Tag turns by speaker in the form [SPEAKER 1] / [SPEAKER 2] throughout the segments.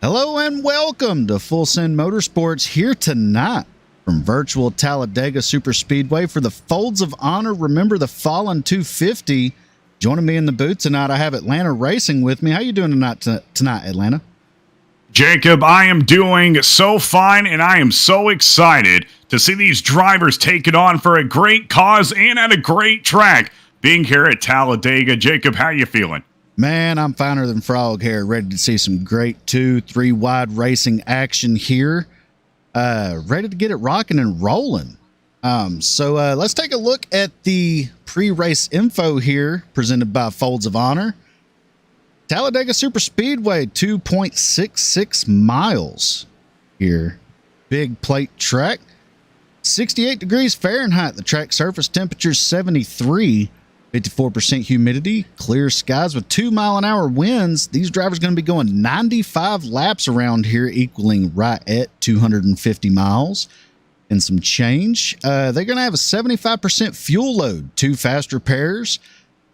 [SPEAKER 1] Hello and welcome to Full Send Motorsports here tonight from virtual Talladega Super Speedway for the Folds of Honor. Remember the Fallen 250. Joining me in the booth tonight, I have Atlanta Racing with me. How you doing tonight, Atlanta?
[SPEAKER 2] Jacob, I am doing so fine, and I am so excited to see these drivers take it on for a great cause and at a great track. Being here at Talladega, Jacob, how you feeling?
[SPEAKER 1] Man, I'm finer than frog hair, ready to see some great 2-3 wide racing action here. Ready to get it rocking and rolling. So let's take a look at the pre-race info here presented by Folds of Honor. Talladega Super Speedway, 2.66 miles here. Big plate track. 68 degrees Fahrenheit. The track surface temperature 73. 54% humidity, clear skies with 2-mile-an-hour winds. These drivers are going to be going 95 laps around here, equaling right at 250 miles and some change. They're going to have a 75% fuel load, 2 faster pairs,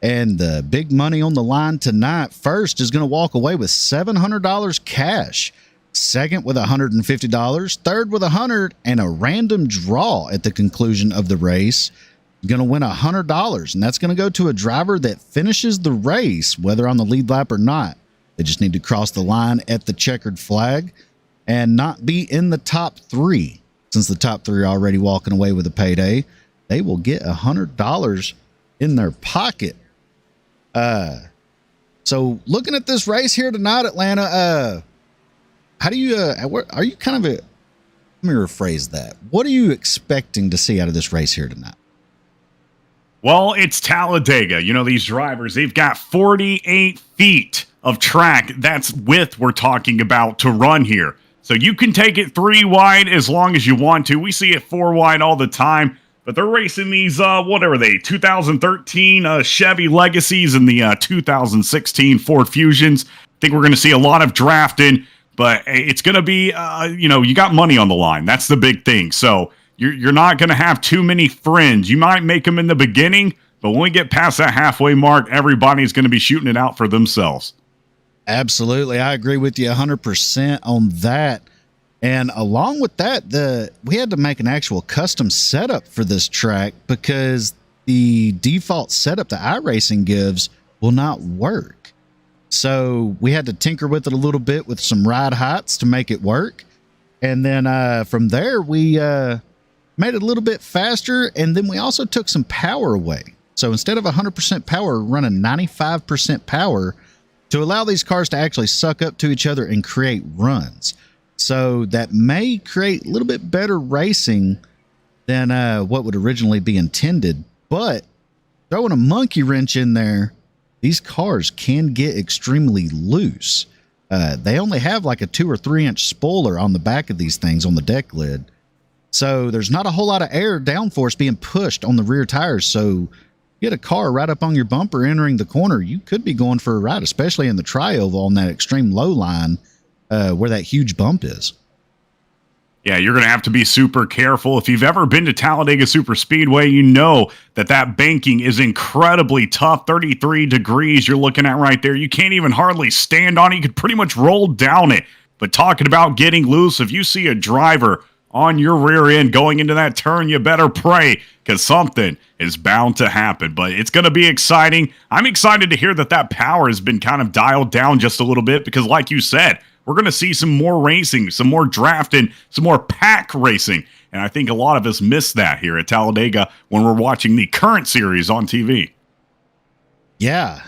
[SPEAKER 1] and the big money on the line tonight. First is going to walk away with $700 cash. Second with $150. Third with $100, and a random draw at the conclusion of the race. Going to win $100, and that's going to go to a driver that finishes the race, whether on the lead lap or not. They just need to cross the line at the checkered flag and not be in the top 3. Since the top 3 are already walking away with a payday, they will get $100 in their pocket. So looking at this race here tonight, Atlanta, how do you, are you kind of let me rephrase that. What are you expecting to see out of this race here tonight?
[SPEAKER 2] Well, it's Talladega. You know, these drivers, they've got 48 feet of track. That's width we're talking about to run here. So you can take it 3 wide as long as you want to. We see it 4 wide all the time. But they're racing these, what are they, 2013 Chevy Legacies and the 2016 Ford Fusions. I think we're going to see a lot of drafting. But it's going to be, you got money on the line. That's the big thing. So You're not going to have too many friends. You might make them in the beginning, but when we get past that halfway mark, everybody's going to be shooting it out for themselves.
[SPEAKER 1] Absolutely. I agree with you 100% on that. And along with that, we had to make an actual custom setup for this track because the default setup that iRacing gives will not work. So we had to tinker with it a little bit with some ride heights to make it work. And then from there, we made it a little bit faster, and then we also took some power away. So instead of 100% power, running 95% power to allow these cars to actually suck up to each other and create runs. So that may create a little bit better racing than what would originally be intended. But throwing a monkey wrench in there, these cars can get extremely loose. They only have like a 2 or 3 inch spoiler on the back of these things on the deck lid. So there's not a whole lot of air downforce being pushed on the rear tires. So you get a car right up on your bumper entering the corner, you could be going for a ride, especially in the tri-oval on that extreme low line where that huge bump is.
[SPEAKER 2] Yeah, you're going to have to be super careful. If you've ever been to Talladega Super Speedway, you know that banking is incredibly tough. 33 degrees you're looking at right there. You can't even hardly stand on it. You could pretty much roll down it. But talking about getting loose, if you see a driver on your rear end going into that turn, you better pray because something is bound to happen. But it's going to be exciting. I'm excited to hear that power has been kind of dialed down just a little bit because like you said, we're going to see some more racing, some more drafting, some more pack racing. And I think a lot of us miss that here at Talladega when we're watching the current series on TV.
[SPEAKER 1] Yeah.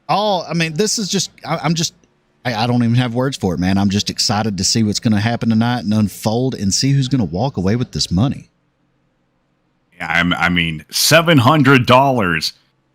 [SPEAKER 1] This is just, I don't even have words for it, man. I'm just excited to see what's going to happen tonight and unfold and see who's going to walk away with this money.
[SPEAKER 2] Yeah, $700.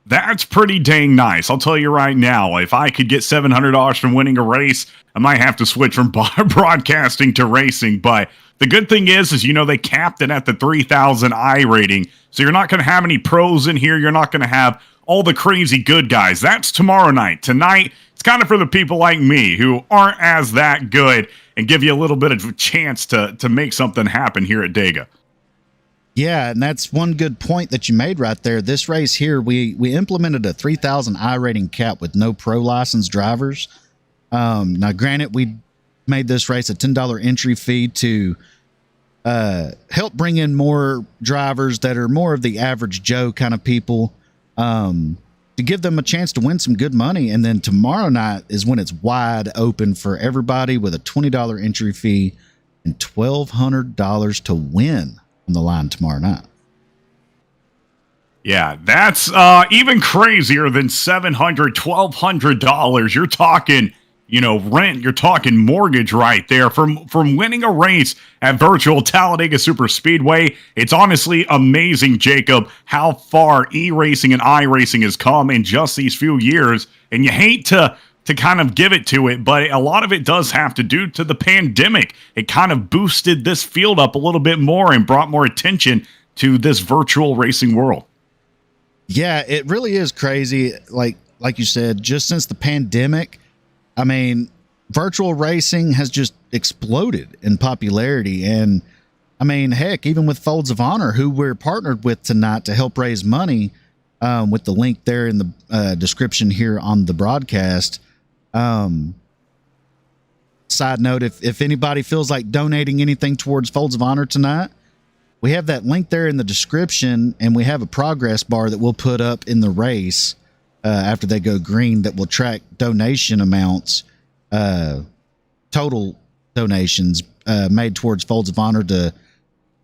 [SPEAKER 2] That's pretty dang nice. I'll tell you right now, if I could get $700 from winning a race, I might have to switch from broadcasting to racing. But the good thing is they capped it at the 3,000 I rating. So you're not going to have any pros in here. You're not going to have all the crazy good guys. That's tomorrow night. Tonight, it's kind of for the people like me who aren't as that good and give you a little bit of a chance to make something happen here at Dega.
[SPEAKER 1] Yeah, and that's one good point that you made right there. This race here, we implemented a 3,000 I rating cap with no pro license drivers. Now, granted, we made this race a $10 entry fee to help bring in more drivers that are more of the average Joe kind of people, to give them a chance to win some good money. And then tomorrow night is when it's wide open for everybody with a $20 entry fee and $1,200 to win on the line tomorrow night.
[SPEAKER 2] Yeah, that's even crazier than $700, $1,200. You're talking, rent. You're talking mortgage right there from winning a race at virtual Talladega Super Speedway. It's honestly amazing, Jacob, how far e-racing and iRacing has come in just these few years. And you hate to kind of give it to it, but a lot of it does have to do to the pandemic. It kind of boosted this field up a little bit more and brought more attention to this virtual racing world.
[SPEAKER 1] Yeah, it really is crazy. Like you said, just since the pandemic, I mean, virtual racing has just exploded in popularity. And I mean, heck, even with Folds of Honor, who we're partnered with tonight to help raise money, with the link there in the description here on the broadcast. Side note, if anybody feels like donating anything towards Folds of Honor tonight, we have that link there in the description, and we have a progress bar that we'll put up in the race after they go green that will track donation amounts, total donations made towards Folds of Honor to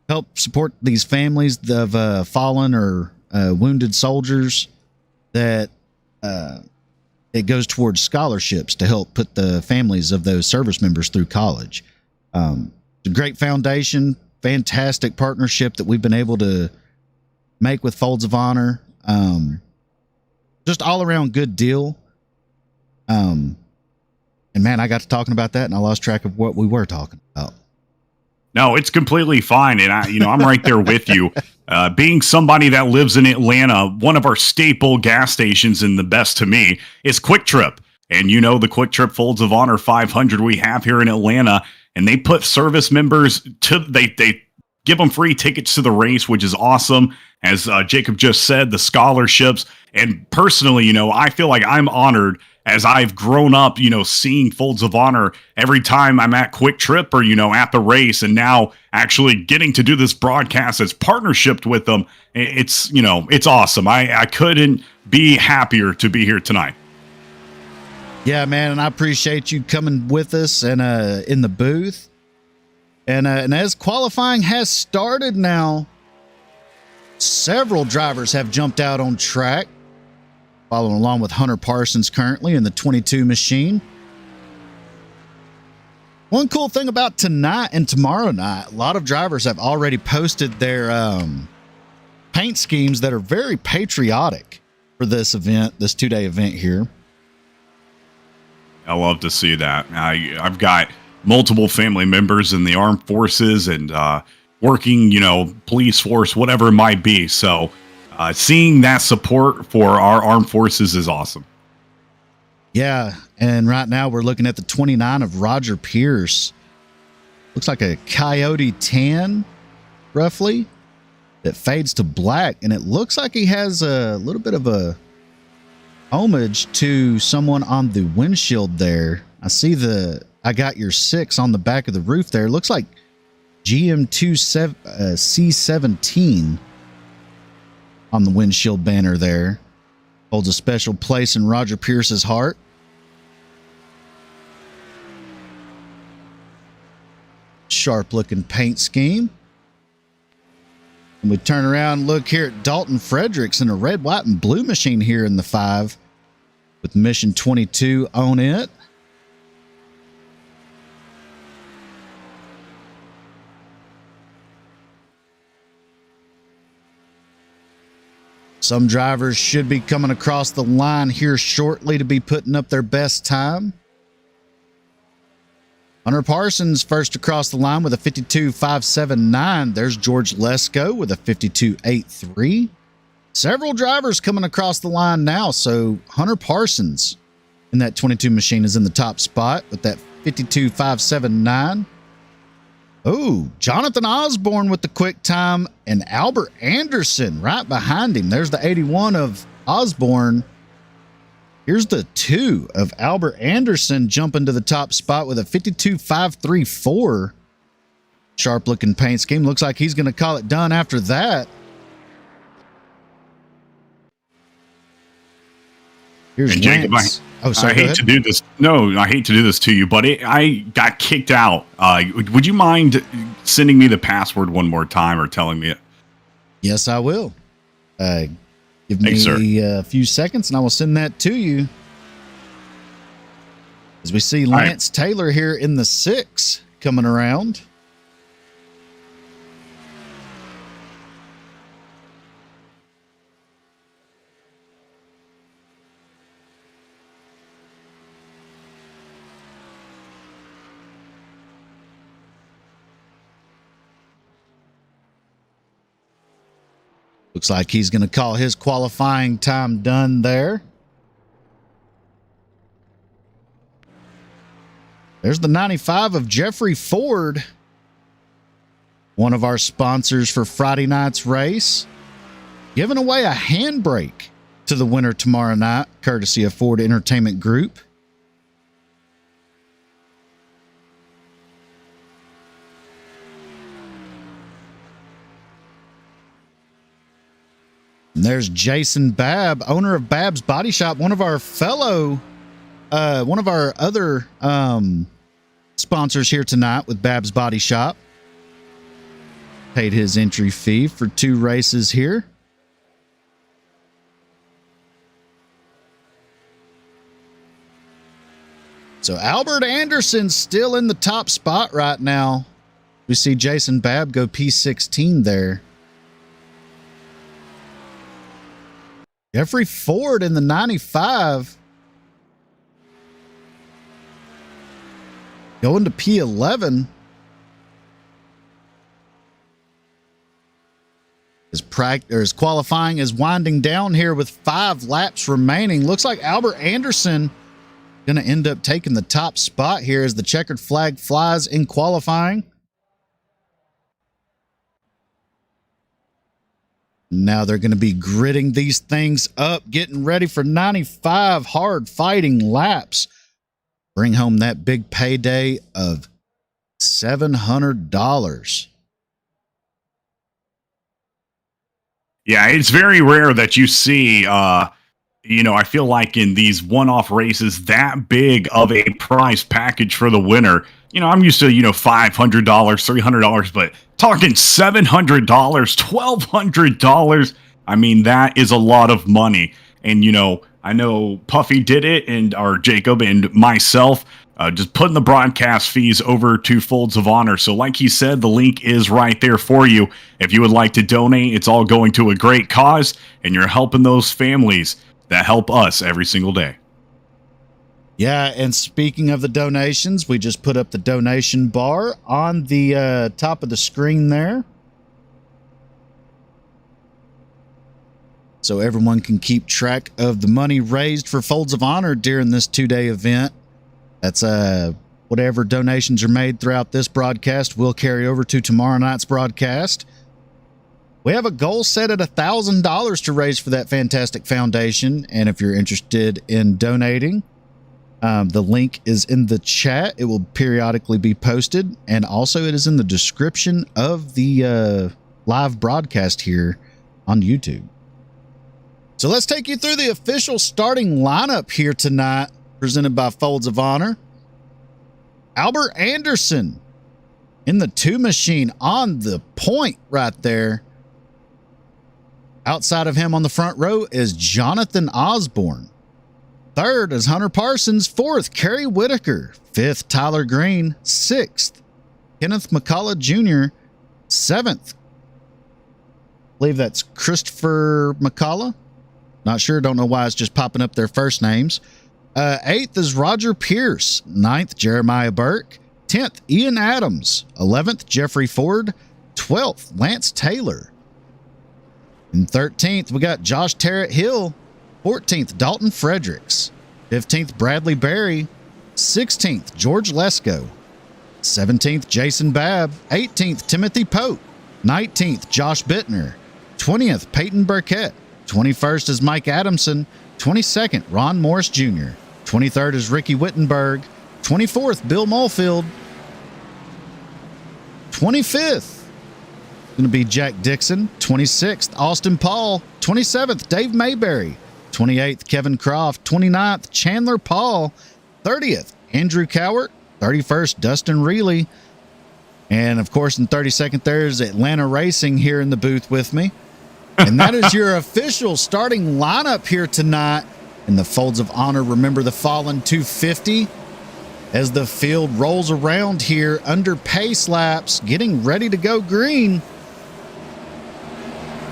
[SPEAKER 1] help support these families of fallen or wounded soldiers. That it goes towards scholarships to help put the families of those service members through college. It's a great foundation. Fantastic partnership that we've been able to make with Folds of Honor. Just all around good deal. And man, I got to talking about that and I lost track of what we were talking about.
[SPEAKER 2] No, it's completely fine. And I'm right there with you. Being somebody that lives in Atlanta, one of our staple gas stations and the best to me is Quick Trip. And the Quick Trip Folds of Honor 500 we have here in Atlanta. And they put service members they give them free tickets to the race, which is awesome. As Jacob just said, the scholarships. And personally, I feel like I'm honored as I've grown up, seeing Folds of Honor every time I'm at Quick Trip or, at the race, and now actually getting to do this broadcast as partnership with them. It's awesome. I couldn't be happier to be here tonight.
[SPEAKER 1] Yeah, man, and I appreciate you coming with us and in the booth. And as qualifying has started now, several drivers have jumped out on track, following along with Hunter Parsons currently in the 22 machine. One cool thing about tonight and tomorrow night, a lot of drivers have already posted their paint schemes that are very patriotic for this event, this 2-day event here.
[SPEAKER 2] I love to see that. I've got multiple family members in the armed forces and working, police force, whatever it might be. So seeing that support for our armed forces is awesome.
[SPEAKER 1] Yeah, and right now we're looking at the 29 of Roger Pierce. Looks like a coyote tan, roughly, that fades to black. And it looks like he has a little bit of a homage to someone on the windshield there. I see I got your 6 on the back of the roof there. It looks like GM2 C17 on the windshield banner there. Holds a special place in Roger Pierce's heart. Sharp looking paint scheme. And we turn around and look here at Dalton Fredericks in a red, white, and blue machine here in the 5 with Mission 22 on it. Some drivers should be coming across the line here shortly to be putting up their best time. Hunter Parsons first across the line with a 52.579. There's George Lesko with a 52.83. Several drivers coming across the line now. So Hunter Parsons in that 22 machine is in the top spot with that 52.579. Oh, Jonathan Osborne with the quick time and Albert Anderson right behind him. There's the 81 of Osborne Here's the 2 of Albert Anderson jumping to the top spot with a 52.534. Sharp looking paint scheme. Looks like he's going to call it done after that. Here's
[SPEAKER 2] and Jacob,
[SPEAKER 1] sorry,
[SPEAKER 2] I hate to do this. No, I hate to do this to you, but I got kicked out. Would you mind sending me the password one more time or telling me it?
[SPEAKER 1] Yes, I will. Give me a few seconds and I will send that to you. As we see Lance Taylor here in the 6 coming around. Looks like he's going to call his qualifying time done there. There's the 95 of Jeffrey Ford, one of our sponsors for Friday night's race, giving away a handbrake to the winner tomorrow night, courtesy of Ford Entertainment Group. And there's Jason Babb, owner of Babb's Body Shop, one of our other sponsors here tonight with Babb's Body Shop. Paid his entry fee for 2 races here. So Albert Anderson's still in the top spot right now. We see Jason Babb go P16 there. Jeffrey Ford in the 95. Going to P11. His qualifying is winding down here with 5 laps remaining. Looks like Albert Anderson going to end up taking the top spot here as the checkered flag flies in qualifying. Now they're going to be gritting these things up, getting ready for 95 hard fighting laps. Bring home that big payday of $700.
[SPEAKER 2] Yeah, it's very rare that you see, I feel like in these one-off races that big of a prize package for the winner. I'm used to, $500, $300, but talking $700, $1,200. I mean, that is a lot of money. And, I know Puffy did it, or Jacob and myself, just putting the broadcast fees over to Folds of Honor. So like he said, the link is right there for you. If you would like to donate, it's all going to a great cause, and you're helping those families that help us every single day.
[SPEAKER 1] Yeah, and speaking of the donations, we just put up the donation bar on the top of the screen there. So everyone can keep track of the money raised for Folds of Honor during this 2-day event. That's whatever donations are made throughout this broadcast will carry over to tomorrow night's broadcast. We have a goal set at $1,000 to raise for that fantastic foundation. And if you're interested in donating, the link is in the chat. It will periodically be posted. And also it is in the description of the live broadcast here on YouTube. So let's take you through the official starting lineup here tonight, presented by Folds of Honor. Albert Anderson in the 2 machine on the point right there. Outside of him on the front row is Jonathan Osborne. 3rd is Hunter Parsons. 4th, Kerry Whitaker. 5th, Tyler Green. 6th, Kenneth McCullough Jr. 7th, I believe that's Christopher McCullough. Not sure. Don't know why it's just popping up their first names. 8th is Roger Pierce. 9th, Jeremiah Burke. 10th, Ian Adams. 11th, Jeffrey Ford. 12th, Lance Taylor. And 13th, we got Josh Terrett Hill. 14th, Dalton Fredericks. 15th, Bradley Berry. 16th, George Lesko. 17th, Jason Babb. 18th, Timothy Pope. 19th, Josh Bittner. 20th, Peyton Burkett. 21st is Mike Adamson. 22nd, Ron Morris Jr. 23rd is Ricky Wittenberg. 24th, Bill Mulfield. 25th, going to be Jack Dixon. 26th, Austin Paul. 27th, Dave Mayberry. 28th, Kevin Croft. 29th, Chandler Paul. 30th, Andrew Cowart. 31st, Dustin Reilly. And of course, in 32nd, there's Atlanta Racing here in the booth with me. And that is your official starting lineup here tonight in the Folds of Honor Remember the Fallen 250 as the field rolls around here under pace laps, getting ready to go green.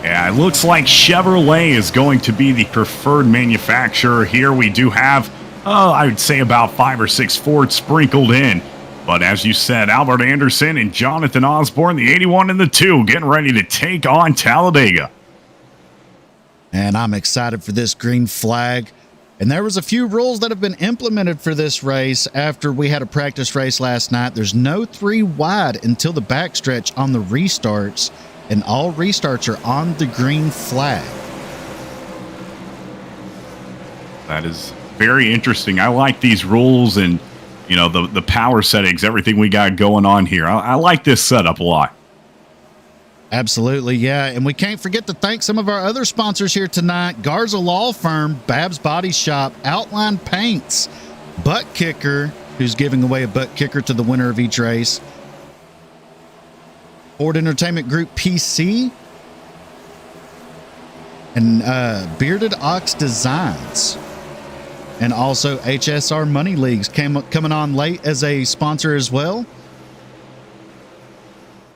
[SPEAKER 2] Yeah, it looks like Chevrolet is going to be the preferred manufacturer here. We do have, I would say about 5 or 6 Fords sprinkled in. But as you said, Albert Anderson and Jonathan Osborne, the 81 and the 2, getting ready to take on Talladega.
[SPEAKER 1] And I'm excited for this green flag. And there was a few rules that have been implemented for this race after we had a practice race last night. There's no 3 wide until the backstretch on the restarts, and all restarts are on the green flag.
[SPEAKER 2] That is very interesting. I like these rules and, you know, the power settings, everything we got going on here. I like this setup a lot.
[SPEAKER 1] Absolutely, yeah. And we can't forget to thank some of our other sponsors here tonight. Garza Law Firm, Babs Body Shop, Outline Paints, Butt Kicker, who's giving away a butt kicker to the winner of each race, Ford Entertainment Group PC, and Bearded Ox Designs. And also HSR Money Leagues coming on late as a sponsor as well.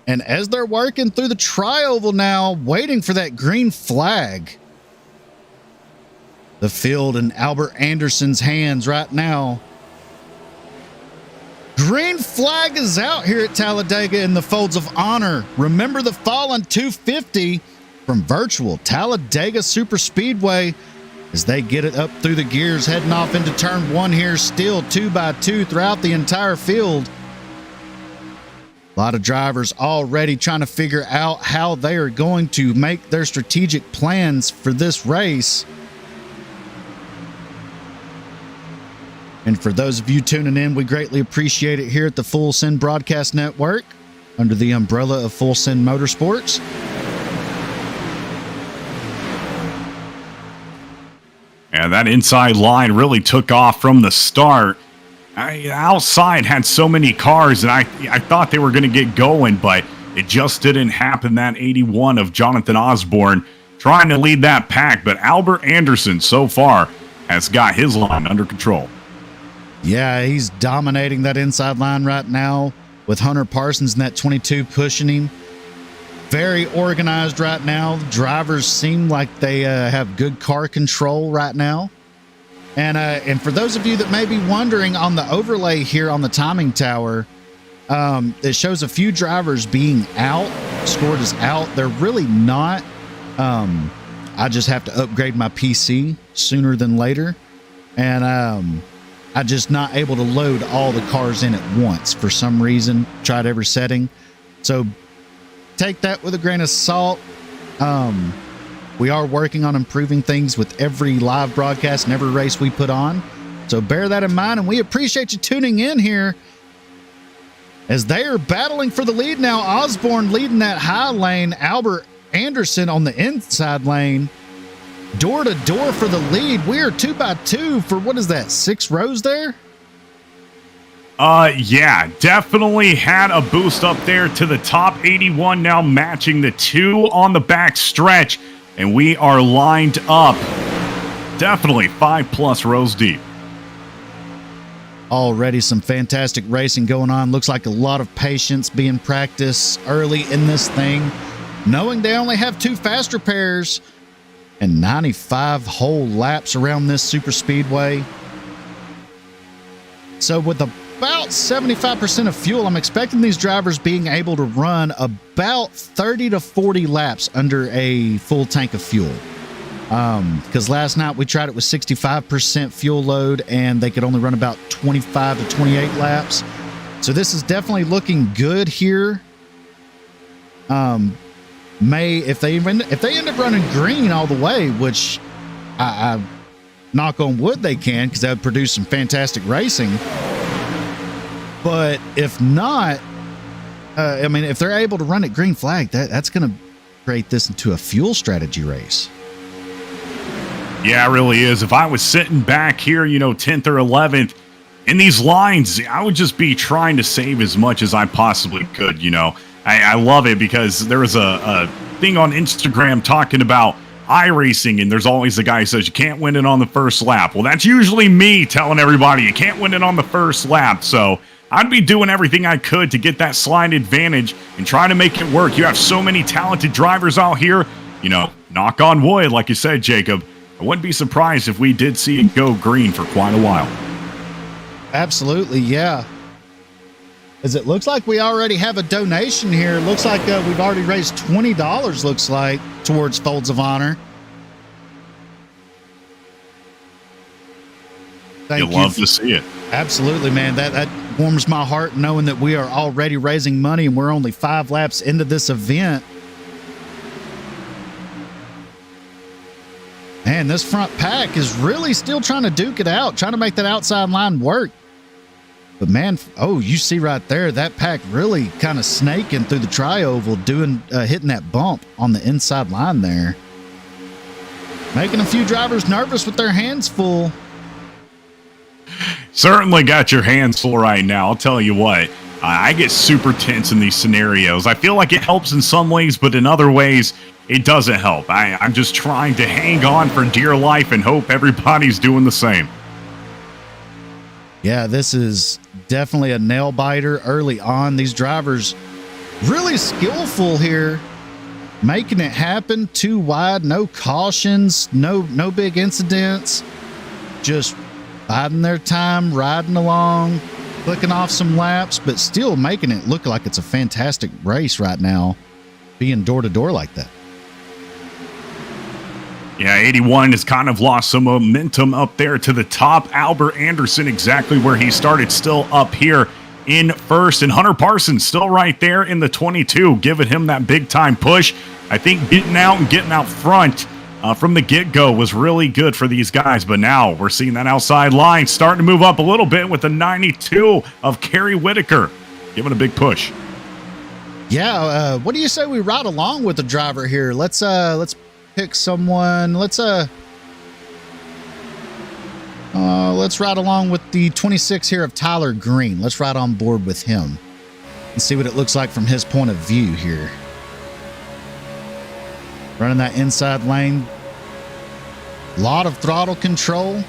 [SPEAKER 1] And as they're working through the tri-oval now, waiting for that green flag, the field in Albert Anderson's hands right now. Green flag is out here at Talladega in the Folds of Honor. Remember the Fallen 250 from virtual Talladega Super Speedway as they get it up through the gears, heading off into turn 1 here, still 2x2 throughout the entire field. A lot of drivers already trying to figure out how they are going to make their strategic plans for this race. And for those of you tuning in, we greatly appreciate it here at the Full Send Broadcast Network under the umbrella of Full Send Motorsports.
[SPEAKER 2] Yeah, that inside line really took off from the start. Outside had so many cars, and I thought they were going to get going, but it just didn't happen. That 81 of Jonathan Osborne trying to lead that pack, but Albert Anderson so far has got his line under control.
[SPEAKER 1] Yeah, he's dominating that inside line right now with Hunter Parsons in that 22 pushing him. Very organized right now. The drivers seem like they have good car control right now. And for those of you that may be wondering, on the overlay here on the timing tower, it shows a few drivers being out, scored as out. They're really not. I just have to upgrade my PC sooner than later. And I'm just not able to load all the cars in at once for some reason. Tried every setting. So take that with a grain of salt. We are working on improving things with every live broadcast and every race we put on. So bear that in mind, and we appreciate you tuning in here as they are battling for the lead now. Osborne leading that high lane. Albert Anderson on the inside lane. Door to door for the lead. We are 2x2 for, what is that, 6 rows there?
[SPEAKER 2] Yeah, definitely had a boost up there to the top. 81 now matching the 2 on the back stretch. And we are lined up definitely 5+ rows deep.
[SPEAKER 1] Already some fantastic racing going on. Looks like a lot of patience being practiced early in this thing, knowing they only have 2 faster pairs and 95 whole laps around this super speedway. So with about 75% of fuel, I'm expecting these drivers being able to run about 30 to 40 laps under a full tank of fuel. Because last night we tried it with 65% fuel load and they could only run about 25 to 28 laps. So this is definitely looking good here. If they end up running green all the way, which I knock on wood they can, because that would produce some fantastic racing. But if not, I mean, if they're able to run at green flag, that's going to create this into a fuel strategy race.
[SPEAKER 2] Yeah, it really is. If I was sitting back here, 10th or 11th in these lines, I would just be trying to save as much as I possibly could. I love it because there was a thing on Instagram talking about iRacing, and there's always the guy who says you can't win it on the first lap. Well, that's usually me telling everybody you can't win it on the first lap. So I'd be doing everything I could to get that slide advantage and trying to make it work. You have so many talented drivers out here, knock on wood, like you said, Jacob. I wouldn't be surprised if we did see it go green for quite a while.
[SPEAKER 1] Absolutely, yeah. As it looks like we already have a donation here. Looks like we've already raised $20, looks like, towards Folds of Honor.
[SPEAKER 2] You'll love to see it.
[SPEAKER 1] Absolutely, man. That warms my heart knowing that we are already raising money and we're only 5 laps into this event. Man, this front pack is really still trying to duke it out, trying to make that outside line work. But man, you see right there, that pack really kind of snaking through the tri-oval, hitting that bump on the inside line there. Making a few drivers nervous with their hands full.
[SPEAKER 2] Certainly got your hands full right now. I'll tell you what, I get super tense in these scenarios. I feel like it helps in some ways, but in other ways, it doesn't help. I'm just trying to hang on for dear life and hope everybody's doing the same.
[SPEAKER 1] Yeah, this is definitely a nail biter early on. These drivers really skillful here, making it happen. 2 wide, no cautions, no big incidents. Just biding their time, riding along, clicking off some laps, but still making it look like it's a fantastic race right now, being door to door like that.
[SPEAKER 2] Yeah, 81 has kind of lost some momentum up there to the top. Albert Anderson exactly where he started, still up here in first. And Hunter Parsons still right there in the 22, giving him that big time push. I think getting out front from the get-go was really good for these guys. But now we're seeing that outside line starting to move up a little bit with the 92 of Kerry Whitaker, giving a big push.
[SPEAKER 1] Yeah, what do you say we ride along with the driver here? Let's pick someone. Let's ride along with the 26 here of Tyler Green. Let's ride on board with him and see what it looks like from his point of view here. Running that inside lane. A lot of throttle control.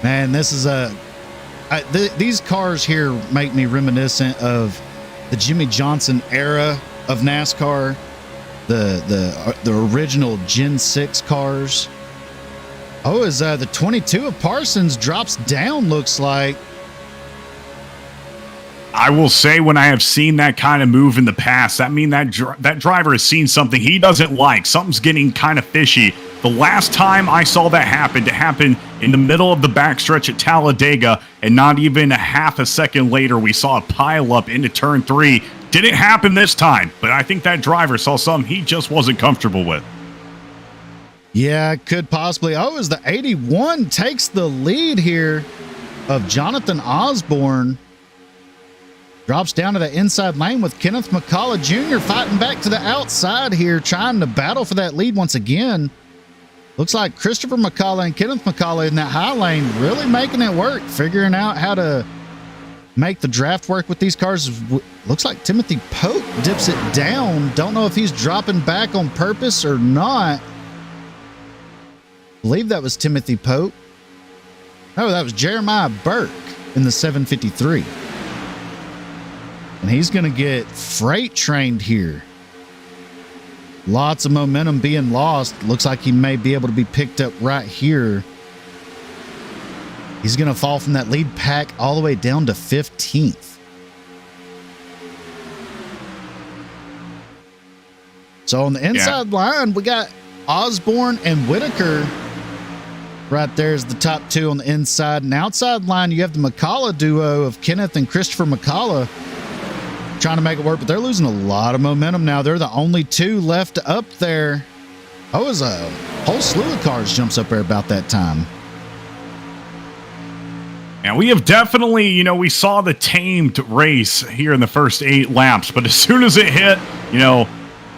[SPEAKER 1] Man, this is these cars here make me reminiscent of the Jimmy Johnson era of NASCAR, the original Gen 6 cars. As the 22 of Parsons drops down, looks like.
[SPEAKER 2] I will say, when I have seen that kind of move in the past, that means that driver has seen something he doesn't like. Something's getting kind of fishy. The last time I saw that happen, to happen in the middle of the backstretch at Talladega, and not even a half a second later, we saw a pile up into turn 3. Didn't happen this time, but I think that driver saw something he just wasn't comfortable with.
[SPEAKER 1] Yeah, could possibly. As the 81 takes the lead here of Jonathan Osborne. Drops down to the inside lane with Kenneth McCullough Jr. fighting back to the outside here, trying to battle for that lead once again. Looks like Christopher McCullough and Kenneth McCullough in that high lane really making it work, figuring out how to make the draft work with these cars. Looks like Timothy Pope dips it down. Don't know if he's dropping back on purpose or not. Believe that was Timothy Pope. No, that was Jeremiah Burke in the 753. And he's going to get freight trained here. Lots of momentum being lost. Looks like he may be able to be picked up right here. He's going to fall from that lead pack all the way down to 15th. So on the inside line, we got Osborne and Whitaker. Right there's the top 2 on the inside. And outside line, you have the McCullough duo of Kenneth and Christopher McCullough. trying to make it work, but they're losing a lot of momentum now. They're the only two left up there. Oh, it was a whole slew of cars jumps up there about that time.
[SPEAKER 2] And we have definitely, you know, we saw the tamed race here in the first 8 laps, but as soon as it hit, you know,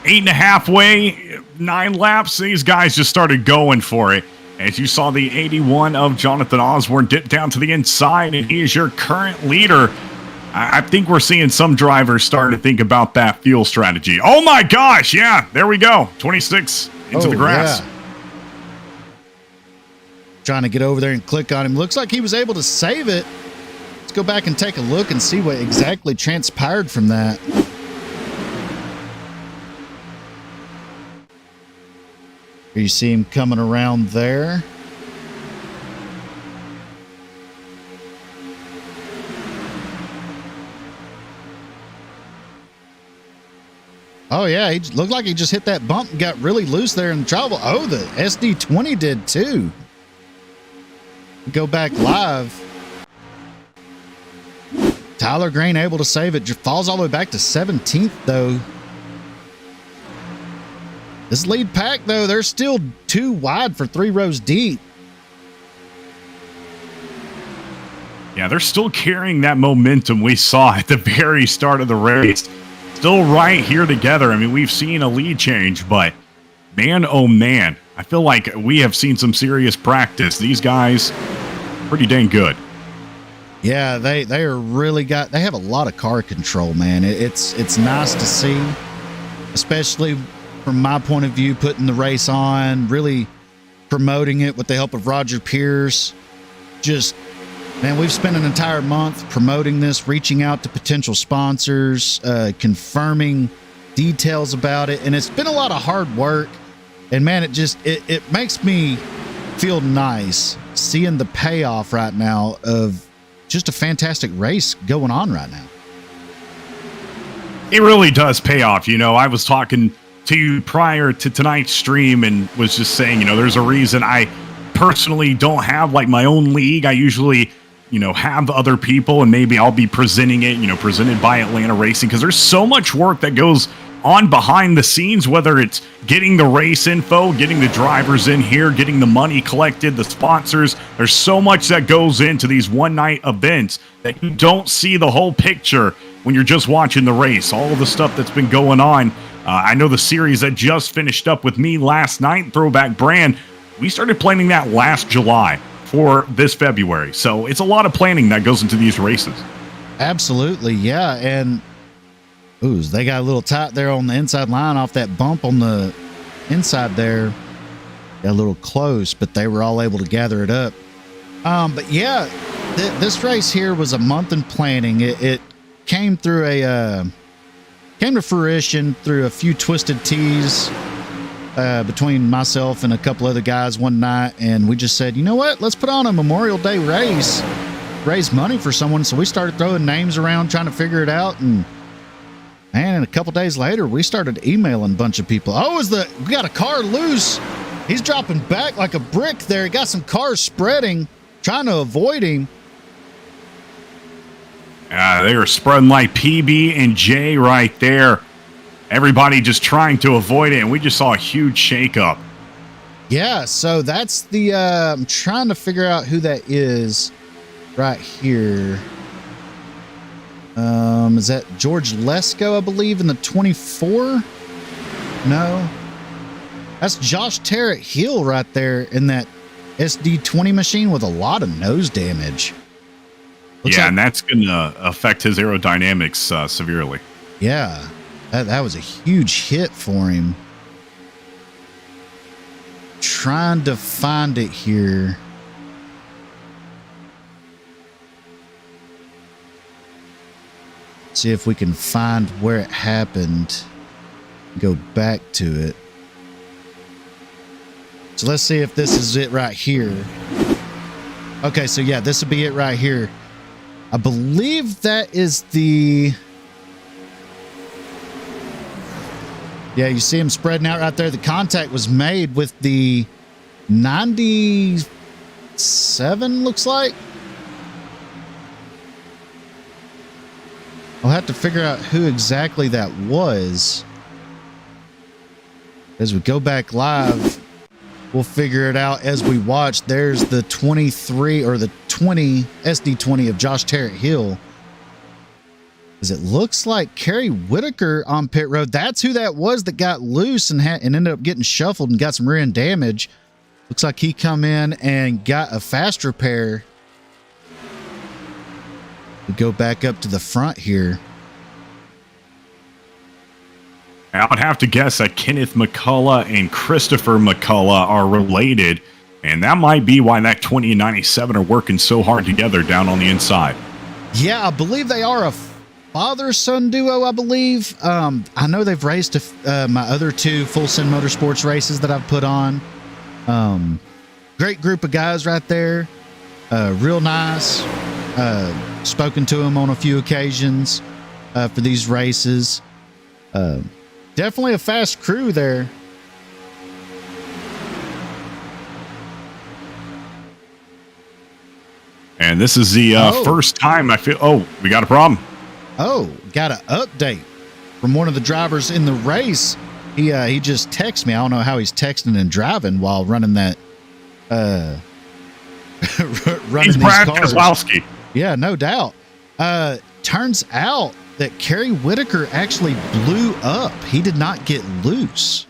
[SPEAKER 2] 8.5 way, 9 laps, these guys just started going for it. As you saw the 81 of Jonathan Osborne dip down to the inside, and he is your current leader. I think we're seeing some drivers starting to think about that fuel strategy. Oh my gosh, yeah, there we go. 26 into the grass.
[SPEAKER 1] Yeah. Trying to get over there and click on him. Looks like he was able to save it. Let's go back and take a look and see what exactly transpired from that. Here you see him coming around there. Oh, yeah, he looked like he just hit that bump and got really loose there in trouble. Oh, the SD20 did too. Go back live. Tyler Green able to save it. Falls all the way back to 17th, though. This lead pack, though, they're still too wide for 3 rows deep.
[SPEAKER 2] Yeah, they're still carrying that momentum we saw at the very start of the race. Still right here together. I mean, we've seen a lead change, but man, oh man, I feel like we have seen some serious practice. These guys, pretty dang good.
[SPEAKER 1] Yeah, they are really they have a lot of car control, man. It's nice to see, especially from my point of view, putting the race on, really promoting it with the help of Roger Pierce. Just, man, we've spent an entire month promoting this, reaching out to potential sponsors, confirming details about it. And it's been a lot of hard work. And man, it makes me feel nice seeing the payoff right now of just a fantastic race going on right now.
[SPEAKER 2] It really does pay off. You know, I was talking to you prior to tonight's stream and was just saying, you know, there's a reason I personally don't have like my own league. I usually, you know, have other people and maybe I'll be presenting it, you know, presented by Atlanta Racing, because there's so much work that goes on behind the scenes, whether it's getting the race info, getting the drivers in here, getting the money collected, the sponsors. There's so much that goes into these one night events that you don't see the whole picture when you're just watching the race. All of the stuff that's been going on. I know the series that just finished up with me last night, Throwback Brand, we started planning that last July for this February. So it's a lot of planning that goes into these races.
[SPEAKER 1] Absolutely, yeah. And ooh, they got a little tight there on the inside line off that bump on the inside there. Got a little close, but they were all able to gather it up. But yeah, this race here was a month in planning. It came through came to fruition through a few twisted teas between myself and a couple other guys one night, and we just said, you know what, let's put on a Memorial Day race, raise money for someone. So we started throwing names around, trying to figure it out, and a couple days later we started emailing a bunch of people. Oh, we got a car loose. He's dropping back like a brick there. He got some cars spreading, trying to avoid him.
[SPEAKER 2] They were spreading like PB and J right there. Everybody just trying to avoid it, and we just saw a huge shakeup.
[SPEAKER 1] Yeah, so that's the I'm trying to figure out who that is right here. Is that George Lesko, I believe, in the 24? No. That's Josh Terrett Hill right there in that SD20 machine with a lot of nose damage. Looks
[SPEAKER 2] yeah,
[SPEAKER 1] like,
[SPEAKER 2] and that's going to affect his aerodynamics severely.
[SPEAKER 1] Yeah, that was a huge hit for him. Trying to find it here. See if we can find where it happened. Go back to it. So let's see if this is it right here. Okay, so yeah, this would be it right here. I believe that is the... Yeah, you see him spreading out right there. The contact was made with the 97, looks like. I'll have to figure out who exactly that was. As we go back live, we'll figure it out as we watch. There's the 23 or the 20 SD20 of Josh Terrett Hill. As it looks like Kerry Whitaker on pit road. That's who that was that got loose and ended up getting shuffled and got some rear end damage. Looks like he come in and got a fast repair. We go back up to the front here.
[SPEAKER 2] I would have to guess that Kenneth McCullough and Christopher McCullough are related, and that might be why that 20 and 97 are working so hard together down on the inside.
[SPEAKER 1] Yeah, I believe they are a father-son duo, I believe. I know they've raced my other two Full Send Motorsports races that I've put on. Great group of guys right there. Real nice. Spoken to them on a few occasions for these races. Definitely a fast crew there.
[SPEAKER 2] And this is the first time I feel... Oh, we got a problem.
[SPEAKER 1] Oh, got an update from one of the drivers in the race. He just texted me. I don't know how he's texting and driving while running that... running
[SPEAKER 2] he's
[SPEAKER 1] these
[SPEAKER 2] Brad
[SPEAKER 1] cars.
[SPEAKER 2] Keselowski.
[SPEAKER 1] Yeah, no doubt. Turns out that Kerry Whitaker actually blew up. He did not get loose.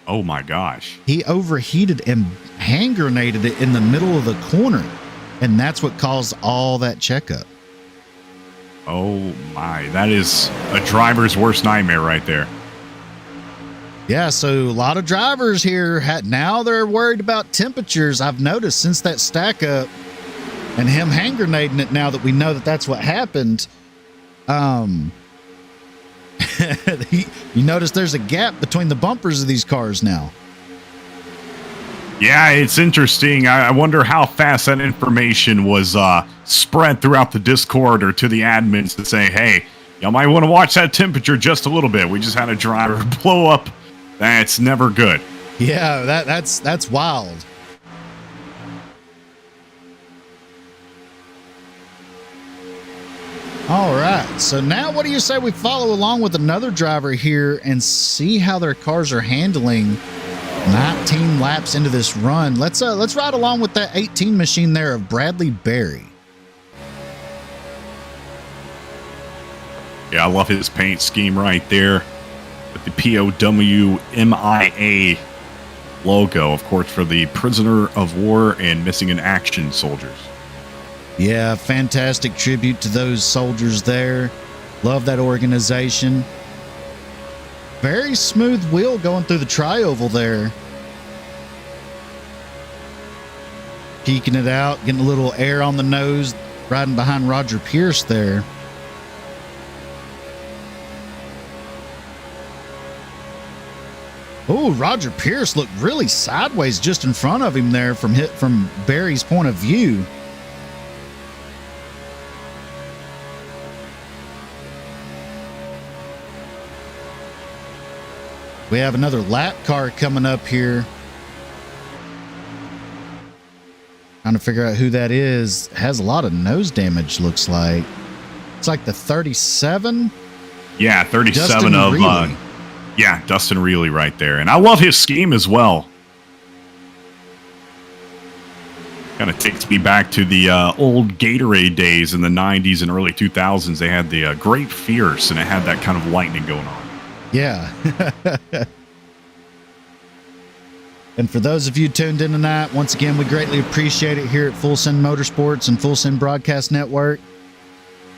[SPEAKER 2] Oh my gosh.
[SPEAKER 1] He overheated and hand grenaded it in the middle of the corner. And that's what caused all that checkup.
[SPEAKER 2] Oh my, that is a driver's worst nightmare right there.
[SPEAKER 1] Yeah, so a lot of drivers here, now they're worried about temperatures. I've noticed since that stack up and him hand grenading it, now that we know that that's what happened. You notice there's a gap between the bumpers of these cars now.
[SPEAKER 2] Yeah, it's interesting. I wonder how fast that information was spread throughout the Discord or to the admins to say, hey, y'all might want to watch that temperature just a little bit. We just had a driver blow up. That's never good.
[SPEAKER 1] Yeah, that's wild. All right, so now what do you say we follow along with another driver here and see how their cars are handling 19 laps into this run? Let's ride along with that 18 machine there of Bradley Berry.
[SPEAKER 2] Yeah, I love his paint scheme right there with the POW-MIA logo, of course, for the prisoner of war and missing in action soldiers.
[SPEAKER 1] Yeah, fantastic tribute to those soldiers there. Love that organization. Very smooth wheel going through the tri-oval there. Peeking it out, getting a little air on the nose, riding behind Roger Pierce there. Oh, Roger Pierce looked really sideways just in front of him there from Barry's point of view. We have another lap car coming up here. Trying to figure out who that is. Has a lot of nose damage, looks like. It's like the 37.
[SPEAKER 2] Yeah, 37
[SPEAKER 1] Dustin
[SPEAKER 2] of
[SPEAKER 1] Reilly.
[SPEAKER 2] Yeah, Dustin Reilly right there. And I love his scheme as well. Kind of takes me back to the old Gatorade days in the 90s and early 2000s. They had the Great Fierce, and it had that kind of lightning going on.
[SPEAKER 1] Yeah. And for those of you tuned in tonight, once again, we greatly appreciate it here at Full Send Motorsports and Full Send Broadcast Network.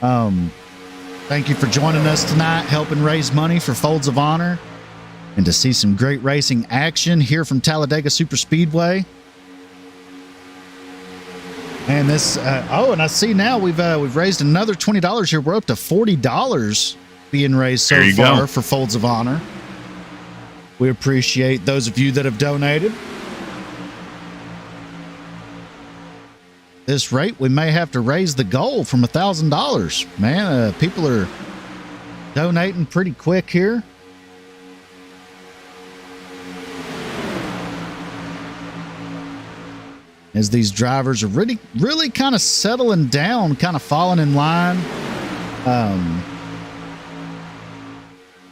[SPEAKER 1] Thank you for joining us tonight, helping raise money for Folds of Honor and to see some great racing action here from Talladega Superspeedway. And this, and I see now we've raised another $20 here. We're up to $40 being raised so far for Folds of Honor. We appreciate those of you that have donated. This rate, we may have to raise the goal from $1,000. Man, people are donating pretty quick here. As these drivers are really kind of settling down, kind of falling in line. Um,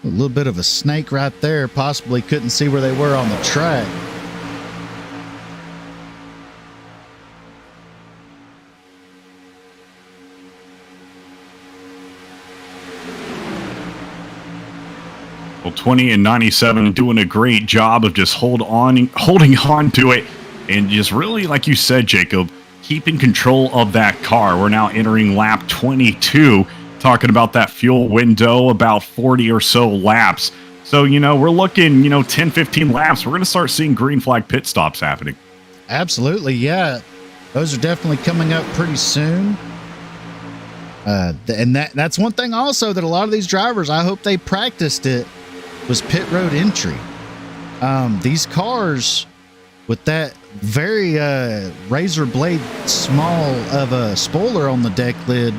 [SPEAKER 1] a little bit of a snake right there. Possibly couldn't see where they were on the track.
[SPEAKER 2] Well, 20 and 97 doing a great job of just holding on to it, and just really, like you said, Jacob, keeping control of that car. We're now entering lap 22, talking about that fuel window, about 40 or so laps. So, we're looking, 10, 15 laps. We're going to start seeing green flag pit stops happening.
[SPEAKER 1] Absolutely, yeah. Those are definitely coming up pretty soon. And that's one thing also that a lot of these drivers, I hope they practiced it, was pit road entry. These cars with that very razor blade small of a spoiler on the deck lid,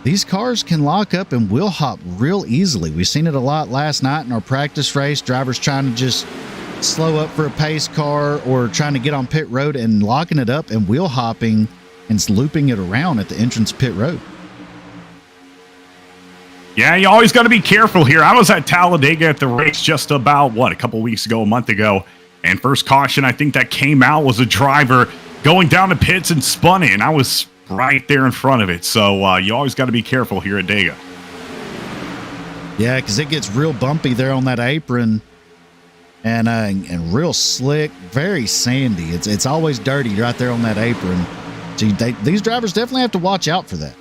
[SPEAKER 1] these cars can lock up and wheel hop real easily. We've seen it a lot last night in our practice race. Drivers trying to just slow up for a pace car or trying to get on pit road and locking it up and wheel hopping and looping it around at the entrance pit road.
[SPEAKER 2] Yeah, you always got to be careful here. I was at Talladega at the race just about, a couple weeks ago, a month ago. And first caution I think that came out was a driver going down the pits and spun it. And I was right there in front of it. So you always got to be careful here at Dega.
[SPEAKER 1] Yeah, because it gets real bumpy there on that apron. And real slick, very sandy. It's always dirty right there on that apron. So these drivers definitely have to watch out for that.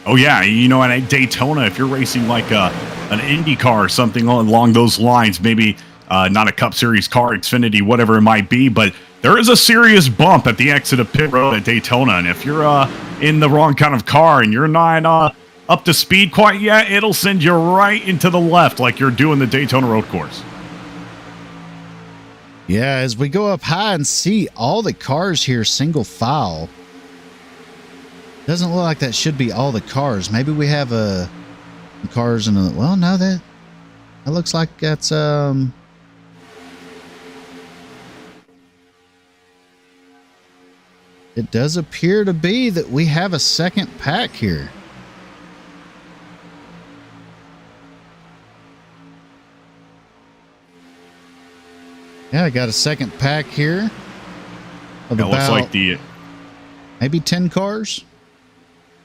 [SPEAKER 2] Oh, yeah. At Daytona, if you're racing like an Indy car or something along those lines, maybe not a Cup Series car, Xfinity, whatever it might be, but there is a serious bump at the exit of pit road at Daytona. And if you're in the wrong kind of car and you're not up to speed quite yet, it'll send you right into the left like you're doing the Daytona road course.
[SPEAKER 1] Yeah, as we go up high and see all the cars here single file. Doesn't look like that should be all the cars. Maybe we have cars in a, well, no, that looks like that's it does appear to be that we have a second pack here. Yeah, I got a second pack here. Of
[SPEAKER 2] looks like
[SPEAKER 1] maybe 10 cars.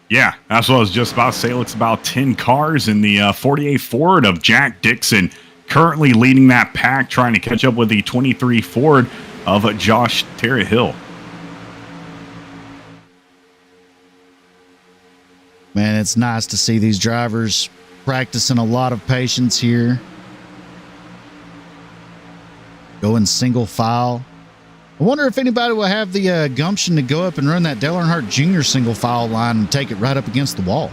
[SPEAKER 2] Yeah, that's what I was just about to say. It looks about 10 cars in the 48 Ford of Jack Dixon, currently leading that pack, trying to catch up with the 23 Ford of Josh Terrahill.
[SPEAKER 1] Man, it's nice to see these drivers practicing a lot of patience here. Going single file. I wonder if anybody will have the gumption to go up and run that Dale Earnhardt Jr. single file line and take it right up against the wall.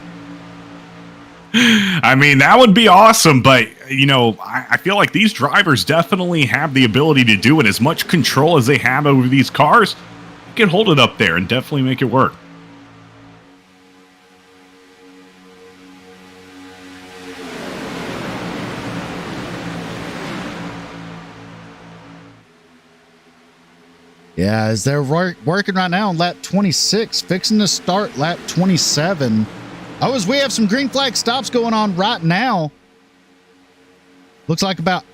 [SPEAKER 2] I mean, that would be awesome, but, I feel like these drivers definitely have the ability to do it. As much control as they have over these cars, you can hold it up there and definitely make it work.
[SPEAKER 1] Yeah, as they're working right now on lap 26, fixing to start lap 27. Oh, as we have some green flag stops going on right now. Looks like about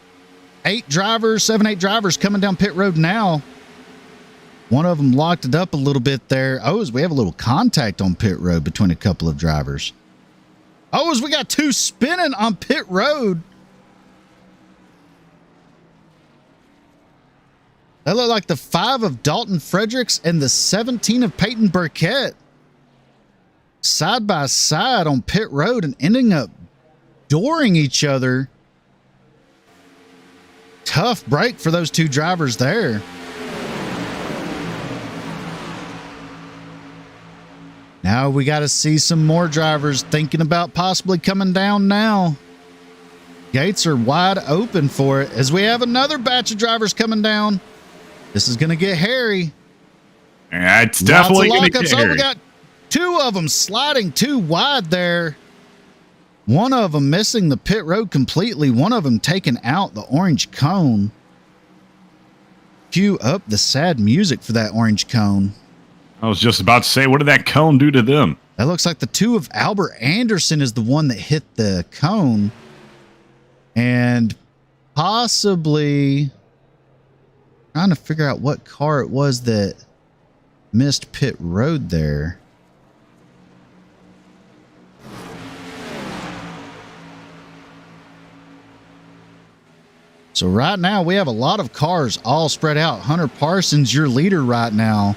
[SPEAKER 1] 7, 8 drivers coming down pit road now. One of them locked it up a little bit there. Oh, as we have a little contact on pit road between a couple of drivers. Oh, as we got 2 spinning on pit road. That looked like the 5 of Dalton Fredericks and the 17 of Peyton Burkett. Side by side on pit road and ending up dooring each other. Tough break for those 2 drivers there. Now we got to see some more drivers thinking about possibly coming down now. Gates are wide open for it as we have another batch of drivers coming down. This is going to get hairy.
[SPEAKER 2] Yeah, it's definitely going to get hairy.
[SPEAKER 1] Oh, we got 2 of them sliding too wide there. One of them missing the pit road completely. One of them taking out the orange cone. Cue up the sad music for that orange cone.
[SPEAKER 2] I was just about to say, what did that cone do to them?
[SPEAKER 1] That looks like the 2 of Albert Anderson is the one that hit the cone. And possibly trying to figure out what car it was that missed pit road there. So right now we have a lot of cars all spread out. Hunter Parsons, your leader right now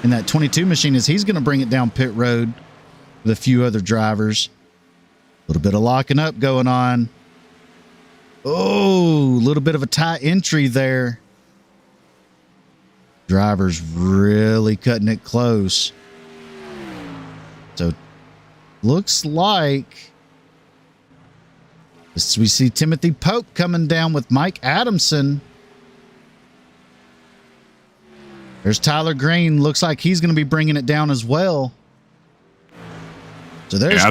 [SPEAKER 1] in that 22 machine, is he's going to bring it down pit road with a few other drivers. A little bit of locking up going on. Oh, a little bit of a tight entry there. Drivers really cutting it close. So looks like we see Timothy Pope coming down with Mike Adamson. There's Tyler Green. Looks like he's going to be bringing it down as well. So there's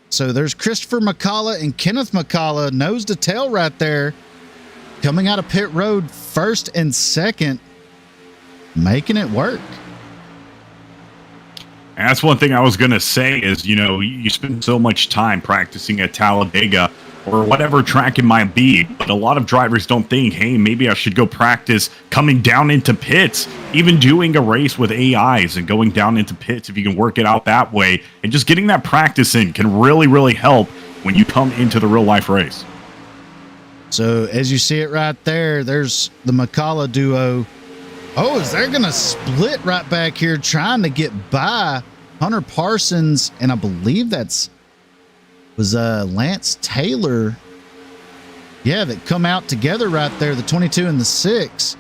[SPEAKER 1] So there's Christopher McCullough and Kenneth McCullough, nose to tail right there, coming out of pit road first and second, making it work.
[SPEAKER 2] And that's one thing I was going to say is, you spend so much time practicing at Talladega or whatever track it might be, but a lot of drivers don't think, hey, maybe I should go practice coming down into pits, even doing a race with AIs and going down into pits if you can work it out that way. And just getting that practice in can really, really help when you come into the real life race.
[SPEAKER 1] So as you see it right there, there's the McCullough duo. Oh, is they're going to split right back here trying to get by Hunter Parsons, and I believe was Lance Taylor. Yeah, that come out together right there, the 22 and the 6.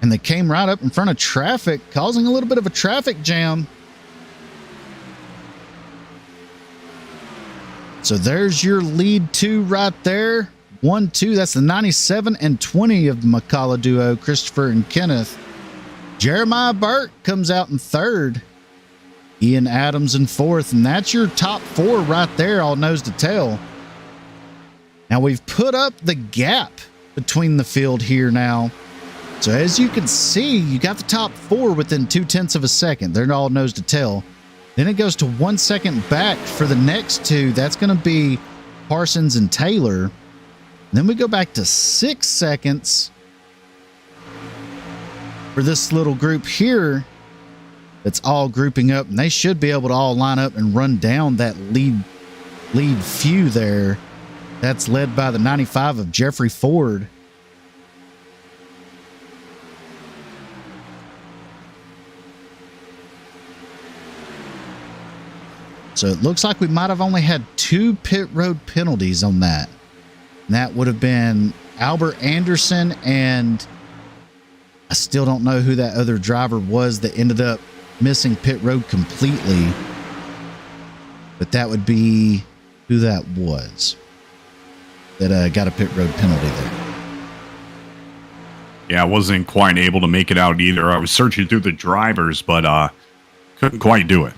[SPEAKER 1] And they came right up in front of traffic, causing a little bit of a traffic jam. So there's your lead 2 right there. 1, 2, that's the 97 and 20 of the McCullough duo, Christopher and Kenneth. Jeremiah Burke comes out in 3rd. Ian Adams in 4th, and that's your top 4 right there, all nose to tail. Now we've put up the gap between the field here now. So as you can see, you got the top 4 within 0.2 of a second. They're all nose to tail. Then it goes to 1 second back for the next 2. That's going to be Parsons and Taylor. Then we go back to 6 seconds for this little group here that's all grouping up, and they should be able to all line up and run down that lead few there. That's led by the 95 of Jeffrey Ford. So it looks like we might have only had 2 pit road penalties on that. And that would have been Albert Anderson, and I still don't know who that other driver was that ended up missing pit road completely. But that would be who that was that got a pit road penalty there.
[SPEAKER 2] Yeah, I wasn't quite able to make it out either. I was searching through the drivers, but couldn't quite do it.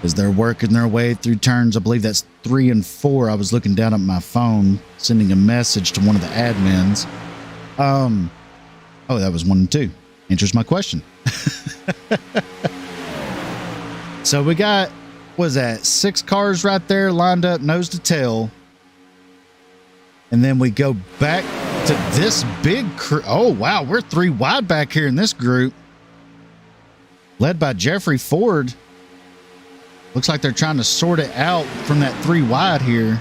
[SPEAKER 1] As they're working their way through turns, I believe that's 3 and 4. I was looking down at my phone, sending a message to one of the admins. Oh, that was 1 and 2. Answers my question. So we got, what was that, 6 cars right there lined up nose to tail. And then we go back to this big crew. Oh, wow, we're 3 wide back here in this group. Led by Jeffrey Ford. Looks like they're trying to sort it out from that 3 wide here.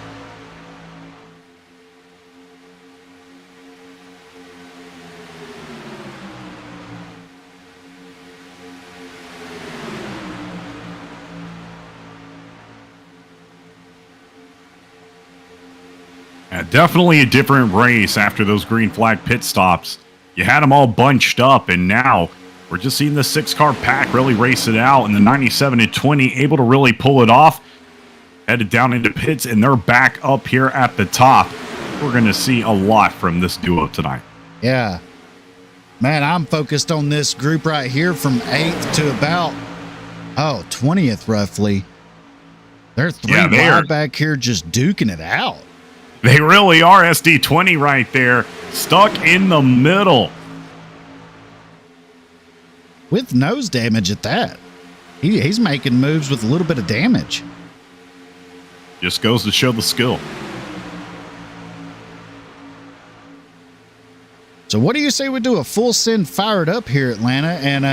[SPEAKER 2] Yeah, definitely a different race after those green flag pit stops. You had them all bunched up, and now we're just seeing the 6-car pack really race it out, and the 97 and 20 able to really pull it off. headed down into pits, and they're back up here at the top. We're going to see a lot from this duo tonight.
[SPEAKER 1] Yeah. Man, I'm focused on this group right here from 8th to about, 20th roughly. They're three wide back here just duking it out.
[SPEAKER 2] They really are. SD20 right there, stuck in the middle.
[SPEAKER 1] With nose damage at that. He's making moves with a little bit of damage.
[SPEAKER 2] Just goes to show the skill.
[SPEAKER 1] So what do you say we do a full send fired up here, Atlanta, and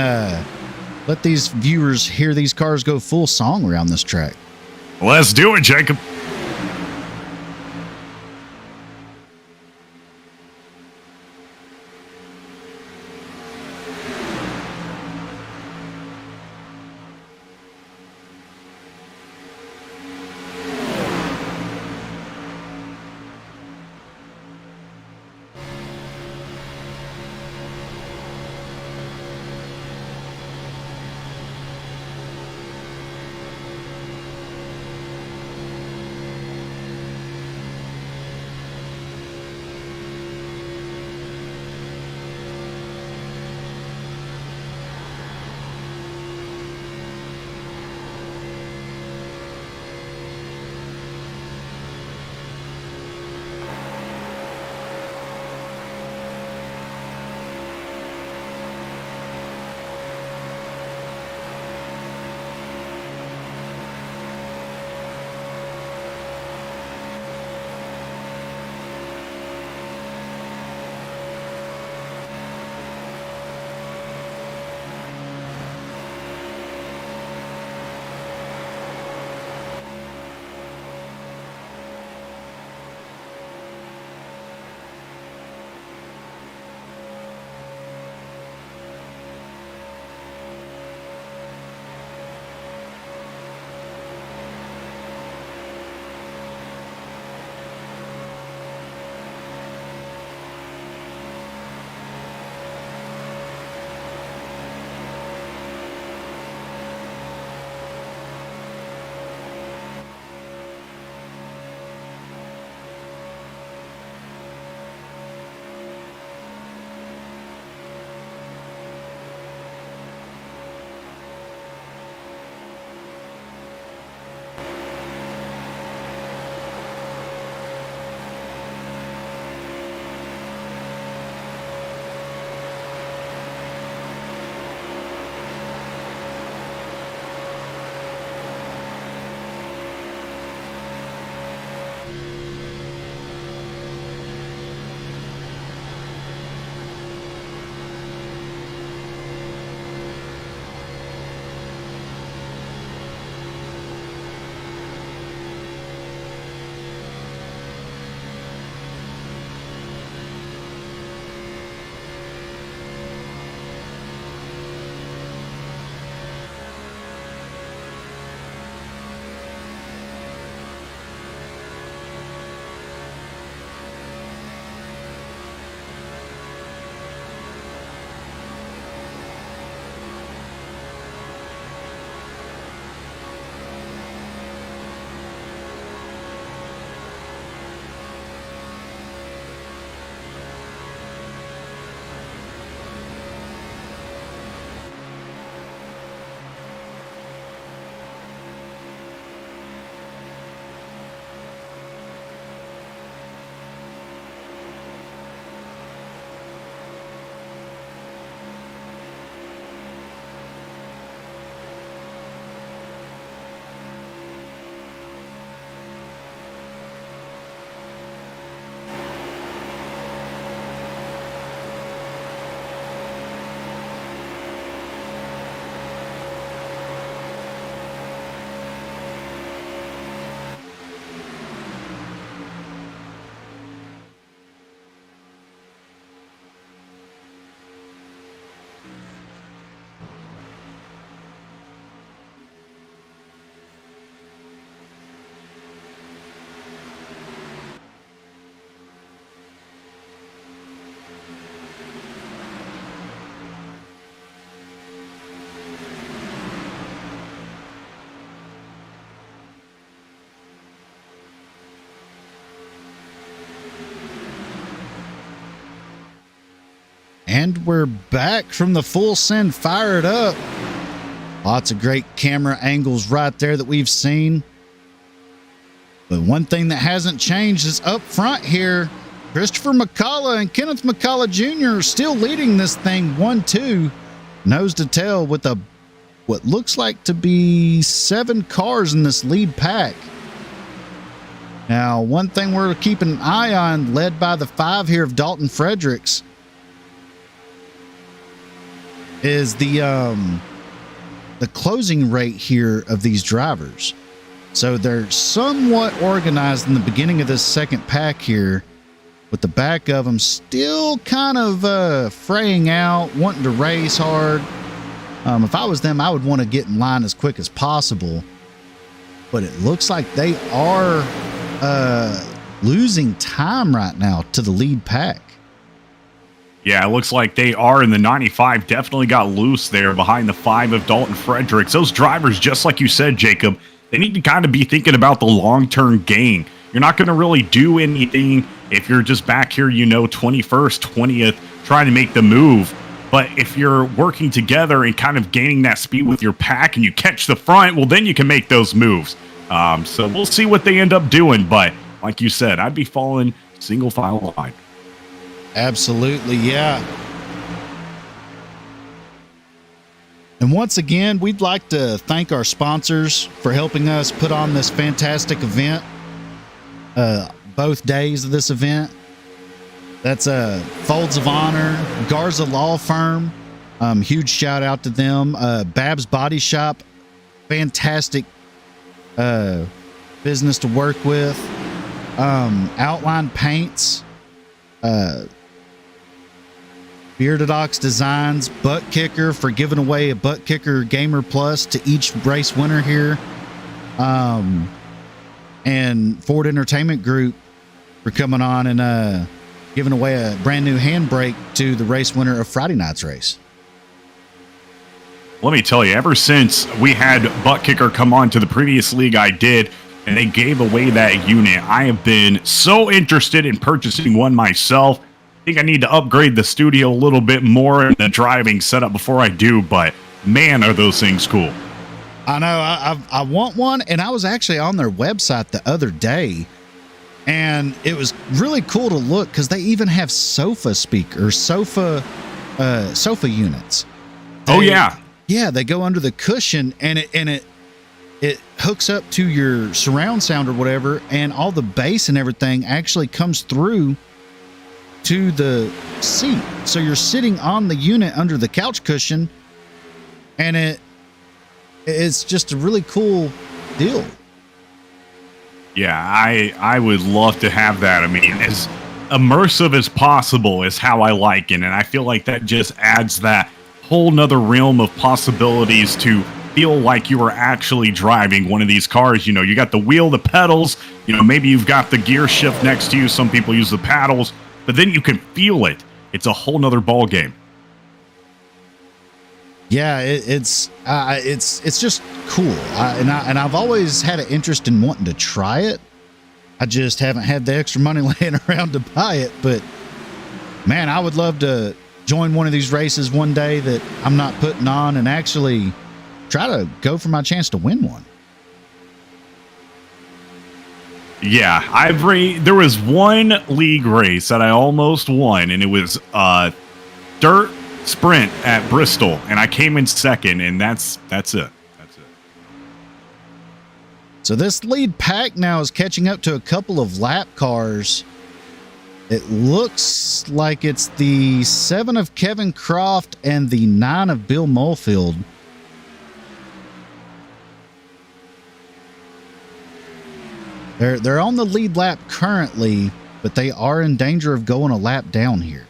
[SPEAKER 1] let these viewers hear these cars go full song around this track?
[SPEAKER 2] Let's do it, Jacob.
[SPEAKER 1] And we're back from the full send. Fire it up. Lots of great camera angles right there that we've seen. But one thing that hasn't changed is up front here. Christopher McCullough and Kenneth McCullough Jr. are still leading this thing 1-2, nose to tail with what looks like to be 7 cars in this lead pack. Now, one thing we're keeping an eye on, led by the 5 here of Dalton Fredericks, is the closing rate here of these drivers. So they're somewhat organized in the beginning of this second pack here, with the back of them still kind of fraying out, wanting to race hard. If I was them, I would want to get in line as quick as possible. But it looks like they are losing time right now to the lead pack.
[SPEAKER 2] Yeah, it looks like they are, and the 95 definitely got loose there behind the 5 of Dalton Fredericks. Those drivers, just like you said, Jacob, they need to kind of be thinking about the long-term gain. You're not going to really do anything if you're just back here, 21st, 20th, trying to make the move. But if you're working together and kind of gaining that speed with your pack and you catch the front, well, then you can make those moves. So we'll see what they end up doing. But like you said, I'd be following single file line.
[SPEAKER 1] Absolutely, yeah. And once again, we'd like to thank our sponsors for helping us put on this fantastic event. Both days of this event. That's Folds of Honor, Garza Law Firm. Huge shout out to them. Babs Body Shop, fantastic business to work with. Outline Paints, Bearded Ox Designs, Butt Kicker for giving away a Butt Kicker Gamer Plus to each race winner here. And Ford Entertainment Group for coming on and giving away a brand new handbrake to the race winner of Friday night's race.
[SPEAKER 2] Let me tell you, ever since we had Butt Kicker come on to the previous league I did, and they gave away that unit, I have been so interested in purchasing one myself. I think I need to upgrade the studio a little bit more and the driving setup before I do, but man, are those things cool.
[SPEAKER 1] I know. I want one, and I was actually on their website the other day, and it was really cool to look because they even have sofa units. Yeah, they go under the cushion, and it hooks up to your surround sound or whatever, and all the bass and everything actually comes through to the seat. So you're sitting on the unit under the couch cushion, and it's just a really cool deal.
[SPEAKER 2] Yeah, I would love to have that. I mean, as immersive as possible is how I like it, and I feel like that just adds that whole nother realm of possibilities to feel like you are actually driving one of these cars. You got the wheel, the pedals, maybe you've got the gear shift next to you. Some people use the paddles, but then you can feel it. It's a whole nother ball game.
[SPEAKER 1] Yeah, it's just cool. I've always had an interest in wanting to try it. I just haven't had the extra money laying around to buy it. But man, I would love to join one of these races one day that I'm not putting on and actually try to go for my chance to win one.
[SPEAKER 2] Yeah, there was one league race that I almost won, and it was dirt sprint at Bristol, and I came in second, and that's it.
[SPEAKER 1] So this lead pack now is catching up to a couple of lap cars. It looks like it's the 7 of Kevin Croft and the 9 of Bill Mulfield. They're on the lead lap currently, but they are in danger of going a lap down here.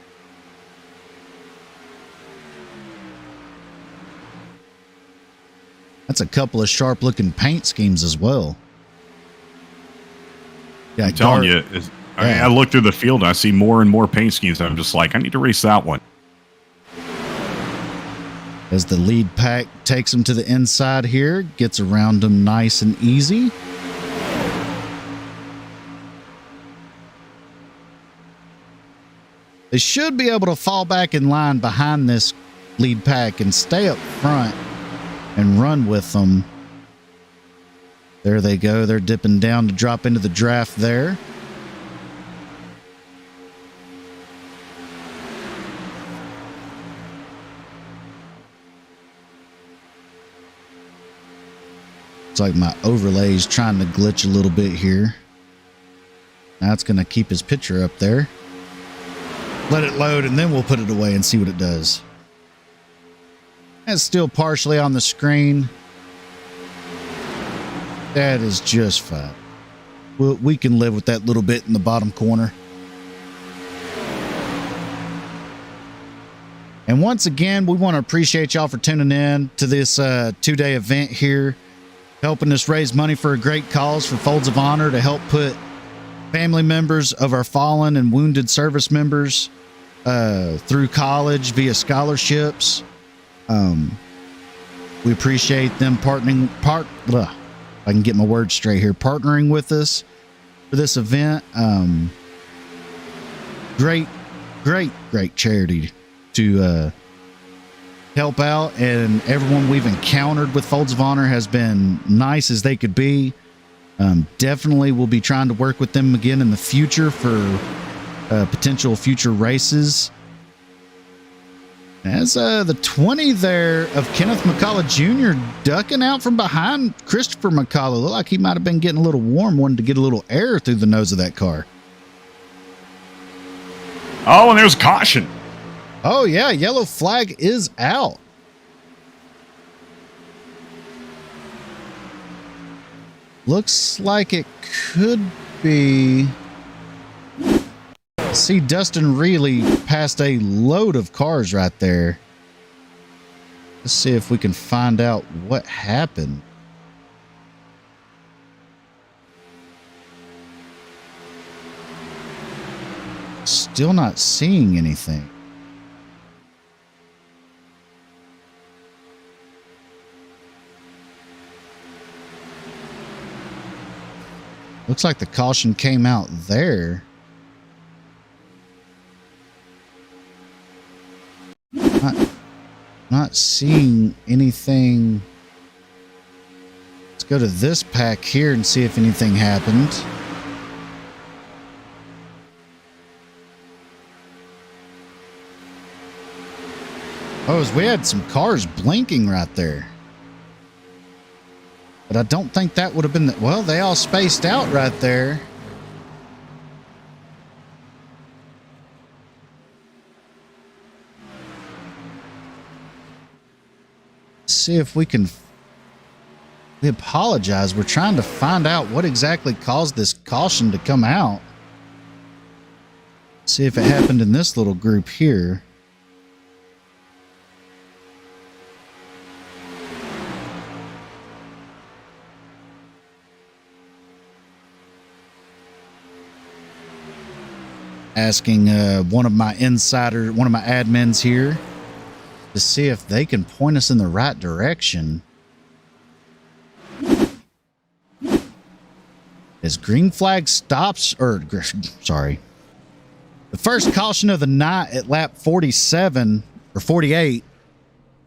[SPEAKER 1] That's a couple of sharp-looking paint schemes as well. Yeah,
[SPEAKER 2] I'm telling you, I look through the field and I see more and more paint schemes. And I'm just like, I need to race that one.
[SPEAKER 1] As the lead pack takes him to the inside here, gets around him nice and easy. They should be able to fall back in line behind this lead pack and stay up front and run with them. There they go. They're dipping down to drop into the draft there. It's like my overlay's trying to glitch a little bit here. Now it's going to keep his picture up there. Let it load and then we'll put it away and see what it does. It's still partially on the screen. That is just fine. We can live with that little bit in the bottom corner. And once again, we want to appreciate y'all for tuning in to this two-day event here, helping us raise money for a great cause for Folds of Honor to help put family members of our fallen and wounded service members through college via scholarships. We appreciate them if I can get my words straight here, partnering with us for this event. Great charity to help out, and everyone we've encountered with Folds of Honor has been nice as they could be. Definitely we'll be trying to work with them again in the future for potential future races. As the 20 there of Kenneth McCullough Jr. ducking out from behind Christopher McCullough. Looked like he might have been getting a little warm, wanted to get a little air through the nose of that car.
[SPEAKER 2] Oh, and there's caution.
[SPEAKER 1] Oh, yeah. Yellow flag is out. Looks like it could be... See Dustin Reilly past a load of cars right there. Let's see if we can find out what happened. Still not seeing anything. Looks like the caution came out there. Not seeing anything. Let's go to this pack here and see if anything happened. Oh, we had some cars blinking right there. But I don't think that would have been well, they all spaced out right there. See if we can. We apologize. We're trying to find out what exactly caused this caution to come out. See if it happened in this little group here. Asking one of my admins here to see if they can point us in the right direction. As green flag stops, sorry. The first caution of the night at lap 47 or 48.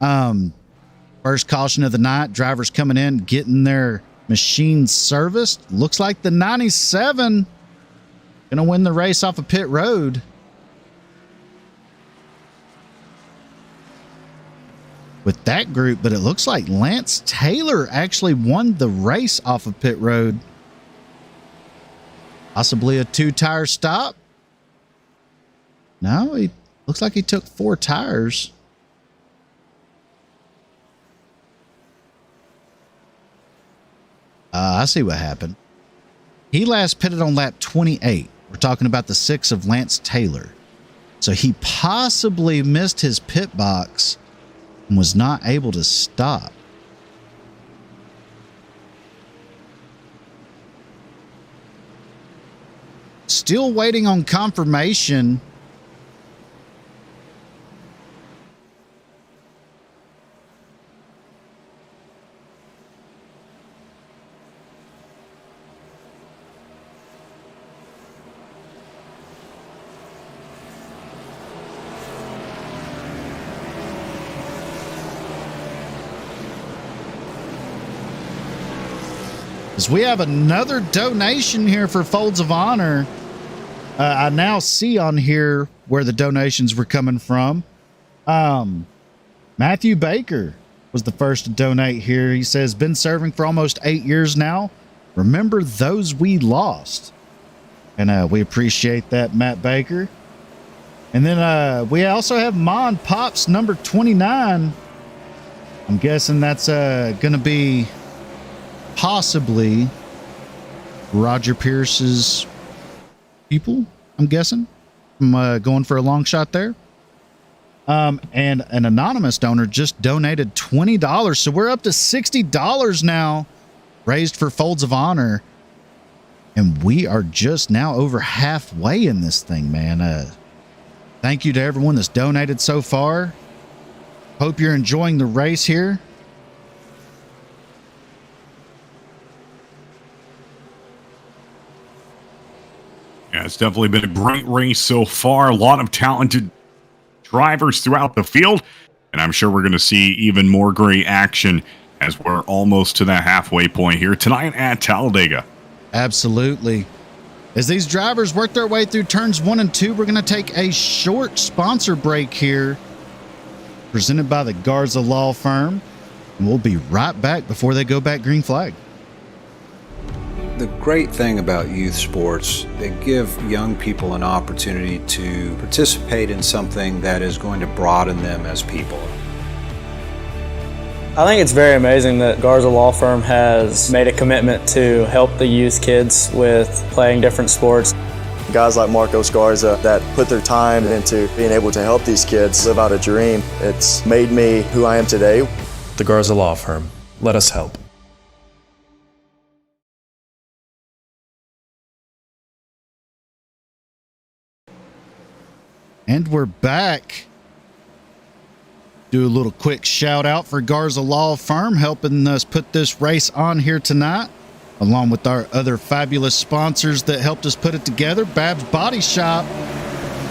[SPEAKER 1] First caution of the night, drivers coming in, getting their machine serviced. Looks like the 97 gonna win the race off of pit road. With that group, but it looks like Lance Taylor actually won the race off of pit road. Possibly a 2-tire stop. No, he looks like he took 4 tires. I see what happened. He last pitted on lap 28. We're talking about the 6 of Lance Taylor. So he possibly missed his pit box and was not able to stop. Still waiting on confirmation. As we have another donation here for Folds of Honor. I now see on here where the donations were coming from. Matthew Baker was the first to donate here. He says, been serving for almost 8 years now. Remember those we lost. And we appreciate that, Matt Baker. And then we also have Mon Pops number 29. I'm guessing that's going to be possibly Roger Pierce's people, I'm guessing. I'm going for a long shot there. And an anonymous donor just donated $20. So we're up to $60 now raised for Folds of Honor. And we are just now over halfway in this thing, man. Thank you to everyone that's donated so far. Hope you're enjoying the race here.
[SPEAKER 2] Yeah, it's definitely been a great race so far. A lot of talented drivers throughout the field. And I'm sure we're going to see even more great action as we're almost to that halfway point here tonight at Talladega.
[SPEAKER 1] Absolutely. As these drivers work their way through turns 1 and 2, we're going to take a short sponsor break here, presented by the Garza Law Firm. And we'll be right back before they go back green flag.
[SPEAKER 3] The great thing about youth sports, they give young people an opportunity to participate in something that is going to broaden them as people.
[SPEAKER 4] I think it's very amazing that Garza Law Firm has made a commitment to help the youth kids with playing different sports.
[SPEAKER 5] Guys like Marcos Garza that put their time into being able to help these kids live out a dream. It's made me who I am today.
[SPEAKER 6] The Garza Law Firm. Let us help.
[SPEAKER 1] And we're back. Do a little quick shout out for Garza Law Firm helping us put this race on here tonight, along with our other fabulous sponsors that helped us put it together. Babs Body Shop,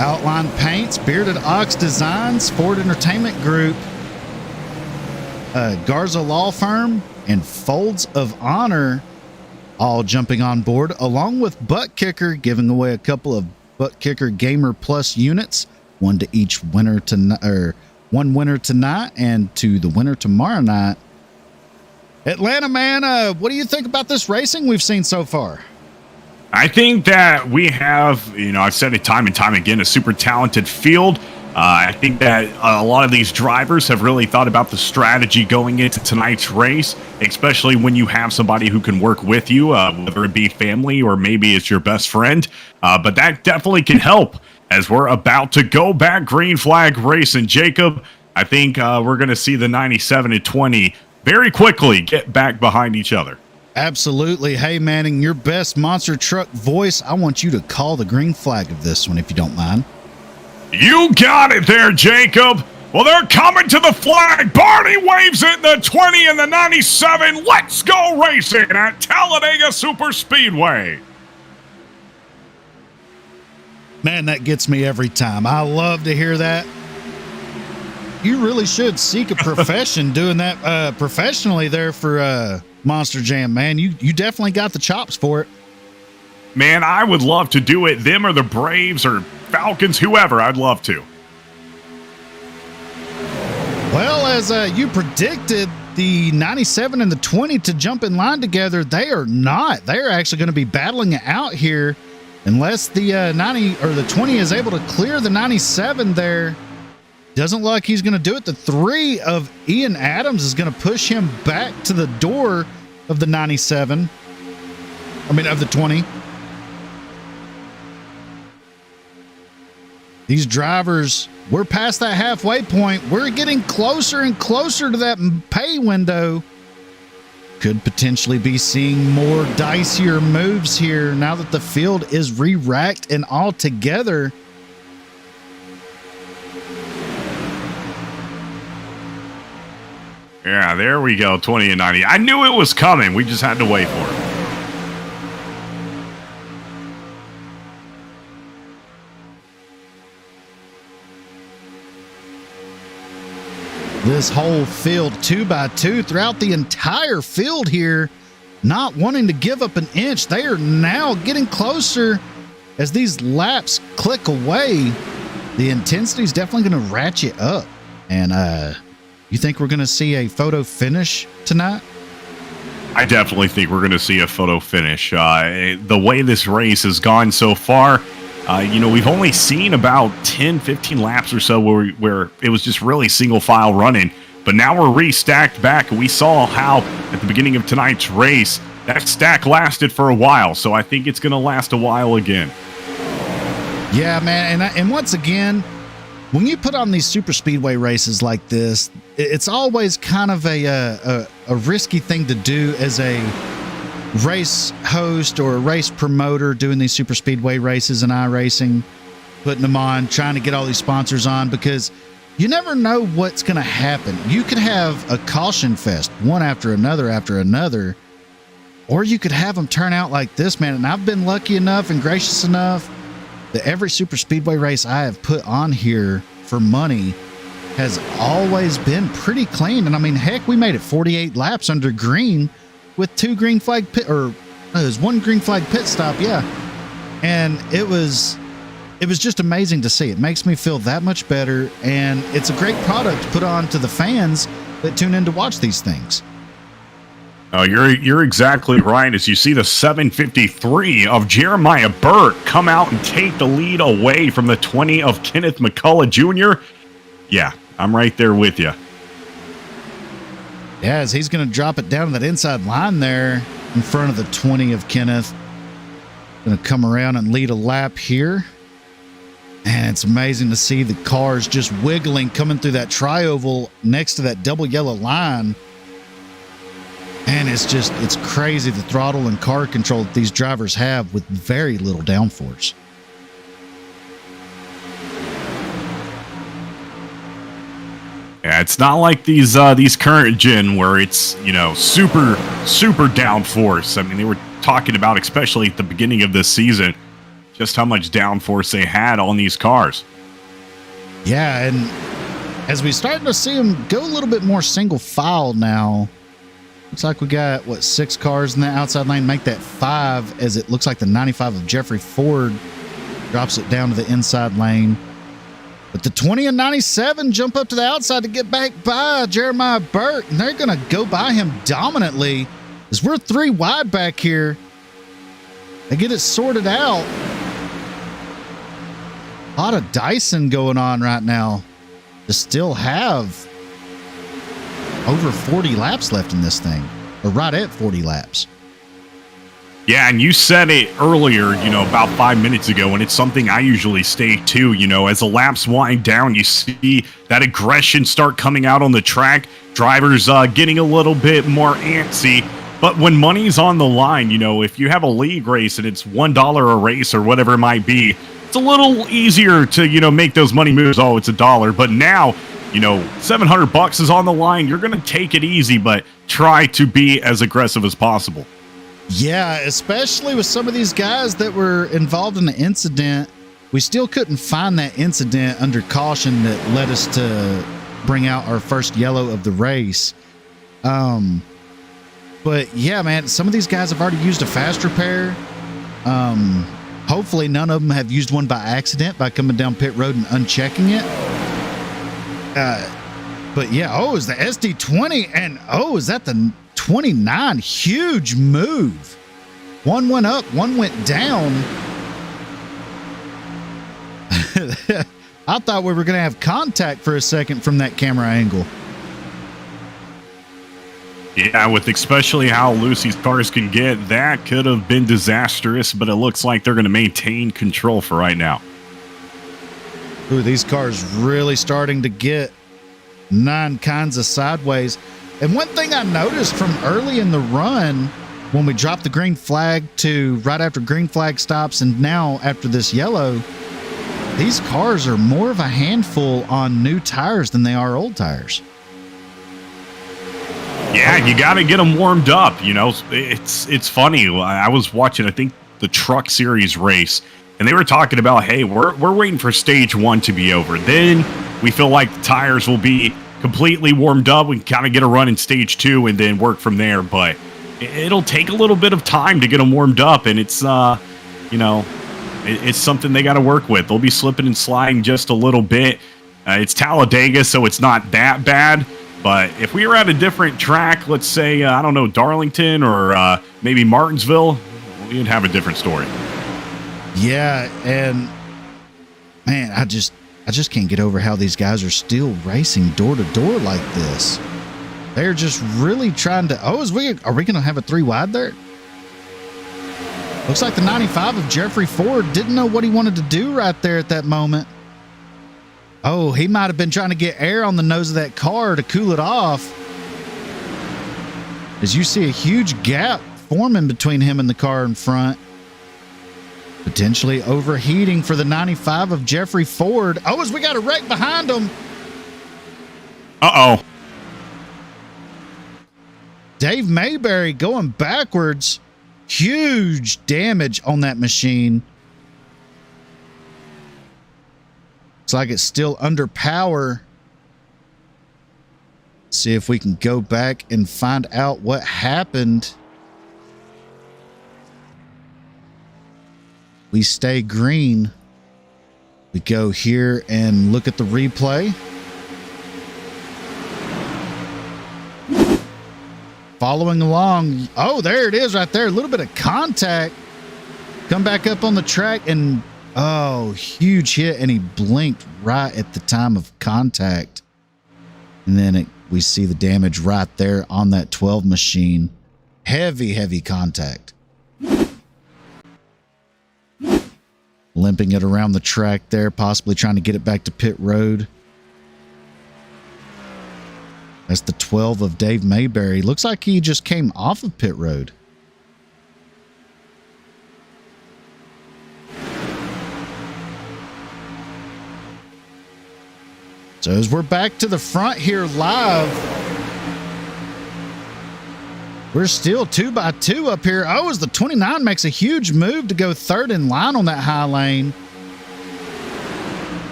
[SPEAKER 1] Outline Paints, Bearded Ox Designs, Ford Entertainment Group, Garza Law Firm, and Folds of Honor all jumping on board, along with Butt Kicker giving away a couple of Butt Kicker Gamer Plus units, one to each winner tonight, or one winner tonight and to the winner tomorrow night. Atlanta, man, what do you think about this racing we've seen so far?
[SPEAKER 2] I think that we have, I've said it time and time again, a super talented field. I think that a lot of these drivers have really thought about the strategy going into tonight's race, especially when you have somebody who can work with you, whether it be family or maybe it's your best friend. But that definitely can help as we're about to go back green flag racing. Jacob, I think we're going to see the 97 and 20 very quickly get back behind each other.
[SPEAKER 1] Absolutely. Hey, man, in your best monster truck voice, I want you to call the green flag of this one, if you don't mind.
[SPEAKER 2] You got it there, Jacob. Well, they're coming to the flag. Barney waves it, the 20 and the 97. Let's go racing at Talladega Super Speedway.
[SPEAKER 1] Man, that gets me every time. I love to hear that. You really should seek a profession doing that professionally there for Monster Jam, man. You definitely got the chops for it.
[SPEAKER 2] Man, I would love to do it. Them or the Braves or Falcons, whoever. I'd love to.
[SPEAKER 1] Well, as you predicted, the 97 and the 20 to jump in line together, they are not. They're actually going to be battling it out here unless the 90 or the 20 is able to clear the 97 there. Doesn't look like he's going to do it. The 3 of Ian Adams is going to push him back to the door of the 97. I mean, of the 20. These drivers, we're past that halfway point. We're getting closer and closer to that pay window. Could potentially be seeing more dicier moves here now that the field is re-racked and all together.
[SPEAKER 2] Yeah, there we go, 20 and 90. I knew it was coming. We just had to wait for it.
[SPEAKER 1] This whole field 2x2 throughout the entire field here. not wanting to give up an inch. They are now getting closer as these laps click away. The intensity is definitely going to ratchet up. And you think we're going to see a photo finish tonight?
[SPEAKER 2] I definitely think we're going to see a photo finish. The way this race has gone so far, we've only seen about 10, 15 laps or so where it was just really single file running. But now we're restacked back, and we saw how at the beginning of tonight's race, that stack lasted for a while. So I think it's going to last a while again.
[SPEAKER 1] Yeah, man. And once again, when you put on these super speedway races like this, it's always kind of a risky thing to do as a race host or a race promoter doing these super speedway races and iRacing, putting them on, trying to get all these sponsors on, because you never know what's going to happen. You could have a caution fest, one after another, or you could have them turn out like this, man. And I've been lucky enough and gracious enough that every super speedway race I have put on here for money has always been pretty clean. And I mean, heck, we made it 48 laps under green with one green flag pit stop. Yeah. And it was just amazing to see. It makes me feel that much better. And it's a great product to put on to the fans that tune in to watch these things.
[SPEAKER 2] Oh, you're exactly right. As you see the 753 of Jeremiah Burt come out and take the lead away from the 20 of Kenneth McCullough Jr. Yeah, I'm right there with you.
[SPEAKER 1] Yeah, as he's going to drop it down to that inside line there in front of the 20 of Kenneth. Going to come around and lead a lap here. And it's amazing to see the cars just wiggling, coming through that tri-oval next to that double yellow line. And it's crazy the throttle and car control that these drivers have with very little downforce.
[SPEAKER 2] Yeah, it's not like these current gen where it's, super downforce. I mean, they were talking about, especially at the beginning of this season, just how much downforce they had on these cars.
[SPEAKER 1] Yeah, and as we start to see them go a little bit more single file now, looks like we got, 6 cars in the outside lane, make that 5, as it looks like the 95 of Jeffrey Ford drops it down to the inside lane. But the 20 and 97 jump up to the outside to get back by Jeremiah Burt, and they're going to go by him dominantly as we're 3 wide back here. They get it sorted out. A lot of Dyson going on right now to still have over 40 laps left in this thing, or right at 40 laps.
[SPEAKER 2] Yeah, and you said it earlier, about 5 minutes ago, and it's something I usually state too. As the laps wind down, you see that aggression start coming out on the track. Drivers getting a little bit more antsy. But when money's on the line, if you have a league race and it's $1 a race or whatever it might be, it's a little easier to, make those money moves. Oh, it's $1. But now, $700 is on the line. You're going to take it easy, but try to be as aggressive as possible.
[SPEAKER 1] Yeah, especially with some of these guys that were involved in the incident. We still couldn't find that incident under caution that led us to bring out our first yellow of the race. But yeah, man, some of these guys have already used a fast repair. Hopefully none of them have used one by accident by coming down pit road and unchecking it. But yeah, is the SD20 and is that the 29? Huge move. One went up, one went down. I thought we were going to have contact for a second from that camera angle.
[SPEAKER 2] Yeah, with especially how loose these cars can get, that could have been disastrous, but it looks like they're going to maintain control for right now.
[SPEAKER 1] Ooh, these cars really starting to get 9 kinds of sideways. And one thing I noticed from early in the run, when we dropped the green flag to right after green flag stops and now after this yellow, these cars are more of a handful on new tires than they are old tires.
[SPEAKER 2] Yeah, you got to get them warmed up. It's funny. I was watching, I think, the Truck Series race, and they were talking about, hey, we're waiting for stage 1 to be over. Then we feel like the tires will be completely warmed up. We can kind of get a run in stage 2 and then work from there. But it'll take a little bit of time to get them warmed up, and it's it's something they got to work with. They'll be slipping and sliding just a little bit. It's Talladega, so it's not that bad. But if we were at a different track, let's say, I don't know, Darlington or maybe Martinsville, we'd have a different story.
[SPEAKER 1] Yeah, and man, I just can't get over how these guys are still racing door to door like this. They're just really trying to. Oh, are we going to have a 3 wide there? Looks like the 95 of Jeffrey Ford didn't know what he wanted to do right there at that moment. Oh, he might have been trying to get air on the nose of that car to cool it off. As you see a huge gap forming between him and the car in front. Potentially overheating for the 95 of Jeffrey Ford. Oh, as we got a wreck behind him.
[SPEAKER 2] Uh-oh.
[SPEAKER 1] Dave Mayberry going backwards. Huge damage on that machine. Looks like it's still under power. See if we can go back and find out what happened. We stay green. We go here and look at the replay. Following along. Oh, there it is right there. A little bit of contact. Come back up on the track and oh, huge hit. And he blinked right at the time of contact. And then we see the damage right there on that 12 machine. Heavy, heavy contact. Limping it around the track there, possibly trying to get it back to pit road. That's the 12 of Dave Mayberry. Looks like he just came off of pit road. So as we're back to the front here live, we're still 2x2 up here. Oh, as the 29 makes a huge move to go third in line on that high lane.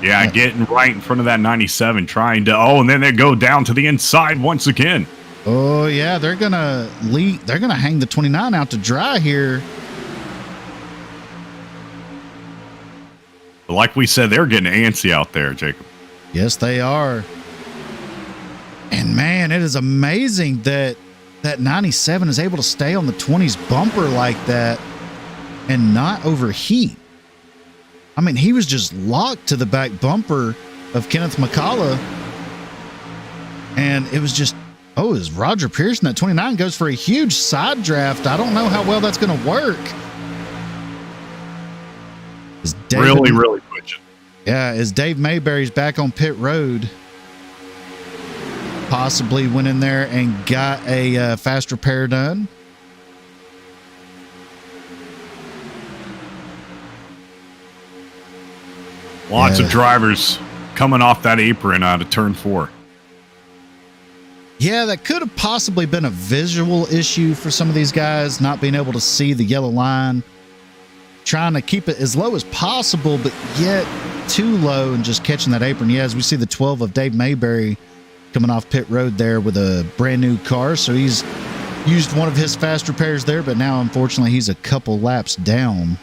[SPEAKER 2] Yeah, getting right in front of that 97, trying to, and then they go down to the inside once again.
[SPEAKER 1] Oh, yeah, they're going to lead. They're going to hang the 29 out to dry here.
[SPEAKER 2] But like we said, they're getting antsy out there, Jacob.
[SPEAKER 1] Yes, they are. And man, it is amazing that that 97 is able to stay on the 20's bumper like that and not overheat. I mean, he was just locked to the back bumper of Kenneth McCullough. And it was just, as Roger Pearson, that 29 goes for a huge side draft. I don't know how well that's going to work.
[SPEAKER 2] Really pushing.
[SPEAKER 1] Yeah, as Dave Mayberry's back on pit road, possibly went in there and got a fast repair done.
[SPEAKER 2] Lots of drivers coming off that apron out of turn 4.
[SPEAKER 1] Yeah, that could have possibly been a visual issue for some of these guys, not being able to see the yellow line, trying to keep it as low as possible, but yet too low and just catching that apron. Yeah, as we see the 12 of Dave Mayberry coming off pit road there with a brand new car. So he's used one of his fast repairs there, but now unfortunately he's a couple laps down.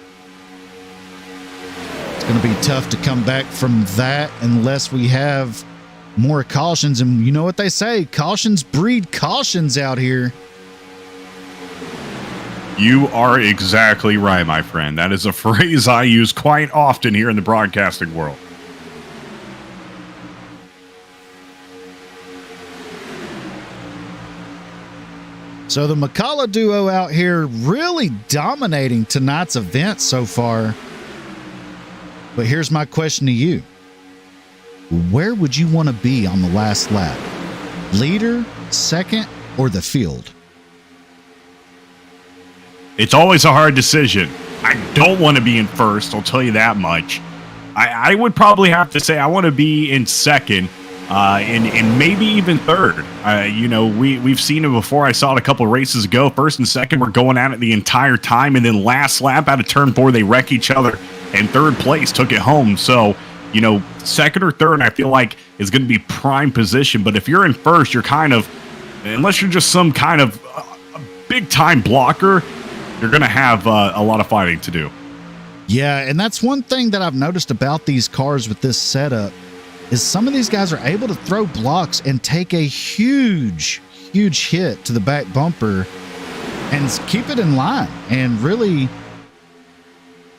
[SPEAKER 1] It's going to be tough to come back from that unless we have more cautions. And you know what they say, cautions breed cautions out here.
[SPEAKER 2] You are exactly right, my friend. That is a phrase I use quite often here in the broadcasting world.
[SPEAKER 1] So the McCullough duo out here really dominating tonight's event so far. But here's my question to you. Where would you want to be on the last lap? Leader, second, or the field?
[SPEAKER 2] It's always a hard decision. I don't want to be in first, I'll tell you that much. I would probably have to say I want to be in second, and maybe even third. We've seen it before. I saw it a couple of races ago. First and second were going at it the entire time, and then last lap out of turn 4, they wreck each other, and third place took it home. So, second or third, I feel like is going to be prime position. But if you're in first, you're kind of, unless you're just some kind of big time blocker, you're going to have a lot of fighting to do.
[SPEAKER 1] Yeah, and that's one thing that I've noticed about these cars with this setup is some of these guys are able to throw blocks and take a huge hit to the back bumper and keep it in line and really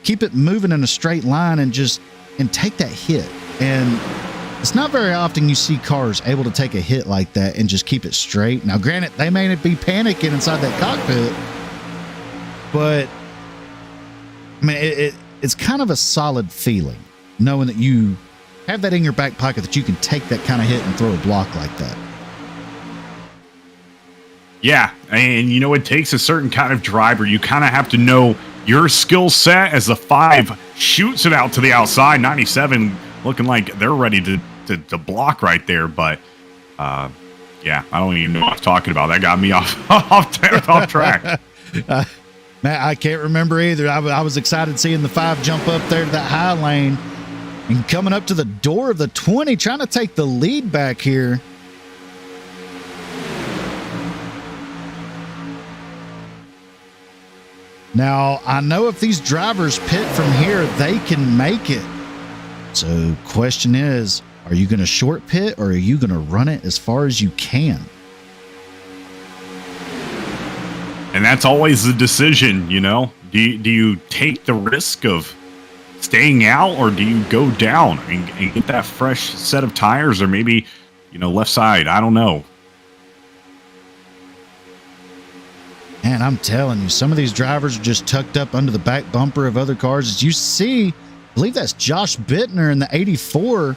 [SPEAKER 1] keep it moving in a straight line and take that hit. And it's not very often you see cars able to take a hit like that and just keep it straight. Now, granted, they may not be panicking inside that cockpit, but I mean, it's kind of a solid feeling knowing that you have that in your back pocket, that you can take that kind of hit and throw a block like that.
[SPEAKER 2] Yeah, and it takes a certain kind of driver. You kind of have to know your skill set as the 5 shoots it out to the outside. 97 looking like they're ready to block right there, but yeah, I don't even know what I'm talking about. That got me off track.
[SPEAKER 1] Man, I can't remember either. I was excited seeing the 5 jump up there to that high lane and coming up to the door of the 20, trying to take the lead back here. Now, I know if these drivers pit from here, they can make it. So, question is, are you going to short pit or are you going to run it as far as you can?
[SPEAKER 2] And that's always the decision, Do you take the risk of staying out, or do you go down and get that fresh set of tires, or maybe, left side? I don't know.
[SPEAKER 1] Man, I'm telling you, some of these drivers are just tucked up under the back bumper of other cars. As you see, I believe that's Josh Bittner in the 84.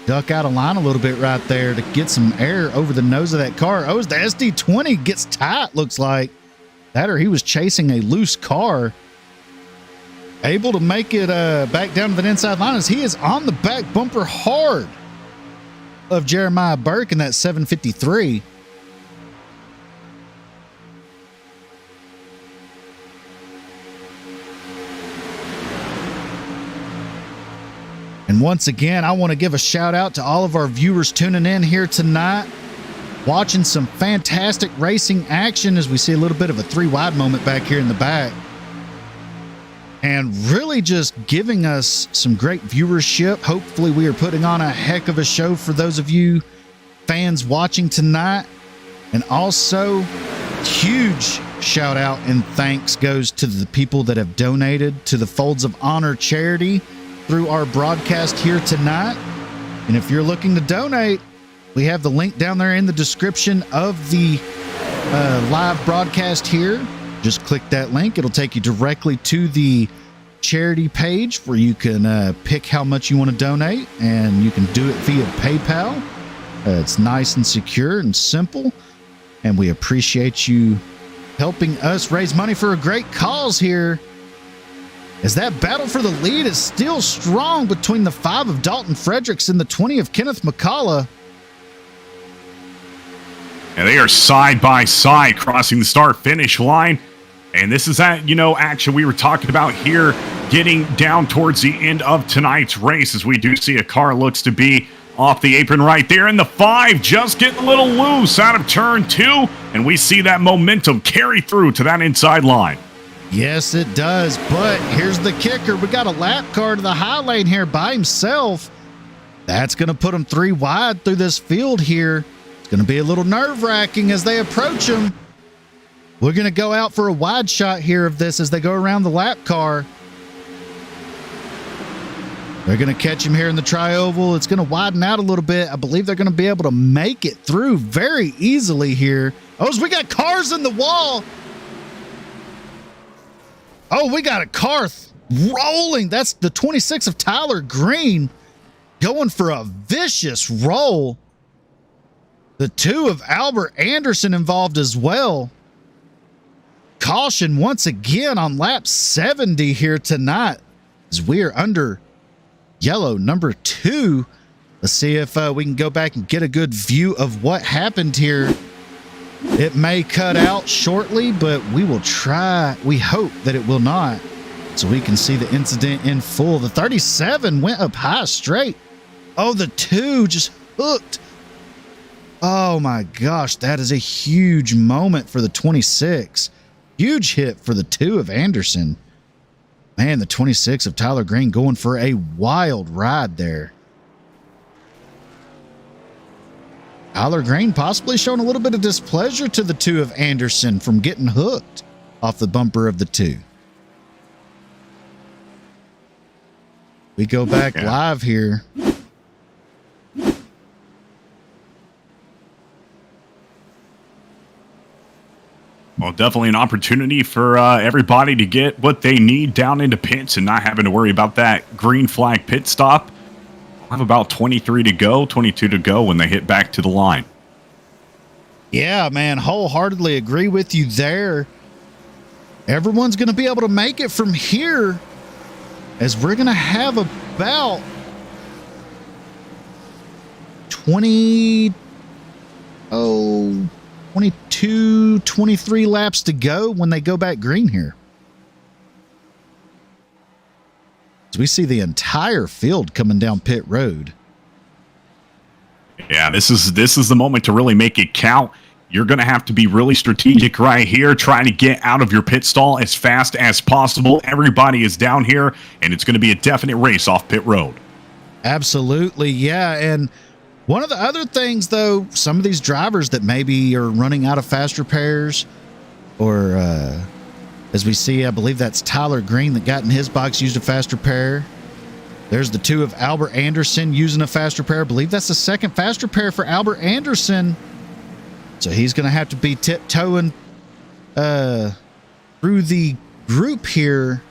[SPEAKER 1] Duck out of line a little bit right there to get some air over the nose of that car. Oh, the SD20 gets tight, looks like. That or he was chasing a loose car. Able to make it back down to the inside line as he is on the back bumper hard of Jeremiah Burke in that 753. And once again, I want to give a shout out to all of our viewers tuning in here tonight, watching some fantastic racing action as we see a little bit of a 3-wide moment back here in the back. And really just giving us some great viewership. Hopefully we are putting on a heck of a show for those of you fans watching tonight. And also, huge shout out and thanks goes to the people that have donated to the Folds of Honor charity through our broadcast here tonight. And if you're looking to donate, we have the link down there in the description of the live broadcast here. Just click that link. It'll take you directly to the charity page where you can pick how much you want to donate, and you can do it via PayPal. It's nice and secure and simple, and we appreciate you helping us raise money for a great cause here, as that battle for the lead is still strong between the 5 of Dalton Fredericks and the 20 of Kenneth McCullough.
[SPEAKER 2] And they are side by side crossing the start-finish line. And this is that, action we were talking about here, getting down towards the end of tonight's race, as we do see a car looks to be off the apron right there. And the 5 just getting a little loose out of turn 2. And we see that momentum carry through to that inside line.
[SPEAKER 1] Yes, it does. But here's the kicker. We got a lap car to the high lane here by himself. That's going to put him 3 wide through this field here. It's going to be a little nerve-wracking as they approach him. We're going to go out for a wide shot here of this as they go around the lap car. They're going to catch him here in the tri-oval. It's going to widen out a little bit. I believe they're going to be able to make it through very easily here. Oh, so we got cars in the wall. Oh, we got a car rolling. That's the 26 of Tyler Green going for a vicious roll. The 2 of Albert Anderson involved as well. Caution once again on lap 70 here tonight as we are under yellow number 2. Let's see if we can go back and get a good view of what happened here. It may cut out shortly, but we will try. We hope that it will not, so we can see the incident in full. The 37 went up high straight. Oh, the 2 just hooked Oh my gosh, that is a huge moment for the 26. Huge hit for the 2 of Anderson. Man, the 26 of Tyler Green going for a wild ride there. Tyler Green possibly showing a little bit of displeasure to the 2 of Anderson from getting hooked off the bumper of the 2. We go back live here.
[SPEAKER 2] Well, definitely an opportunity for everybody to get what they need down into pits and not having to worry about that green flag pit stop. We'll have about 23 to go, 22 to go when they hit back to the line.
[SPEAKER 1] Yeah, man, wholeheartedly agree with you there. Everyone's going to be able to make it from here, as we're going to have about 22, 23 laps to go when they go back green here. So we see the entire field coming down pit road.
[SPEAKER 2] Yeah, this is the moment to really make it count. You're going to have to be really strategic right here, trying to get out of your pit stall as fast as possible. Everybody is down here, and it's going to be a definite race off pit road.
[SPEAKER 1] Absolutely, yeah. And one of the other things, though, some of these drivers that maybe are running out of fast repairs, or as we see, I believe that's Tyler Green that got in his box, used a fast repair. There's the 2 of Albert Anderson using a fast repair. I believe that's the second fast repair for Albert Anderson. So he's going to have to be tiptoeing through the group here,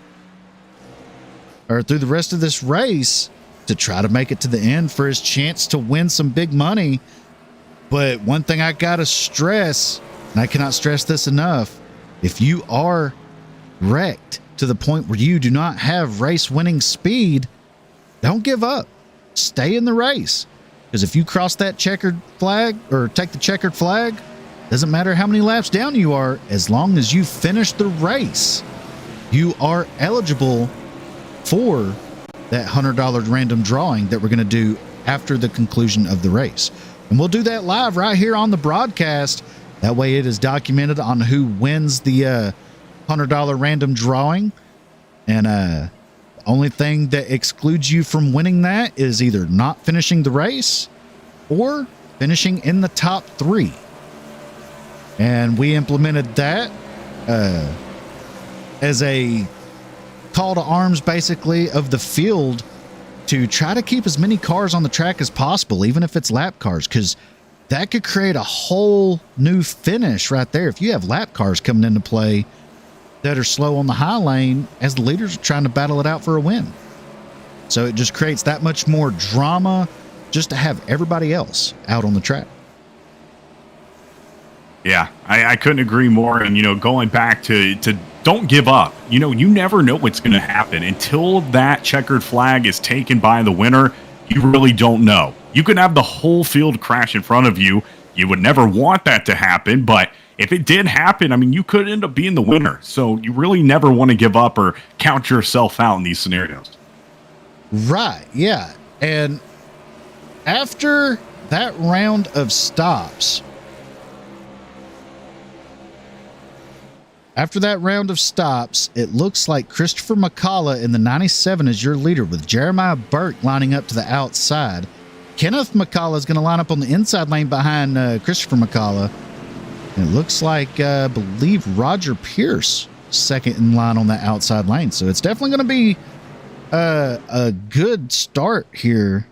[SPEAKER 1] or through the rest of this race, to try to make it to the end for his chance to win some big money. But one thing I got to stress, and I cannot stress this enough, if you are wrecked to the point where you do not have race winning speed, don't give up. Stay in the race. Because if you cross that checkered flag, or take the checkered flag, doesn't matter how many laps down you are, as long as you finish the race, you are eligible for that $100 random drawing that we're going to do after the conclusion of the race. And we'll do that live right here on the broadcast. That way it is documented on who wins the $100 random drawing. And the only thing that excludes you from winning that is either not finishing the race or finishing in the top 3. And we implemented that as a call to arms, basically, of the field to try to keep as many cars on the track as possible, even if it's lap cars, because that could create a whole new finish right there. If you have lap cars coming into play that are slow on the high lane as the leaders are trying to battle it out for a win. So it just creates that much more drama just to have everybody else out on the track.
[SPEAKER 2] Yeah, I couldn't agree more. And, going back to don't give up. You never know what's going to happen until that checkered flag is taken by the winner. You really don't know. You could have the whole field crash in front of you. You would never want that to happen, but if it did happen, you could end up being the winner. So you really never want to give up or count yourself out in these scenarios.
[SPEAKER 1] Right, yeah. And after that round of stops, it looks like Christopher McCullough in the 97 is your leader, with Jeremiah Burke lining up to the outside. Kenneth McCullough is going to line up on the inside lane behind Christopher McCullough. And it looks like, I believe, Roger Pierce second in line on that outside lane. So it's definitely going to be a good start here.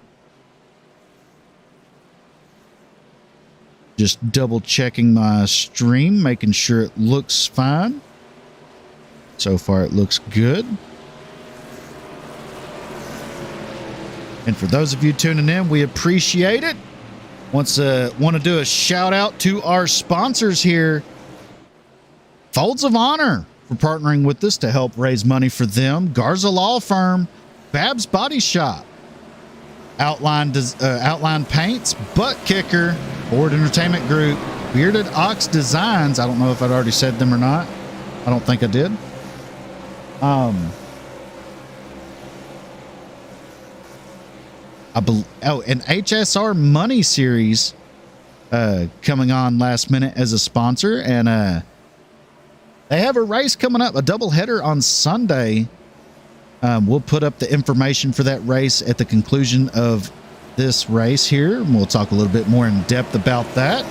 [SPEAKER 1] Just double checking my stream, making sure it looks fine. So far, it looks good. And for those of you tuning in, we appreciate it. Want to do a shout out to our sponsors here. Folds of Honor for partnering with us to help raise money for them. Garza Law Firm, Babs Body Shop, Outline Paints, Butt Kicker, Ford Entertainment Group, Bearded Ox Designs. I don't know if I'd already said them or not. I don't think I did. And HSR Money Series coming on last minute as a sponsor, and they have a race coming up, a doubleheader on Sunday. We'll put up the information for that race at the conclusion of this race here, and we'll talk a little bit more in depth about that.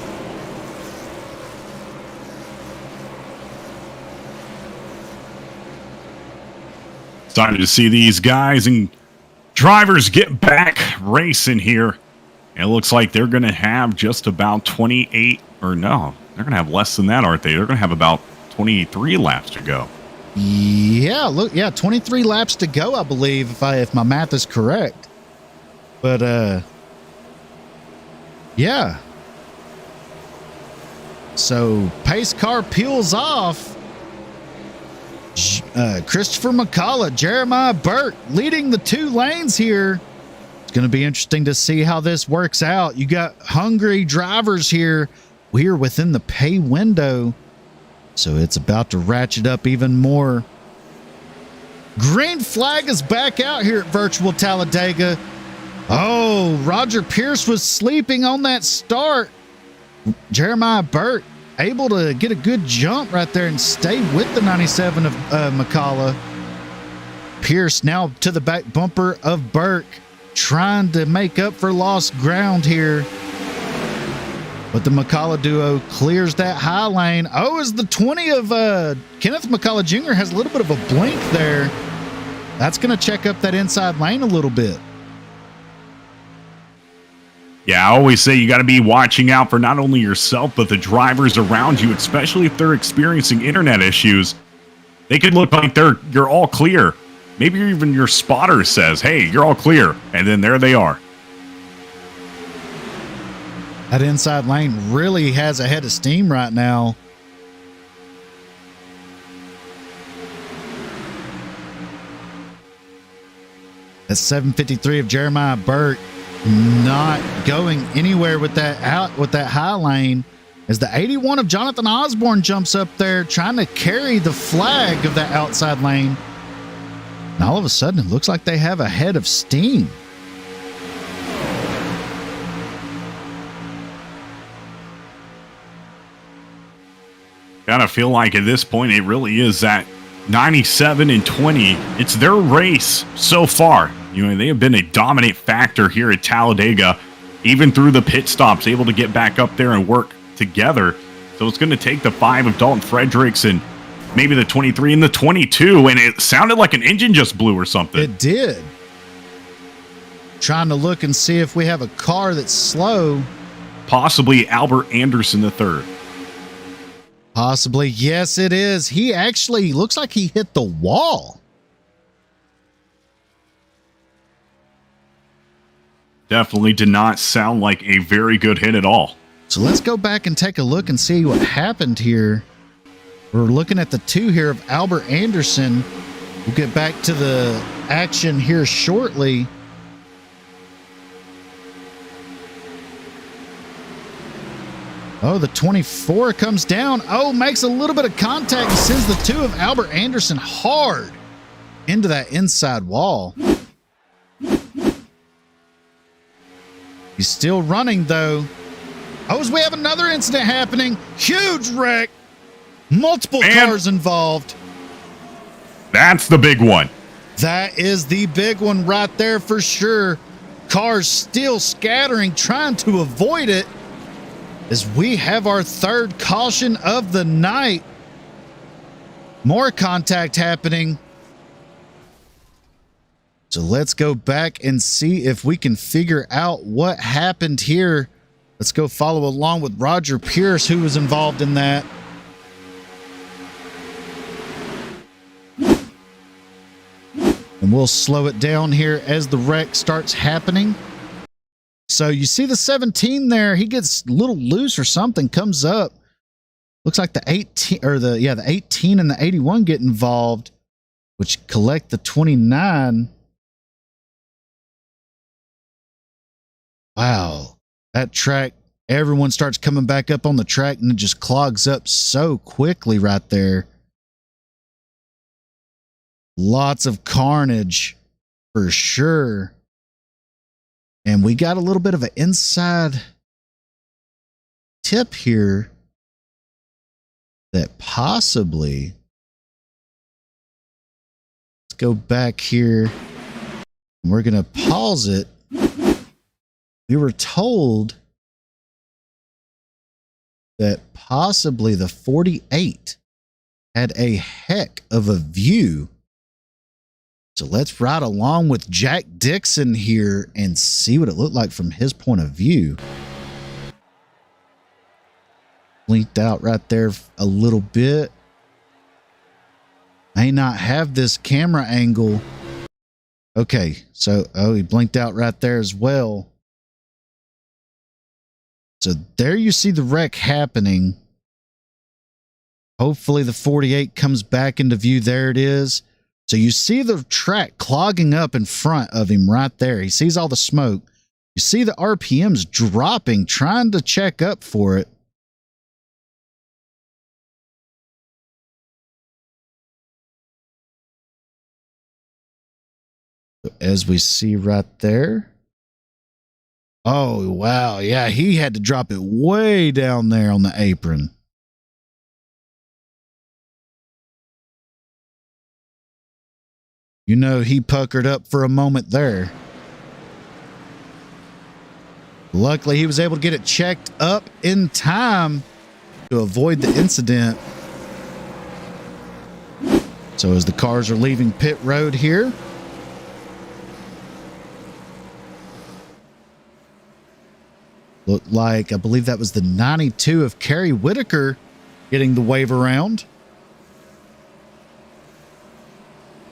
[SPEAKER 2] Starting to see these guys and drivers get back racing here. And it looks like they're going to have just about 28, or no, they're going to have less than that, aren't they? They're going to have about 23 laps to go.
[SPEAKER 1] Yeah, look, 23 laps to go, I believe, if my math is correct. But yeah. So pace car peels off. Christopher McCullough, Jeremiah Burt leading the 2 lanes here. It's going to be interesting to see how this works out. You got hungry drivers here. We're within the pay window, so it's about to ratchet up even more. Green flag is back out here at Virtual Talladega. Oh, Roger Pierce was sleeping on that start. Jeremiah Burt able to get a good jump right there and stay with the 97 of McCullough. Pierce now to the back bumper of Burke, trying to make up for lost ground here. But the McCullough duo clears that high lane. Oh, as the 20 of Kenneth McCullough Jr. has a little bit of a blink there. That's going to check up that inside lane a little bit.
[SPEAKER 2] Yeah, I always say you got to be watching out for not only yourself, but the drivers around you, especially if they're experiencing internet issues. They could look like you're all clear. Maybe even your spotter says, hey, you're all clear. And then there they are.
[SPEAKER 1] That inside lane really has a head of steam right now. That's 753 of Jeremiah Burt. Not going anywhere with that high lane, as the 81 of Jonathan Osborne jumps up there trying to carry the flag of that outside lane. And all of a sudden, it looks like they have a head of steam.
[SPEAKER 2] Gotta feel like at this point, it really is that 97 and 20. It's their race so far. You know, they have been a dominant factor here at Talladega, even through the pit stops, able to get back up there and work together. So it's going to take the 5 of Dalton Fredericks and maybe the 23 and the 22, and it sounded like an engine just blew or something.
[SPEAKER 1] It did. Trying to look and see if we have a car that's slow.
[SPEAKER 2] Possibly Albert Anderson III.
[SPEAKER 1] Possibly. Yes, it is. He actually looks like he hit the wall.
[SPEAKER 2] Definitely did not sound like a very good hit at all.
[SPEAKER 1] So let's go back and take a look and see what happened here. We're looking at the 2 here of Albert Anderson. We'll get back to the action here shortly. Oh, the 24 comes down. Oh, makes a little bit of contact and sends the 2 of Albert Anderson hard into that inside wall. He's still running, though. Oh, as we have another incident happening. Huge wreck. Multiple cars involved.
[SPEAKER 2] That's the big one.
[SPEAKER 1] That is the big one right there for sure. Cars still scattering, trying to avoid it, as we have our 3rd caution of the night. More contact happening. So let's go back and see if we can figure out what happened here. Let's go follow along with Roger Pierce, who was involved in that. And we'll slow it down here as the wreck starts happening. So you see the 17 there, he gets a little loose or something, comes up. Looks like the 18 or the 18 and the 81 get involved, which collect the 29. Wow. That track, everyone starts coming back up on the track and it just clogs up so quickly right there. Lots of carnage for sure. And we got a little bit of an inside tip here that possibly, let's go back here. We're going to pause it. We were told that possibly the 48 had a heck of a view. So let's ride along with Jack Dixon here and see what it looked like from his point of view. Blinked out right there a little bit. May not have this camera angle. Okay, so, oh, he blinked out right there as well. So there you see the wreck happening. Hopefully the 48 comes back into view. There it is. So you see the track clogging up in front of him right there. He sees all the smoke. You see the RPMs dropping, trying to check up for it. So as we see right there. Oh, wow. Yeah, he had to drop it way down there on the apron. You know, he puckered up for a moment there. Luckily, he was able to get it checked up in time to avoid the incident. So as the cars are leaving pit road here, looked like, I believe that was the 92 of Kerry Whitaker getting the wave around.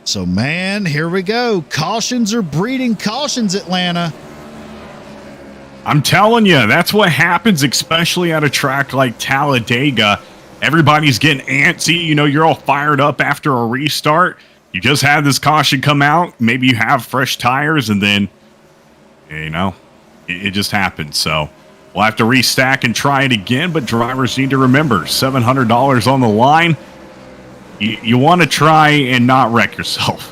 [SPEAKER 1] So, man, here we go. Cautions are breeding cautions, Atlanta.
[SPEAKER 2] I'm telling you, that's what happens, especially at a track like Talladega. Everybody's getting antsy. You know, you're all fired up after a restart. You just had this caution come out. Maybe you have fresh tires, and then, you know, it just happens. So we'll have to restack and try it again, but drivers need to remember, $700 on the line. You want to try and not wreck yourself.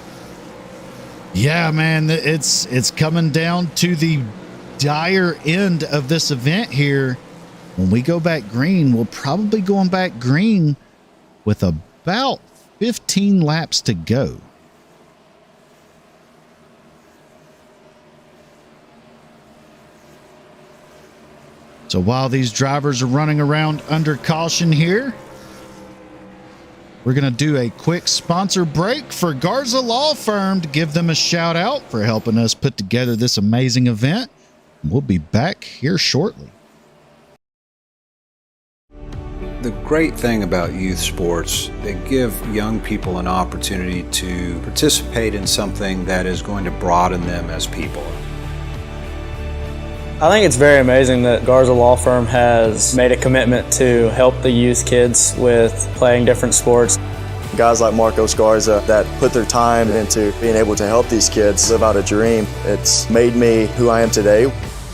[SPEAKER 1] Yeah, man, it's coming down to the dire end of this event here. When we go back green, we'll probably going back green with about 15 laps to go. So while these drivers are running around under caution here, we're going to do a quick sponsor break for Garza Law Firm to give them a shout out for helping us put together this amazing event. We'll be back here shortly.
[SPEAKER 3] The great thing about youth sports, they give young people an opportunity to participate in something that is going to broaden them as people.
[SPEAKER 4] I think it's very amazing that Garza Law Firm has made a commitment to help the youth kids with playing different sports.
[SPEAKER 5] Guys like Marcos Garza that put their time into being able to help these kids live out a dream. It's made me who I am today.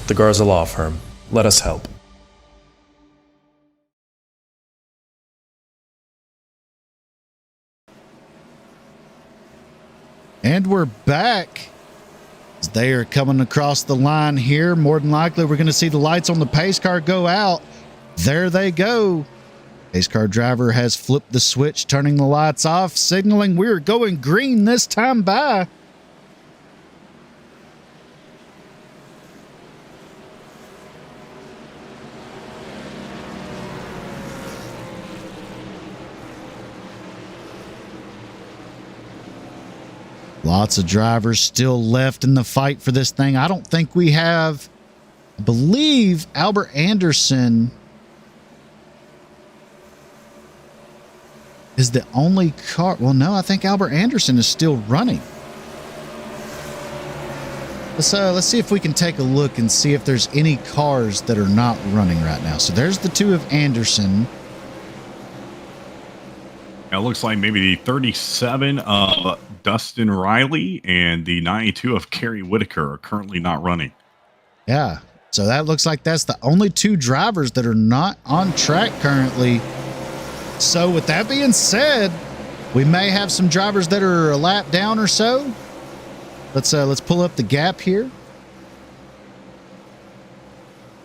[SPEAKER 6] The Garza Law Firm. Let us help.
[SPEAKER 1] And we're back. As they are coming across the line here, more than likely we're going to see the lights on the pace car go out. There they go. Pace car driver has flipped the switch, turning the lights off, signaling we're going green this time by. Lots of drivers still left in the fight for this thing. I don't think we have, I believe Albert Anderson is the only car. Well, no, I think Albert Anderson is still running. Let's see if we can take a look and see if there's any cars that are not running right now. So there's the two of Anderson.
[SPEAKER 2] It looks like maybe the 37 of Dustin Riley and the 92 of Kerry Whitaker are currently not running.
[SPEAKER 1] Yeah, so that looks like that's the only two drivers that are not on track currently. So with that being said, we may have some drivers that are a lap down or so. Let's pull up the gap here.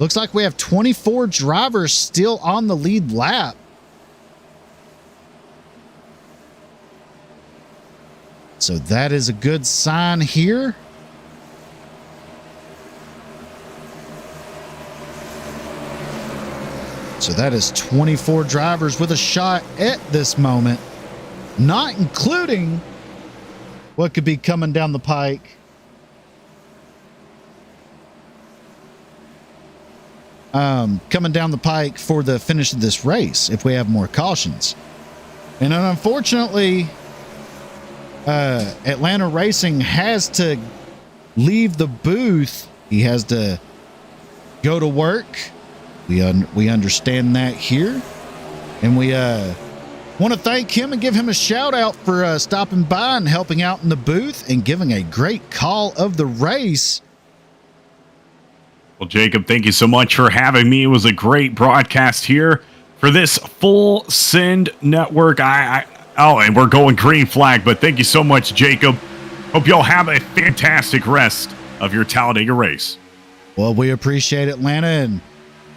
[SPEAKER 1] Looks like we have 24 drivers still on the lead lap. So that is a good sign here. So that is 24 drivers with a shot at this moment, not including what could be coming down the pike. Coming down the pike for the finish of this race if we have more cautions. And unfortunately, Atlanta Racing has to leave the booth. He has to go to work. We understand that here. And we want to thank him and give him a shout out for stopping by and helping out in the booth and giving a great call of the race.
[SPEAKER 2] Well, Jacob, thank you so much for having me. It was a great broadcast here for this Full Send Network. And we're going green flag, but thank you so much, Jacob. Hope y'all have a fantastic rest of your Talladega race.
[SPEAKER 1] Well, we appreciate it, Atlanta, and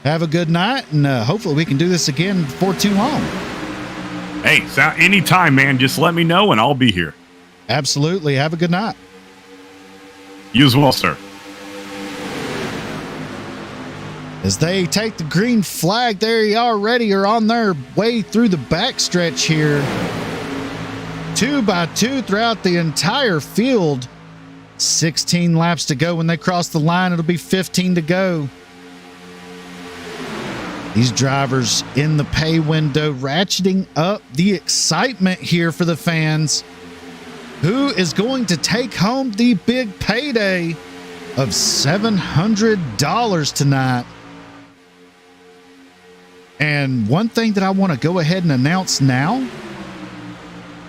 [SPEAKER 1] have a good night, and hopefully we can do this again before too long.
[SPEAKER 2] Hey, anytime, man. Just let me know, and I'll be here.
[SPEAKER 1] Absolutely. Have a good night.
[SPEAKER 2] You as well, sir.
[SPEAKER 1] As they take the green flag, they already are on their way through the backstretch here. 2 by 2 throughout the entire field. 16 laps to go. When they cross the line, it'll be 15 to go. These drivers in the pay window ratcheting up the excitement here for the fans. Who is going to take home the big payday of $700 tonight? And one thing that I want to go ahead and announce now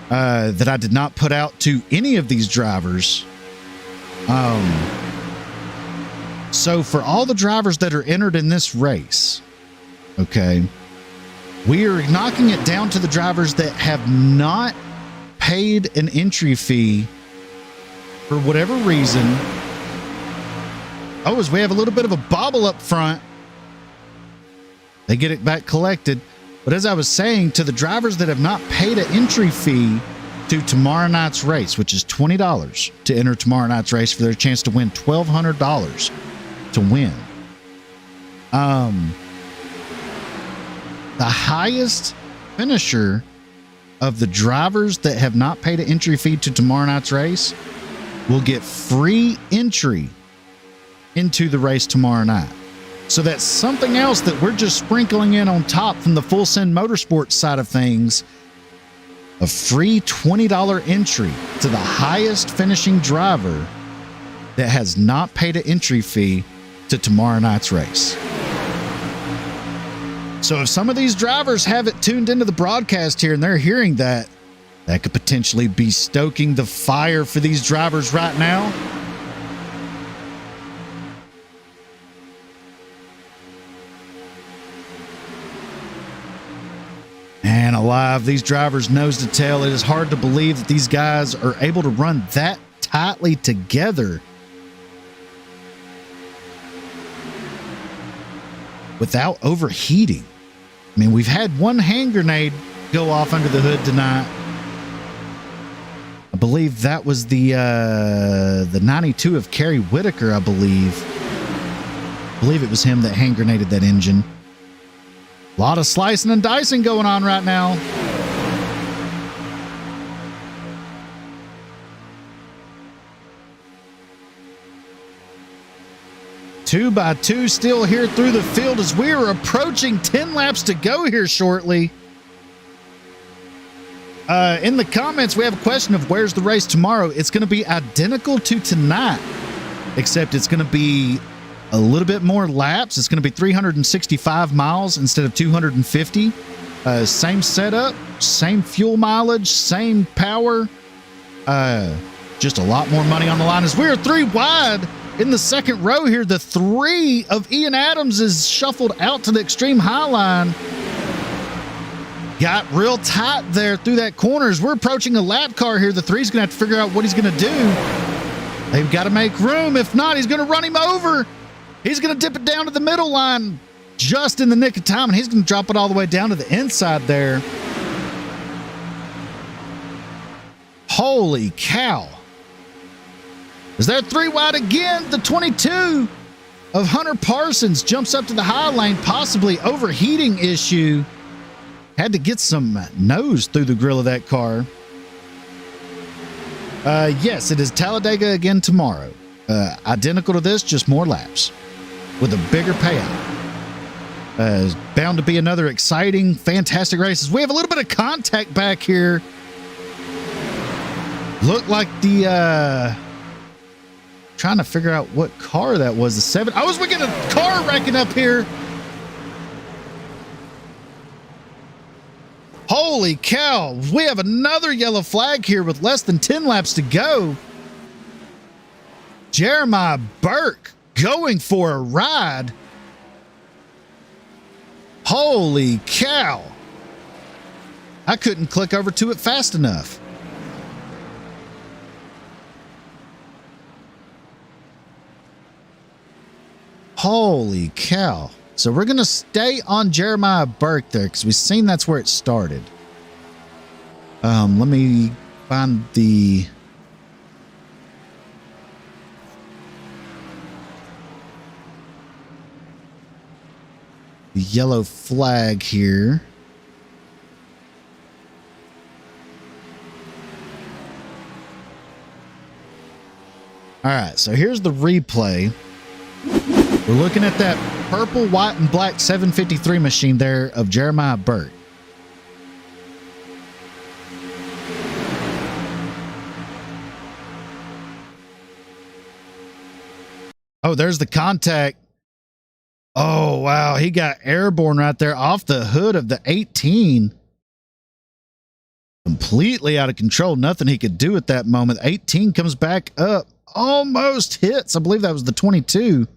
[SPEAKER 1] that I did not put out to any of these drivers. So for all the drivers that are entered in this race, okay, we are knocking it down to the drivers that have not paid an entry fee for whatever reason. Oh, as we have a little bit of a bobble up front. They get it back collected. But as I was saying, to the drivers that have not paid an entry fee to tomorrow night's race, which is $20 to enter tomorrow night's race for their chance to win $1,200 to win. The highest finisher of the drivers that have not paid an entry fee to tomorrow night's race will get free entry into the race tomorrow night. So that's something else that we're just sprinkling in on top from the Full Send Motorsports side of things. A free $20 entry to the highest finishing driver that has not paid an entry fee to tomorrow night's race. So if some of these drivers have it tuned into the broadcast here and they're hearing that, that could potentially be stoking the fire for these drivers right now. And alive, these drivers nose to tail. It is hard to believe that these guys are able to run that tightly together without overheating. I mean, we've had one hand grenade go off under the hood tonight. I believe that was the 92 of Kerry Whitaker, I believe. I believe it was him that hand grenaded that engine. A lot of slicing and dicing going on right now. Two by two still here through the field as we are approaching 10 laps to go here shortly. In the comments, we have a question of where's the race tomorrow. It's going to be identical to tonight, except it's going to be a little bit more laps. It's going to be 365 miles instead of 250. Same setup, same fuel mileage, same power. Just a lot more money on the line as we are 3 wide in the second row here. The 3 of Ian Adams is shuffled out to the extreme high line. Got real tight there through that corner. As we're approaching a lap car here, the 3's going to have to figure out what he's going to do. They've got to make room. If not, he's going to run him over. He's going to dip it down to the middle line just in the nick of time, and he's going to drop it all the way down to the inside there. Holy cow. Is there 3 wide again? The 22 of Hunter Parsons jumps up to the high lane, possibly overheating issue. Had to get some nose through the grill of that car. Yes, it is Talladega again tomorrow. Identical to this, just more laps with a bigger payout. Bound to be another exciting, fantastic races. We have a little bit of contact back here. Looked like the trying to figure out what car that was. The 7. I was looking at a car wrecking up here. Holy cow. We have another yellow flag here with less than 10 laps to go. Jeremiah Burke going for a ride. Holy cow. I couldn't click over to it fast enough. Holy cow. So we're going to stay on Jeremiah Burke there because we've seen that's where it started. Let me find the yellow flag here. All right, so here's the replay. We're looking at that purple, white, and black 753 machine there of Jeremiah Burke. Oh, there's the contact. Oh, wow. He got airborne right there off the hood of the 18. Completely out of control. Nothing he could do at that moment. 18 comes back up. Almost hits. I believe that was the 22.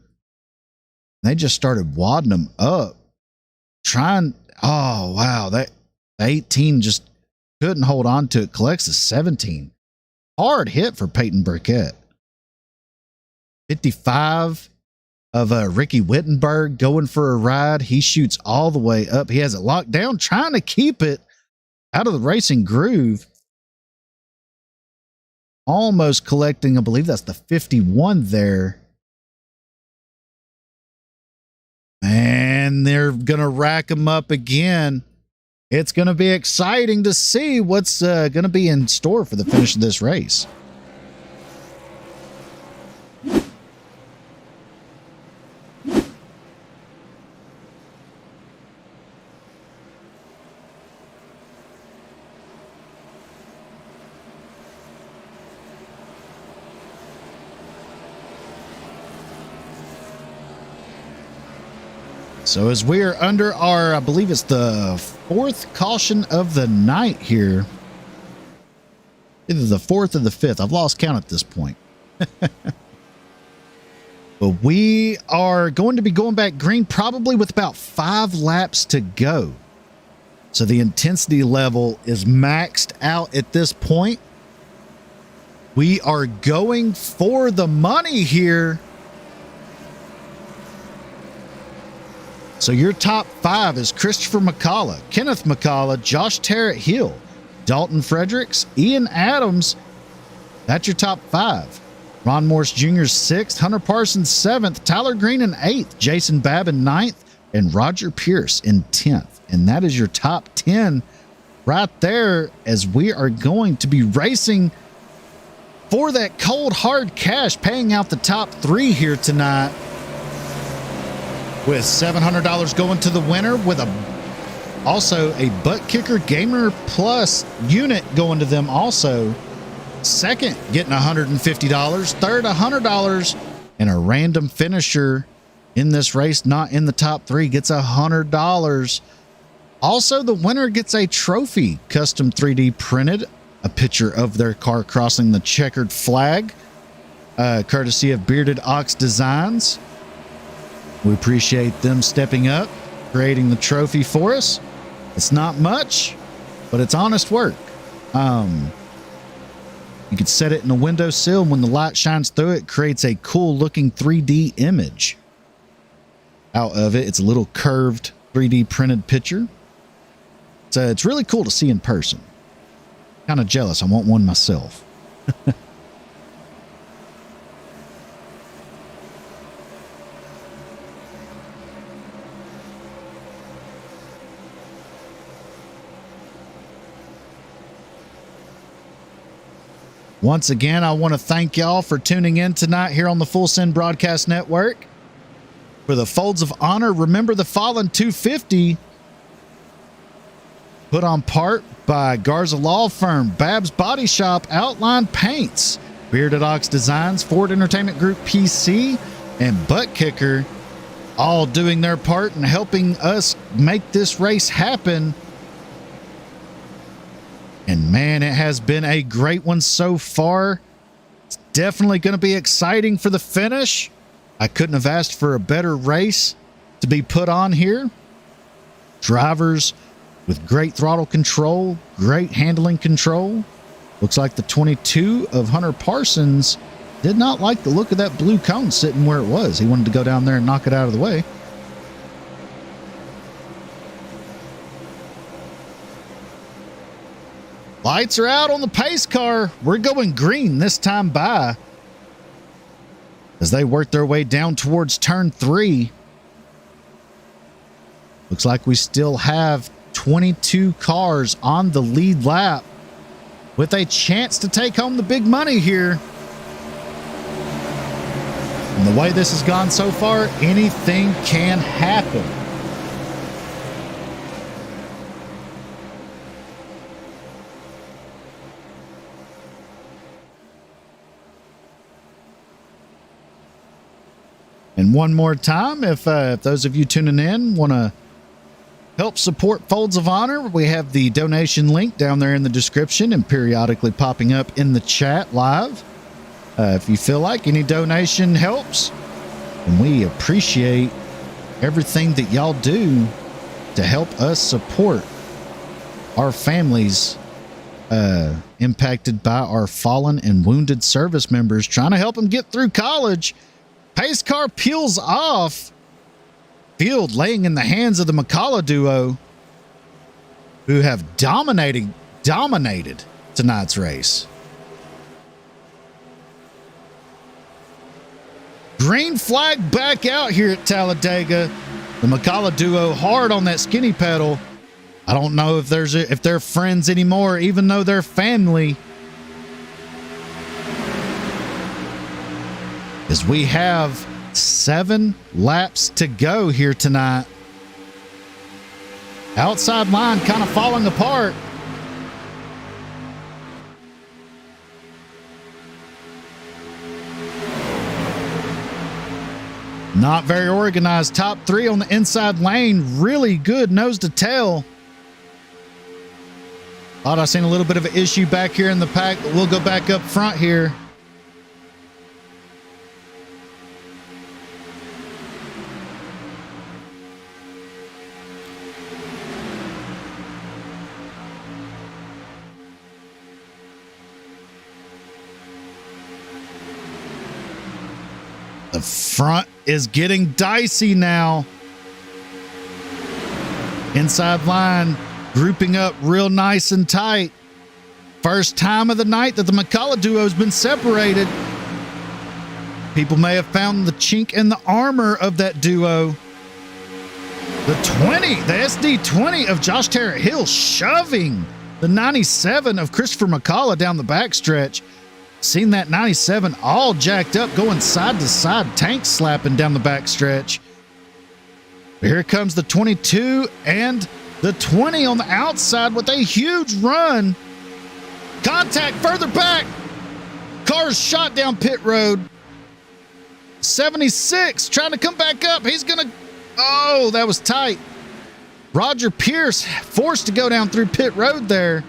[SPEAKER 1] They just started wadding him up. Trying. Oh, wow. That 18 just couldn't hold on to it. Collects a 17. Hard hit for Peyton Burkett. 55 of Ricky Wittenberg going for a ride. He shoots all the way up. He has it locked down, trying to keep it out of the racing groove. Almost collecting, I believe that's the 51 there. And they're going to rack him up again. It's going to be exciting to see what's going to be in store for the finish of this race. So as we are under our, I believe it's the 4th caution of the night here. Either the 4th or the 5th. I've lost count at this point. But we are going to be going back green probably with about 5 laps to go. So the intensity level is maxed out at this point. We are going for the money here. So your top 5 is Christopher McCullough, Kenneth McCullough, Josh Terrett Hill, Dalton Fredericks, Ian Adams. That's your top 5. Ron Morris Jr. 6th, Hunter Parsons 7th, Tyler Green in 8th, Jason Babb in 9th, and Roger Pierce in 10th. And that is your top 10 right there, as we are going to be racing for that cold hard cash, paying out the top 3 here tonight. With $700 going to the winner, with also a Butt Kicker Gamer Plus unit going to them also. Second, getting $150. Third, $100. And a random finisher in this race, not in the top 3, gets $100. Also, the winner gets a trophy, custom 3D printed, a picture of their car crossing the checkered flag, courtesy of Bearded Ox Designs. We appreciate them stepping up, creating the trophy for us. It's not much, but it's honest work. You can set it in a windowsill, and when the light shines through it, it creates a cool looking 3D image. out of it. It's a little curved 3D printed picture. So it's really cool to see in person. Kind of jealous. I want one myself. Once again, I want to thank y'all for tuning in tonight here on the Full Send Broadcast Network. For the Folds of Honor, Remember the Fallen 250, put on part by Garza Law Firm, Babs Body Shop, Outline Paints, Bearded Ox Designs, Ford Entertainment Group PC, and Butt Kicker, all doing their part in helping us make this race happen. And man, it has been a great one so far. It's definitely going to be exciting for the finish. I couldn't have asked for a better race to be put on here. Drivers with great throttle control, great handling control. Looks like the 22 of Hunter Parsons did not like the look of that blue cone sitting where it was. He wanted to go down there and knock it out of the way. Lights are out on the pace car. We're going green this time by as they work their way down towards turn 3. Looks like we still have 22 cars on the lead lap with a chance to take home the big money here. And the way this has gone so far, anything can happen. And one more time, if those of you tuning in want to help support Folds of Honor, we have the donation link down there in the description and periodically popping up in the chat live. If you feel like any donation helps, and we appreciate everything that y'all do to help us support our families impacted by our fallen and wounded service members, trying to help them get through college. Pace car peels off. Field laying in the hands of the McCullough duo, who have dominated tonight's race. Green flag back out here at Talladega. The McCullough duo hard on that skinny pedal. I don't know if they're friends anymore, even though they're family. As we have 7 laps to go here tonight. Outside line kind of falling apart. Not very organized. Top 3 on the inside lane. Really good nose to tail. Thought I seen a little bit of an issue back here in the pack, but we'll go back up front here. The front is getting dicey now. Inside line grouping up real nice and tight. First time of the night that the McCullough duo has been separated. People may have found the chink in the armor of that duo. The SD20 of Josh Terrett Hill shoving the 97 of Christopher McCullough down the backstretch. Seen that 97 all jacked up, going side to side, tank slapping down the backstretch. Here comes the 22 and the 20 on the outside with a huge run. Contact further back. Car's shot down pit road. 76 trying to come back up. He's going to... Oh, that was tight. Roger Pierce forced to go down through pit road there.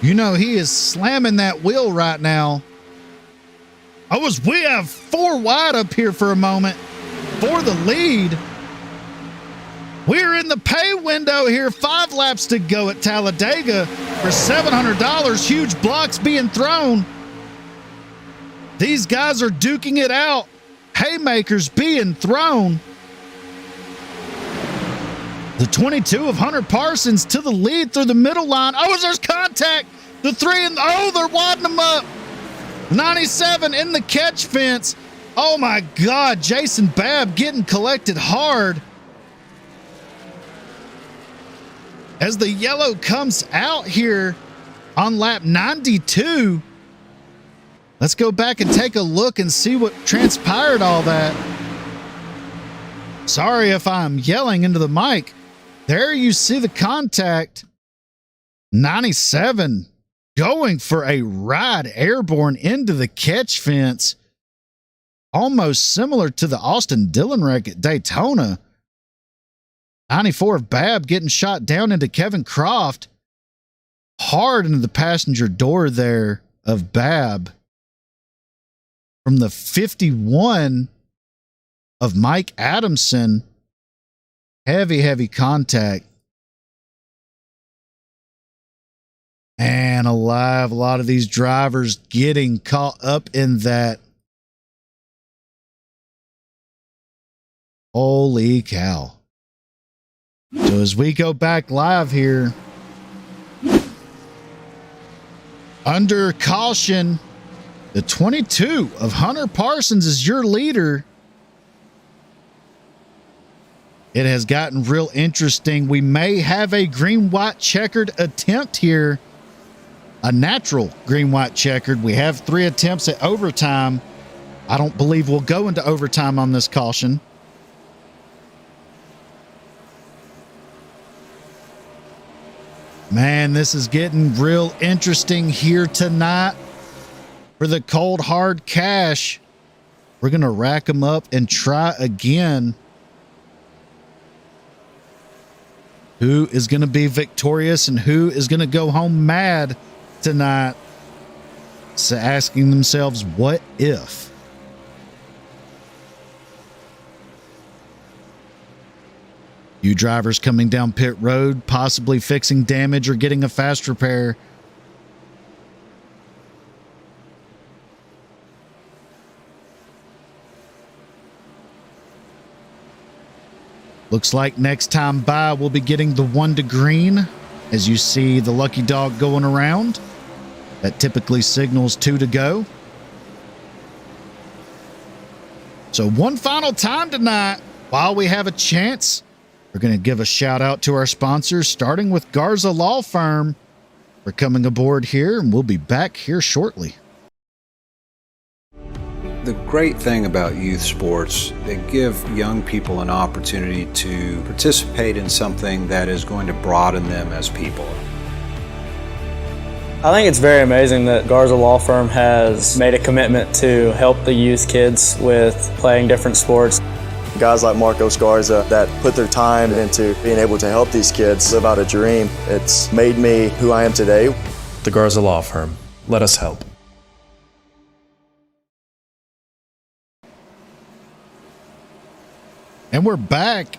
[SPEAKER 1] You know, he is slamming that wheel right now. We have 4 wide up here for a moment for the lead. We're in the pay window here. 5 laps to go at Talladega for $700. Huge blocks being thrown. These guys are duking it out. Haymakers being thrown. The 22 of Hunter Parsons to the lead through the middle line. Oh, there's contact. The 3 and they're wadding them up. 97 in the catch fence. Oh my God, Jason Babb getting collected hard. As the yellow comes out here on lap 92. Let's go back and take a look and see what transpired all that. Sorry if I'm yelling into the mic. There you see the contact. 97 going for a ride airborne into the catch fence. Almost similar to the Austin Dillon wreck at Daytona. 94 of Babb getting shot down into Kevin Croft. Hard into the passenger door there of Babb. From the 51 of Mike Adamson. Heavy contact. And alive, a lot of these drivers getting caught up in that. Holy cow. So as we go back live here, under caution, the 22 of Hunter Parsons is your leader. It has gotten real interesting. We may have a green-white checkered attempt here. A natural green-white checkered. We have 3 attempts at overtime. I don't believe we'll go into overtime on this caution. Man, this is getting real interesting here tonight. For the cold hard cash, we're going to rack them up and try again. Who is going to be victorious and who is going to go home mad tonight? So asking themselves, what if? You drivers coming down pit road, possibly fixing damage or getting a fast repair. Looks like next time by, we'll be getting the 1 to green. As you see the lucky dog going around. That typically signals 2 to go. So one final time tonight, while we have a chance, we're going to give a shout out to our sponsors, starting with Garza Law Firm for coming aboard here, and we'll be back here shortly.
[SPEAKER 3] The great thing about youth sports, they give young people an opportunity to participate in something that is going to broaden them as people.
[SPEAKER 4] I think it's very amazing that Garza Law Firm has made a commitment to help the youth kids with playing different sports.
[SPEAKER 5] Guys like Marcos Garza that put their time into being able to help these kids live out a dream. It's made me who I am today.
[SPEAKER 6] The Garza Law Firm. Let us help.
[SPEAKER 1] And we're back.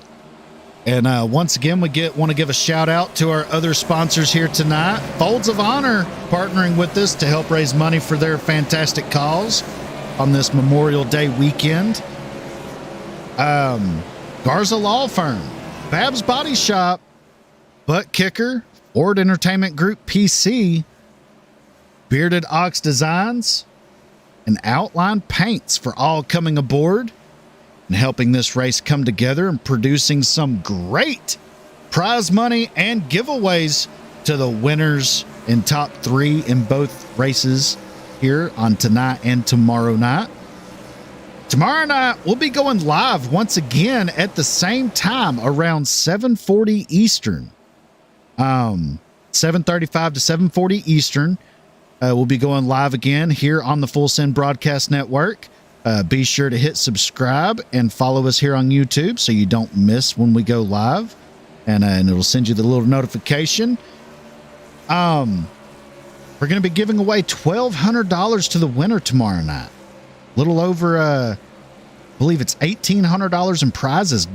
[SPEAKER 1] And once again, we want to give a shout out to our other sponsors here tonight. Folds of Honor partnering with us to help raise money for their fantastic cause on this Memorial Day weekend. Garza Law Firm, Babb's Body Shop, Butt Kicker, Ford Entertainment Group PC, Bearded Ox Designs, and Outline Paints for all coming aboard and helping this race come together and producing some great prize money and giveaways to the winners in top 3 in both races here on tonight and tomorrow night. Tomorrow night, we'll be going live once again at the same time around 7:40 Eastern. 7:35 to 7:40 Eastern. We'll be going live again here on the Full Send Broadcast Network. Be sure to hit subscribe and follow us here on YouTube so you don't miss when we go live. And it'll send you the little notification. We're going to be giving away $1,200 to the winner tomorrow night. Little over, I believe it's $1,800 in prizes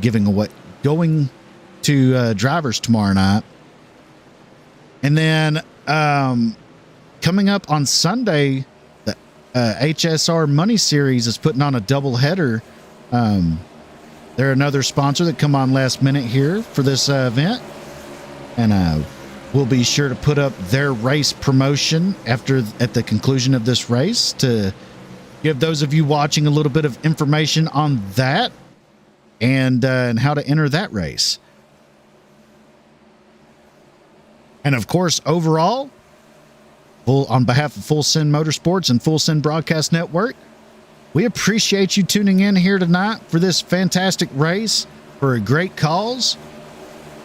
[SPEAKER 1] going to drivers tomorrow night. And then coming up on Sunday, the HSR Money Series is putting on a doubleheader. They're another sponsor that come on last minute here for this event. And we'll be sure to put up their race promotion at the conclusion of this race to give those of you watching a little bit of information on that and how to enter that race. And of course, overall, on behalf of Full Send Motorsports and Full Send Broadcast Network, we appreciate you tuning in here tonight for this fantastic race for a great cause.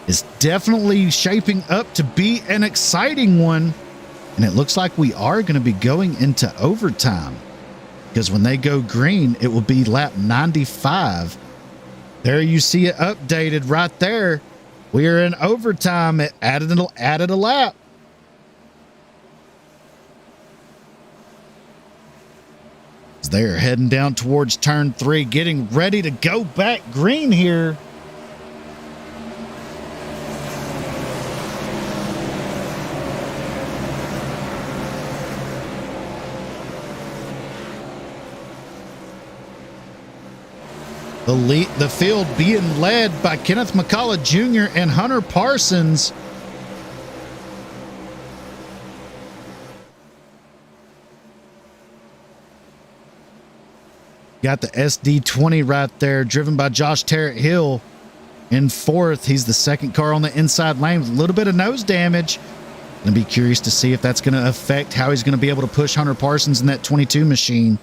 [SPEAKER 1] It's definitely shaping up to be an exciting one, and it looks like we are going to be going into overtime, because when they go green, it will be lap 95. There you see it updated right there. We are in overtime. It added a lap. They're heading down towards turn 3, getting ready to go back green here. The field being led by Kenneth McCullough Jr. and Hunter Parsons. Got the SD20 right there, driven by Josh Terrett Hill in 4th. He's the second car on the inside lane with a little bit of nose damage. Gonna be curious to see if that's going to affect how he's going to be able to push Hunter Parsons in that 22 machine.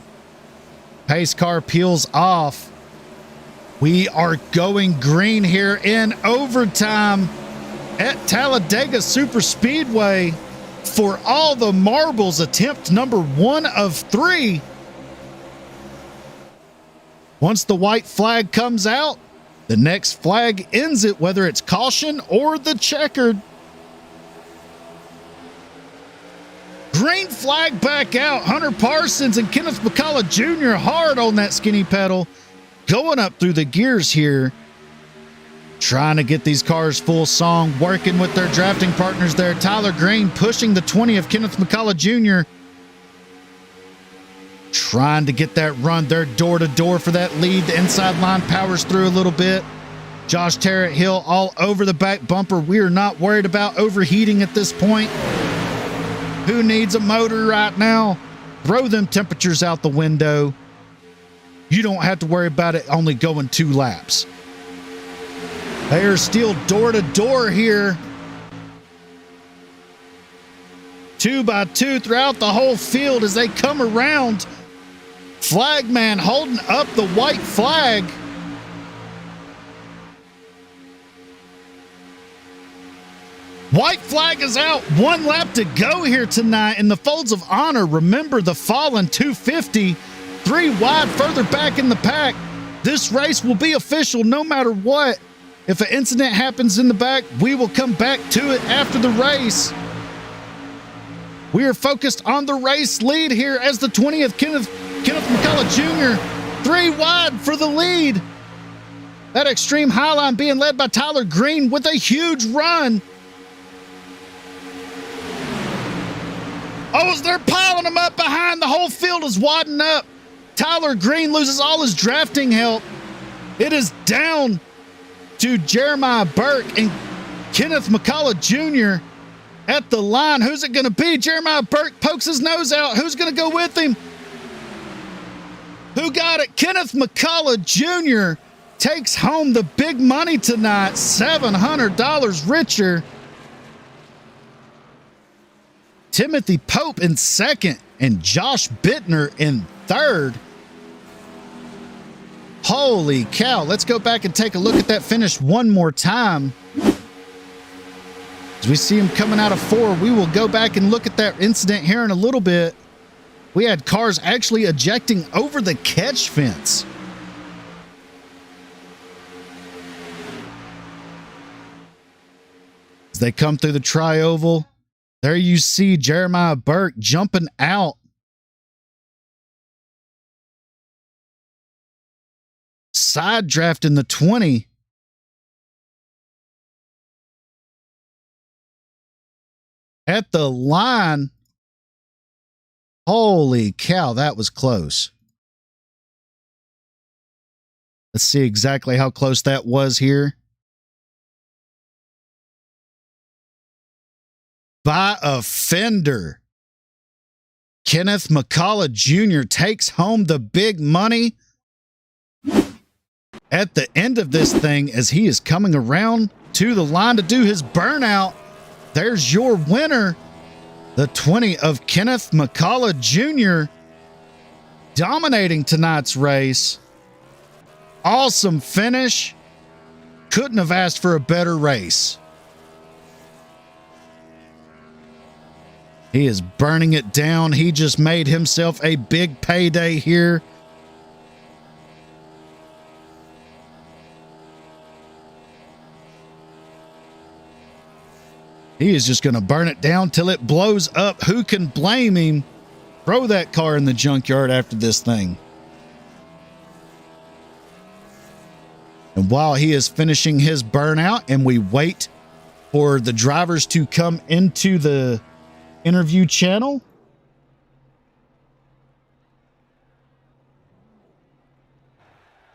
[SPEAKER 1] Pace car peels off. We are going green here in overtime at Talladega Super Speedway for all the marbles. Attempt number 1 of 3. Once the white flag comes out, the next flag ends it, whether it's caution or the checkered. Green flag back out. Hunter Parsons and Kenneth McCullough Jr. hard on that skinny pedal, going up through the gears here, trying to get these cars full song, working with their drafting partners there. Tyler Green pushing the 20 of Kenneth McCullough Jr., trying to get that run. They're door-to-door for that lead. The inside line powers through a little bit. Josh Terrett Hill all over the back bumper. We are not worried about overheating at this point. Who needs a motor right now? Throw them temperatures out the window. You don't have to worry about it only going 2 laps. They are still door-to-door here. 2 by 2 throughout the whole field as they come around. Flagman holding up the white flag. White flag is out. 1 lap to go here tonight in the Folds of Honor. Remember the fallen 250. 3 wide further back in the pack. This race will be official no matter what. If an incident happens in the back, we will come back to it after the race. We are focused on the race lead here as the 20th Kenneth McCullough Jr. 3 wide for the lead. That extreme highline being led by Tyler Green with a huge run. Oh, as they're piling them up behind, the whole field is wadding up. Tyler Green loses all his drafting help. It is down to Jeremiah Burke and Kenneth McCullough Jr. at the line. Who's it going to be? Jeremiah Burke pokes his nose out. Who's going to go with him? Who got it? Kenneth McCullough Jr. takes home the big money tonight, $700 richer. Timothy Pope in 2nd and Josh Bittner in 3rd. Holy cow. Let's go back and take a look at that finish one more time. As we see him coming out of 4, we will go back and look at that incident here in a little bit. We had cars actually ejecting over the catch fence. As they come through the tri-oval, there you see Jeremiah Burke jumping out. Side drafting the 20. At the line. Holy cow, that was close. Let's see exactly how close that was here. By a fender, Kenneth McCullough Jr. takes home the big money at the end of this thing as he is coming around to the line to do his burnout. There's your winner, the 20 of Kenneth McCullough Jr., dominating tonight's race. Awesome finish. Couldn't have asked for a better race. He is burning it down. He just made himself a big payday here. He is just going to burn it down till it blows up. Who can blame him? Throw that car in the junkyard after this thing. And while he is finishing his burnout and we wait for the drivers to come into the interview channel,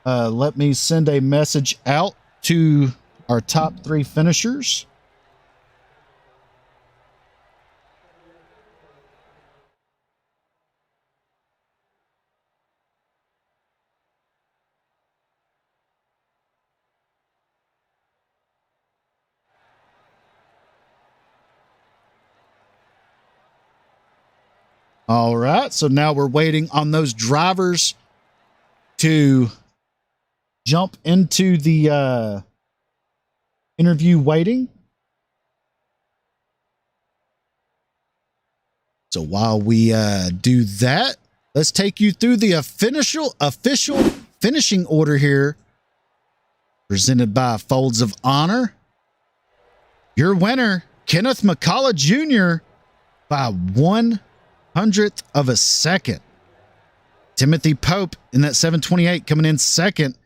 [SPEAKER 1] let me send a message out to our top 3 finishers. All right, so now we're waiting on those drivers to jump into the interview waiting. So while we do that, let's take you through the official finishing order here, presented by Folds of Honor. Your winner, Kenneth McCullough Jr., by 1/100th of a second. Timothy Pope in that 728 coming in second,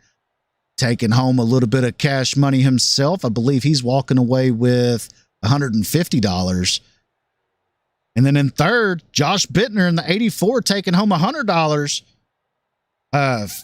[SPEAKER 1] taking home a little bit of cash money himself. I believe he's walking away with $150. And then in third, Josh Bittner in the 84 taking home $100.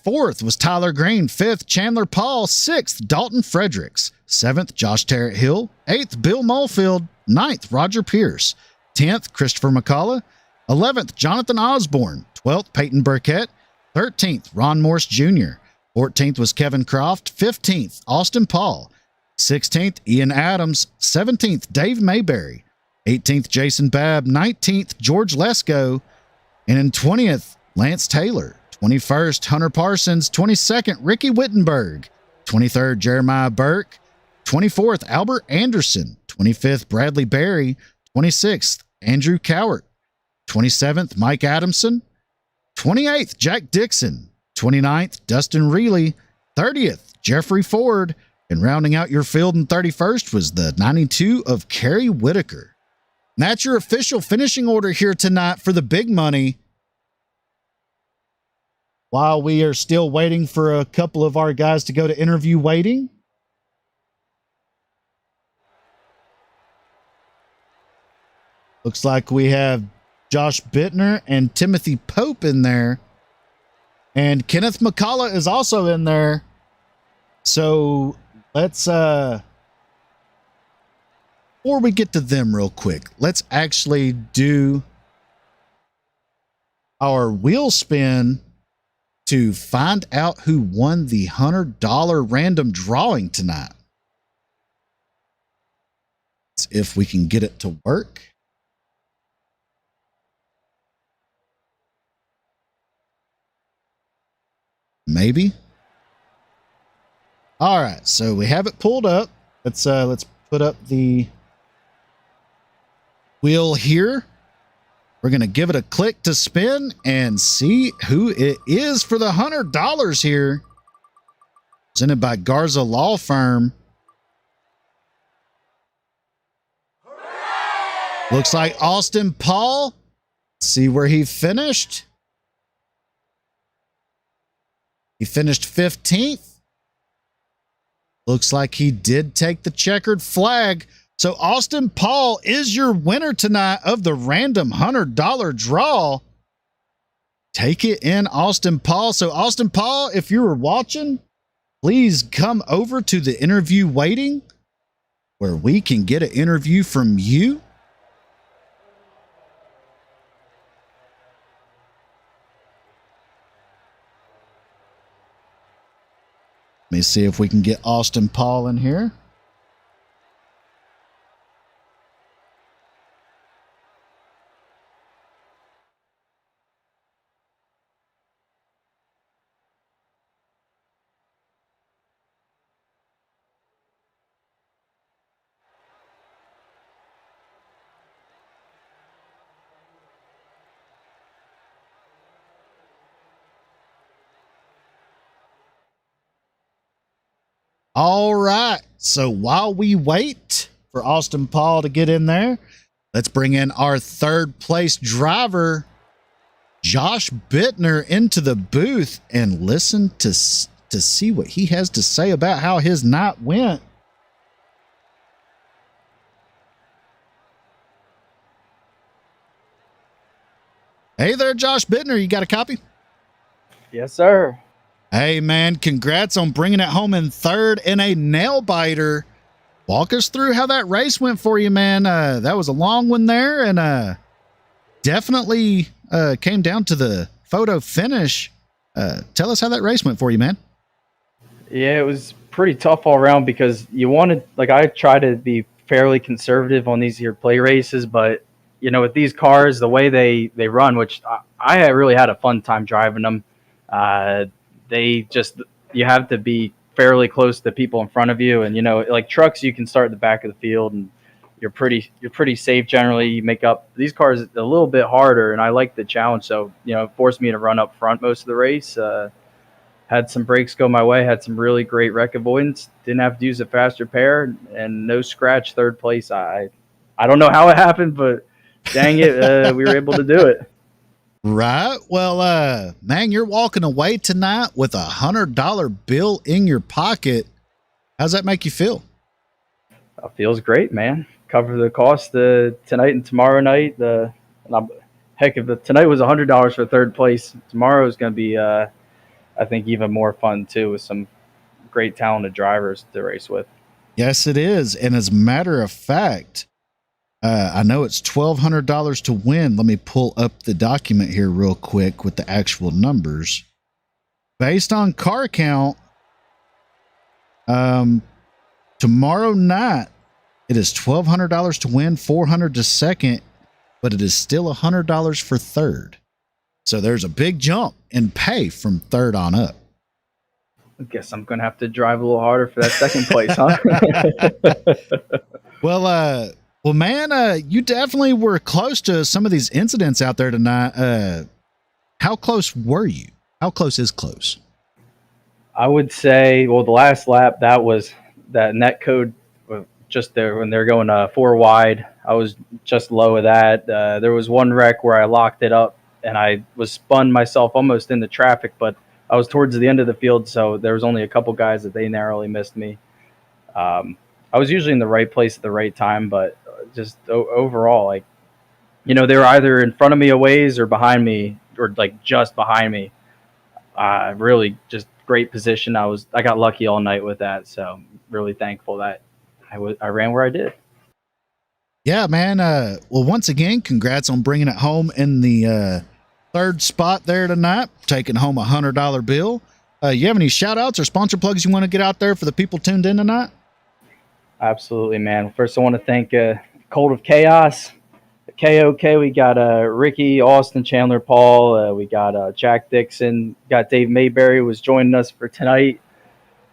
[SPEAKER 1] Fourth was Tyler Green. Fifth, Chandler Paul. Sixth, Dalton Fredericks. Seventh, Josh Tarrant Hill. Eighth, Bill Molefield. Ninth, Roger Pierce. 10th, Christopher McCullough. 11th, Jonathan Osborne. 12th, Peyton Burkett. 13th, Ron Morse Jr. 14th was Kevin Croft. 15th, Austin Paul. 16th, Ian Adams. 17th, Dave Mayberry. 18th, Jason Babb. 19th, George Lesko. And in 20th, Lance Taylor. 21st, Hunter Parsons. 22nd, Ricky Wittenberg. 23rd, Jeremiah Burke. 24th, Albert Anderson. 25th, Bradley Berry. 26th, Andrew Cowart. 27th, Mike Adamson. 28th, Jack Dixon. 29th, Dustin Reilly. 30th, Jeffrey Ford. And rounding out your field in 31st was the 92 of Kerry Whitaker. And that's your official finishing order here tonight for the big money. While we are still waiting for a couple of our guys to go to interview waiting. Looks like we have Josh Bittner and Timothy Pope in there. And Kenneth McCullough is also in there. So let's, before we get to them real quick, let's actually do our wheel spin to find out who won the $100 random drawing tonight. Let's see if we can get it to work. Maybe. All right, so we have it pulled up. Let's put up the wheel here. We're gonna give it a click to spin and see who it is for the $100 here. Presented by Garza Law Firm. Looks like Austin Paul. Let's see where he finished. He finished 15th. Looks like he did take the checkered flag. So Austin Paul is your winner tonight of the random $100 draw. Take it in, Austin Paul. So Austin Paul, if you were watching, please come over to the interview waiting where we can get an interview from you. Let me see if we can get Austin Paul in here. All right. So while we wait for Austin Paul to get in there, let's bring in our third place driver, Josh Bittner, into the booth and listen to see what he has to say about how his night went. Hey there, Josh Bittner. You got a copy?
[SPEAKER 7] Yes, sir.
[SPEAKER 1] Hey, man, congrats on bringing it home in third in a nail biter. Walk us through how that race went for you, man. That was a long one there, and definitely came down to the photo finish. Tell us how that race went for you, man.
[SPEAKER 7] Yeah, it was pretty tough all around because I try to be fairly conservative on these here play races, but with these cars, the way they run, which I really had a fun time driving them. You have to be fairly close to the people in front of you, and like trucks, you can start at the back of the field and you're pretty safe generally. You make up these cars a little bit harder, and I like the challenge, so it forced me to run up front most of the race. Had some brakes go my way, had some really great wreck avoidance, didn't have to use a fast repair, and no scratch, third place. I don't know how it happened, but dang it, we were able to do it.
[SPEAKER 1] Right. Well, man, you're walking away tonight with $100 bill in your pocket. How's that make you feel?
[SPEAKER 7] It feels great, man. Cover the cost tonight and tomorrow night. If tonight was $100 for third place, tomorrow is going to be, I think, even more fun too, with some great talented drivers to race with.
[SPEAKER 1] Yes, it is. And as a matter of fact, I know it's $1,200 to win. Let me pull up the document here real quick with the actual numbers. Based on car count, tomorrow night, it is $1,200 to win, $400 to second, but it is still $100 for third. So there's a big jump in pay from third on up.
[SPEAKER 7] I guess I'm going to have to drive a little harder for that second place, huh?
[SPEAKER 1] Well, man, you definitely were close to some of these incidents out there tonight. How close were you? How close is close?
[SPEAKER 7] I would say, the last lap, that net code just there when they're going 4 wide. I was just low of that. There was one wreck where I locked it up and I was spun myself almost into traffic, but I was towards the end of the field, so there was only a couple guys that they narrowly missed me. I was usually in the right place at the right time, but just overall, they were either in front of me a ways or behind me, or just behind me. Really just great position. I got lucky all night with that, so really thankful that I ran where I did.
[SPEAKER 1] Yeah, man. Well, once again, congrats on bringing it home in the third spot there tonight, taking home $100 bill. You have any shout outs or sponsor plugs you want to get out there for the people tuned in tonight?
[SPEAKER 7] Absolutely, man. First, I want to thank Cult of Chaos, KOK. We got Ricky, Austin, Chandler, Paul. We got Jack Dixon. Got Dave Mayberry was joining us for tonight.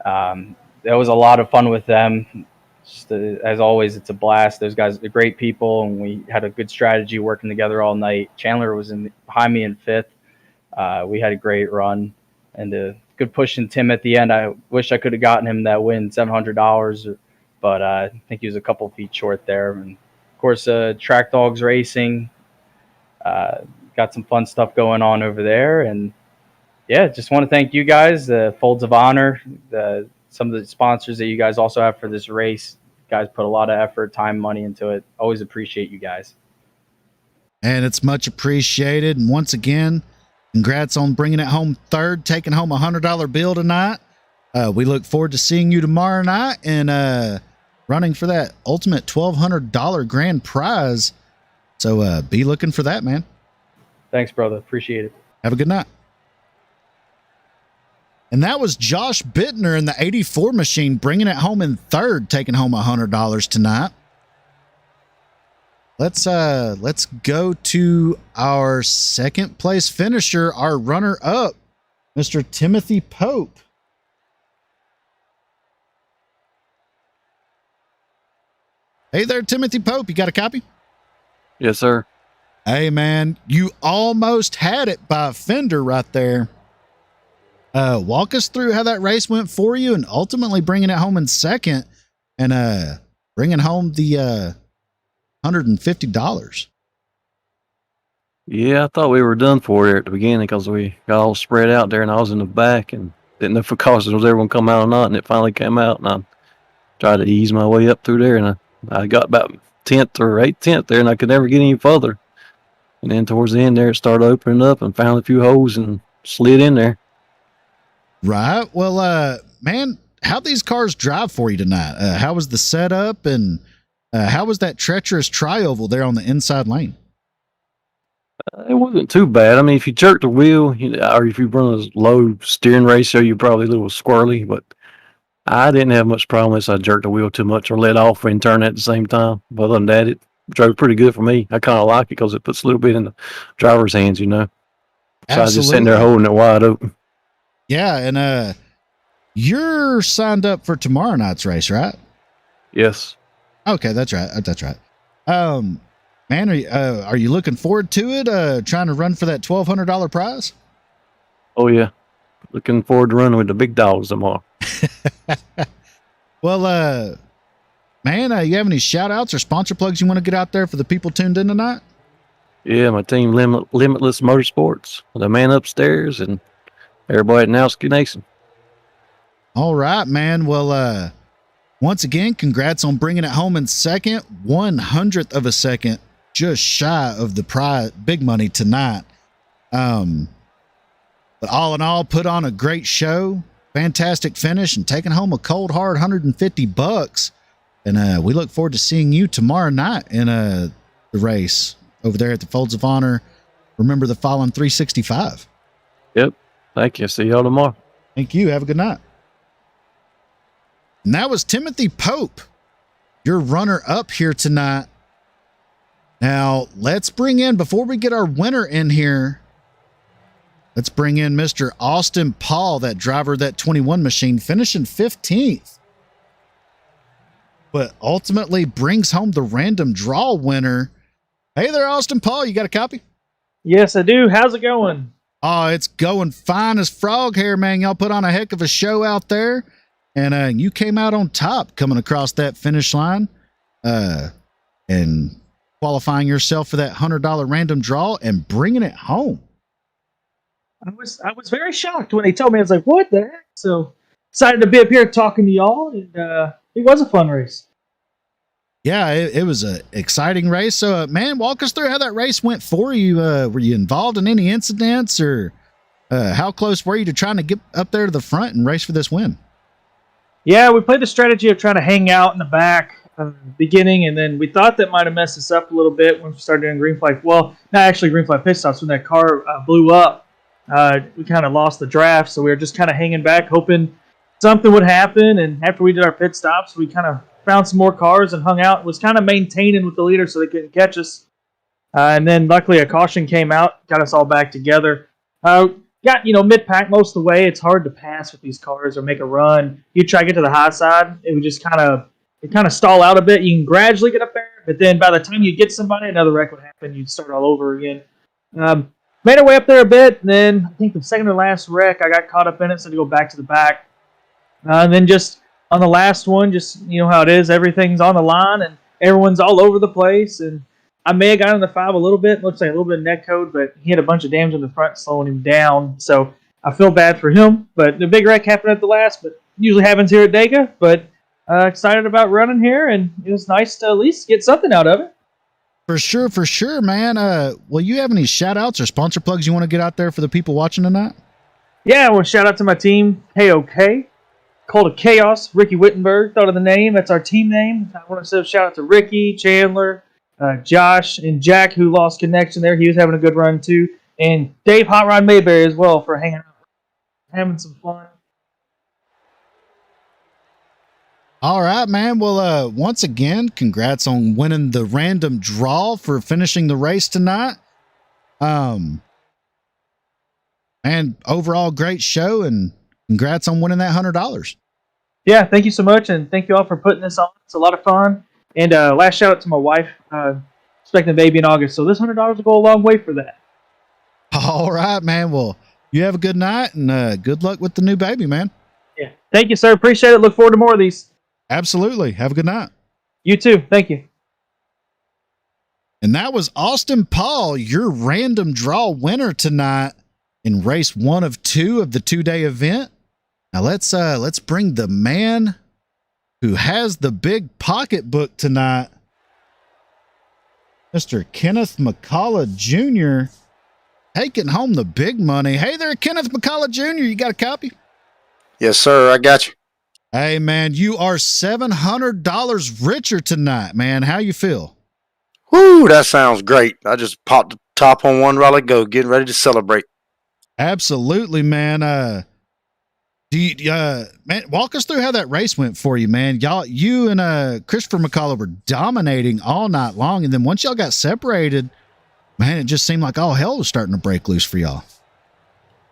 [SPEAKER 7] That was a lot of fun with them. Just, as always, it's a blast. Those guys are great people, and we had a good strategy working together all night. Chandler was behind me in fifth. We had a great run and a good push in Tim at the end. I wish I could have gotten him that win, $700, but I think he was a couple feet short there. And of course, Track Dogs Racing, got some fun stuff going on over there. And yeah, just want to thank you guys, Folds of Honor, some of the sponsors that you guys also have for this race. You guys put a lot of effort, time, money into it. Always appreciate you guys.
[SPEAKER 1] And it's much appreciated. And once again, congrats on bringing it home third, taking home $100 bill tonight. We look forward to seeing you tomorrow night and running for that ultimate $1,200 grand prize. So be looking for that, man.
[SPEAKER 7] Thanks, brother. Appreciate it.
[SPEAKER 1] Have a good night. And that was Josh Bittner in the 84 machine, bringing it home in third, taking home $100 tonight. Let's go to our second place finisher, our runner up, Mr. Timothy Pope. Hey there, Timothy Pope. You got a copy?
[SPEAKER 8] Yes, sir.
[SPEAKER 1] Hey, man, you almost had it by a fender right there. Walk us through how that race went for you and ultimately bringing it home in second and bringing home the $150.
[SPEAKER 8] Yeah, I thought we were done for it at the beginning because we got all spread out there and I was in the back and didn't know if the caution was ever going to come out or not. And it finally came out and I tried to ease my way up through there and I got about 10th or 18th there and I could never get any further. And then towards the end there, it started opening up and found a few holes and slid in there.
[SPEAKER 1] Right. Well, man, how'd these cars drive for you tonight? How was the setup and how was that treacherous tri-oval there on the inside lane?
[SPEAKER 8] It wasn't too bad. I mean, if you jerk the wheel, or if you run a low steering ratio, you're probably a little squirrely, but I didn't have much problem unless I jerked the wheel too much or let off and turn at the same time. But other than that, it drove pretty good for me. I kind of like it because it puts a little bit in the driver's hands, So
[SPEAKER 1] Absolutely.
[SPEAKER 8] I was just sitting there holding it wide open.
[SPEAKER 1] Yeah, and you're signed up for tomorrow night's race, right?
[SPEAKER 8] Yes.
[SPEAKER 1] Okay, that's right. That's right. Man, are you looking forward to it? Trying to run for that $1,200 prize?
[SPEAKER 8] Oh, yeah. Looking forward to running with the big dogs tomorrow.
[SPEAKER 1] Well, man, you have any shout outs or sponsor plugs you want to get out there for the people tuned in tonight?
[SPEAKER 8] Yeah, my team, Limitless Motorsports, the man upstairs, and everybody at Nowski Nation.
[SPEAKER 1] All right, man. Well, once again, congrats on bringing it home in second, 100th of a second, just shy of the prize, big money tonight. But all in all, put on a great show, fantastic finish, and taking home a cold hard $150. And we look forward to seeing you tomorrow night in the race over there at the Folds of Honor. Remember the Fallen 365.
[SPEAKER 8] Yep. Thank you. See y'all tomorrow.
[SPEAKER 1] Thank you. Have a good night. And that was Timothy Pope, your runner up here tonight. Now, let's bring in, before we get our winner in here, let's bring in Mr. Austin Paul, that driver of that 21 machine, finishing 15th. But ultimately brings home the random draw winner. Hey there, Austin Paul. You got a copy?
[SPEAKER 9] Yes, I do. How's it going?
[SPEAKER 1] Oh, it's going fine as frog hair, man. Y'all put on a heck of a show out there. And you came out on top coming across that finish line and qualifying yourself for that $100 random draw and bringing it home.
[SPEAKER 9] I was very shocked when they told me. I was like, what the heck? So excited to be up here talking to y'all. And it was a fun race.
[SPEAKER 1] Yeah, it was an exciting race. So, man, walk us through how that race went for you. Were you involved in any incidents or how close were you to trying to get up there to the front and race for this win?
[SPEAKER 9] Yeah, we played the strategy of trying to hang out in the back beginning, and then we thought that might have messed us up a little bit when we started doing green flag. Well, not actually green flag pit stops. When that car blew up, we kind of lost the draft, so we were just kind of hanging back, hoping something would happen. And after we did our pit stops, we kind of found some more cars and hung out. It was kind of maintaining with the leader so they couldn't catch us. And then luckily a caution came out, got us all back together. Got, mid-pack most of the way. It's hard to pass with these cars or make a run. You try to get to the high side, it would just kind of stall out a bit. You can gradually get up there, but then by the time you get somebody, another wreck would happen. You'd start all over again. Made our way up there a bit, and then I think the second to last wreck, I got caught up in it, so I had to go back to the back. And then just on the last one, just how it is, everything's on the line, and everyone's all over the place, and I may have got in the 5 a little bit. Looks like a little bit of net code, but he had a bunch of damage in the front slowing him down. So I feel bad for him. But the big wreck happened at the last, but usually happens here at Dega. But excited about running here, and it was nice to at least get something out of it.
[SPEAKER 1] For sure, man. Well, you have any shout outs or sponsor plugs you want to get out there for the people watching tonight?
[SPEAKER 9] Yeah, I want to shout out to my team, KOK. Cult of Chaos, Ricky Wittenberg, thought of the name. That's our team name. I want to say a shout out to Ricky, Chandler, Josh, and Jack, who lost connection there. He was having a good run too. And Dave Hot Rod Mayberry as well for hanging out, having some fun.
[SPEAKER 1] All right, man. Well, once again, congrats on winning the random draw for finishing the race tonight. And overall great show, and congrats on winning that $100.
[SPEAKER 9] Yeah, thank you so much, and thank you all for putting this on. It's a lot of fun. And last shout out to my wife, expecting a baby in August. So this $100 will go a long way for that.
[SPEAKER 1] All right, man. Well, you have a good night, and good luck with the new baby, man.
[SPEAKER 9] Yeah, thank you, sir. Appreciate it. Look forward to more of these.
[SPEAKER 1] Absolutely. Have a good night.
[SPEAKER 9] You too. Thank you.
[SPEAKER 1] And that was Austin Paul, your random draw winner tonight in race 1 of 2 of the 2-day event. Now let's bring the man who has the big pocketbook tonight, Mr. Kenneth McCullough Jr., taking home the big money. Hey there, Kenneth McCullough Jr., you got a copy?
[SPEAKER 10] Yes, sir. I got you.
[SPEAKER 1] Hey, man, you are $700 richer tonight, man. How you feel?
[SPEAKER 10] Woo, that sounds great. I just popped the top on one while ago, getting ready to celebrate.
[SPEAKER 1] Absolutely, man. Man, walk us through how that race went for you, man. You and Christopher McCullough were dominating all night long, and then once y'all got separated, man, it just seemed like all hell was starting to break loose for y'all.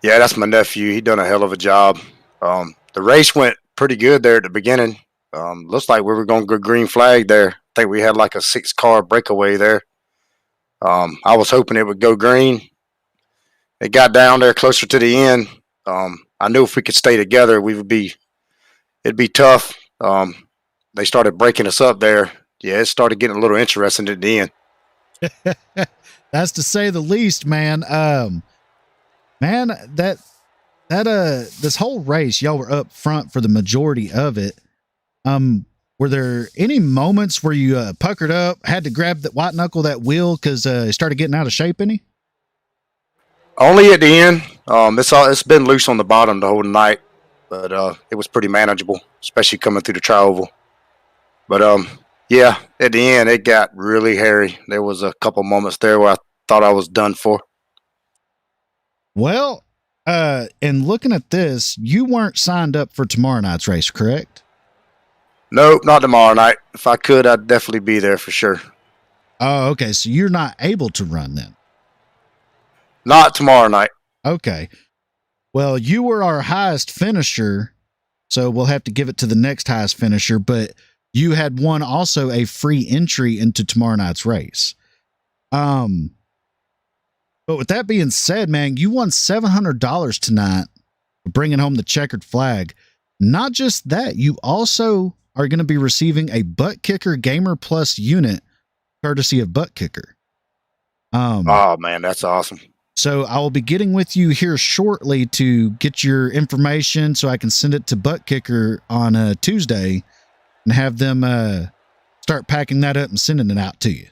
[SPEAKER 10] Yeah, that's my nephew. He done a hell of a job. The race went pretty good there at the beginning. Looks like we were going to go green flag there. I think we had like a 6-car breakaway there. I was hoping it would go green. It got down there closer to the end. I knew if we could stay together, it'd be tough. They started breaking us up there. Yeah, it started getting a little interesting at the end.
[SPEAKER 1] That's to say the least, man. Man, this whole race, y'all were up front for the majority of it. Were there any moments where you puckered up, had to grab that white knuckle, that wheel, because it started getting out of shape any?
[SPEAKER 10] Only at the end. It's been loose on the bottom the whole night, but it was pretty manageable, especially coming through the tri-oval. But yeah, at the end it got really hairy. There was a couple moments there where I thought I was done for.
[SPEAKER 1] Well, and looking at this, you weren't signed up for tomorrow night's race, correct?
[SPEAKER 10] Nope, not tomorrow night. If I could, I'd definitely be there for sure.
[SPEAKER 1] Oh, okay. So you're not able to run then?
[SPEAKER 10] Not tomorrow night.
[SPEAKER 1] Okay. Well, you were our highest finisher, so we'll have to give it to the next highest finisher, but you had won also a free entry into tomorrow night's race. But with that being said, man, you won $700 tonight for bringing home the checkered flag. Not just that, you also are going to be receiving a Butt Kicker Gamer Plus unit courtesy of Butt Kicker.
[SPEAKER 10] Oh man, that's awesome.
[SPEAKER 1] So I will be getting with you here shortly to get your information so I can send it to Butt Kicker on Tuesday and have them start packing that up and sending it out to you.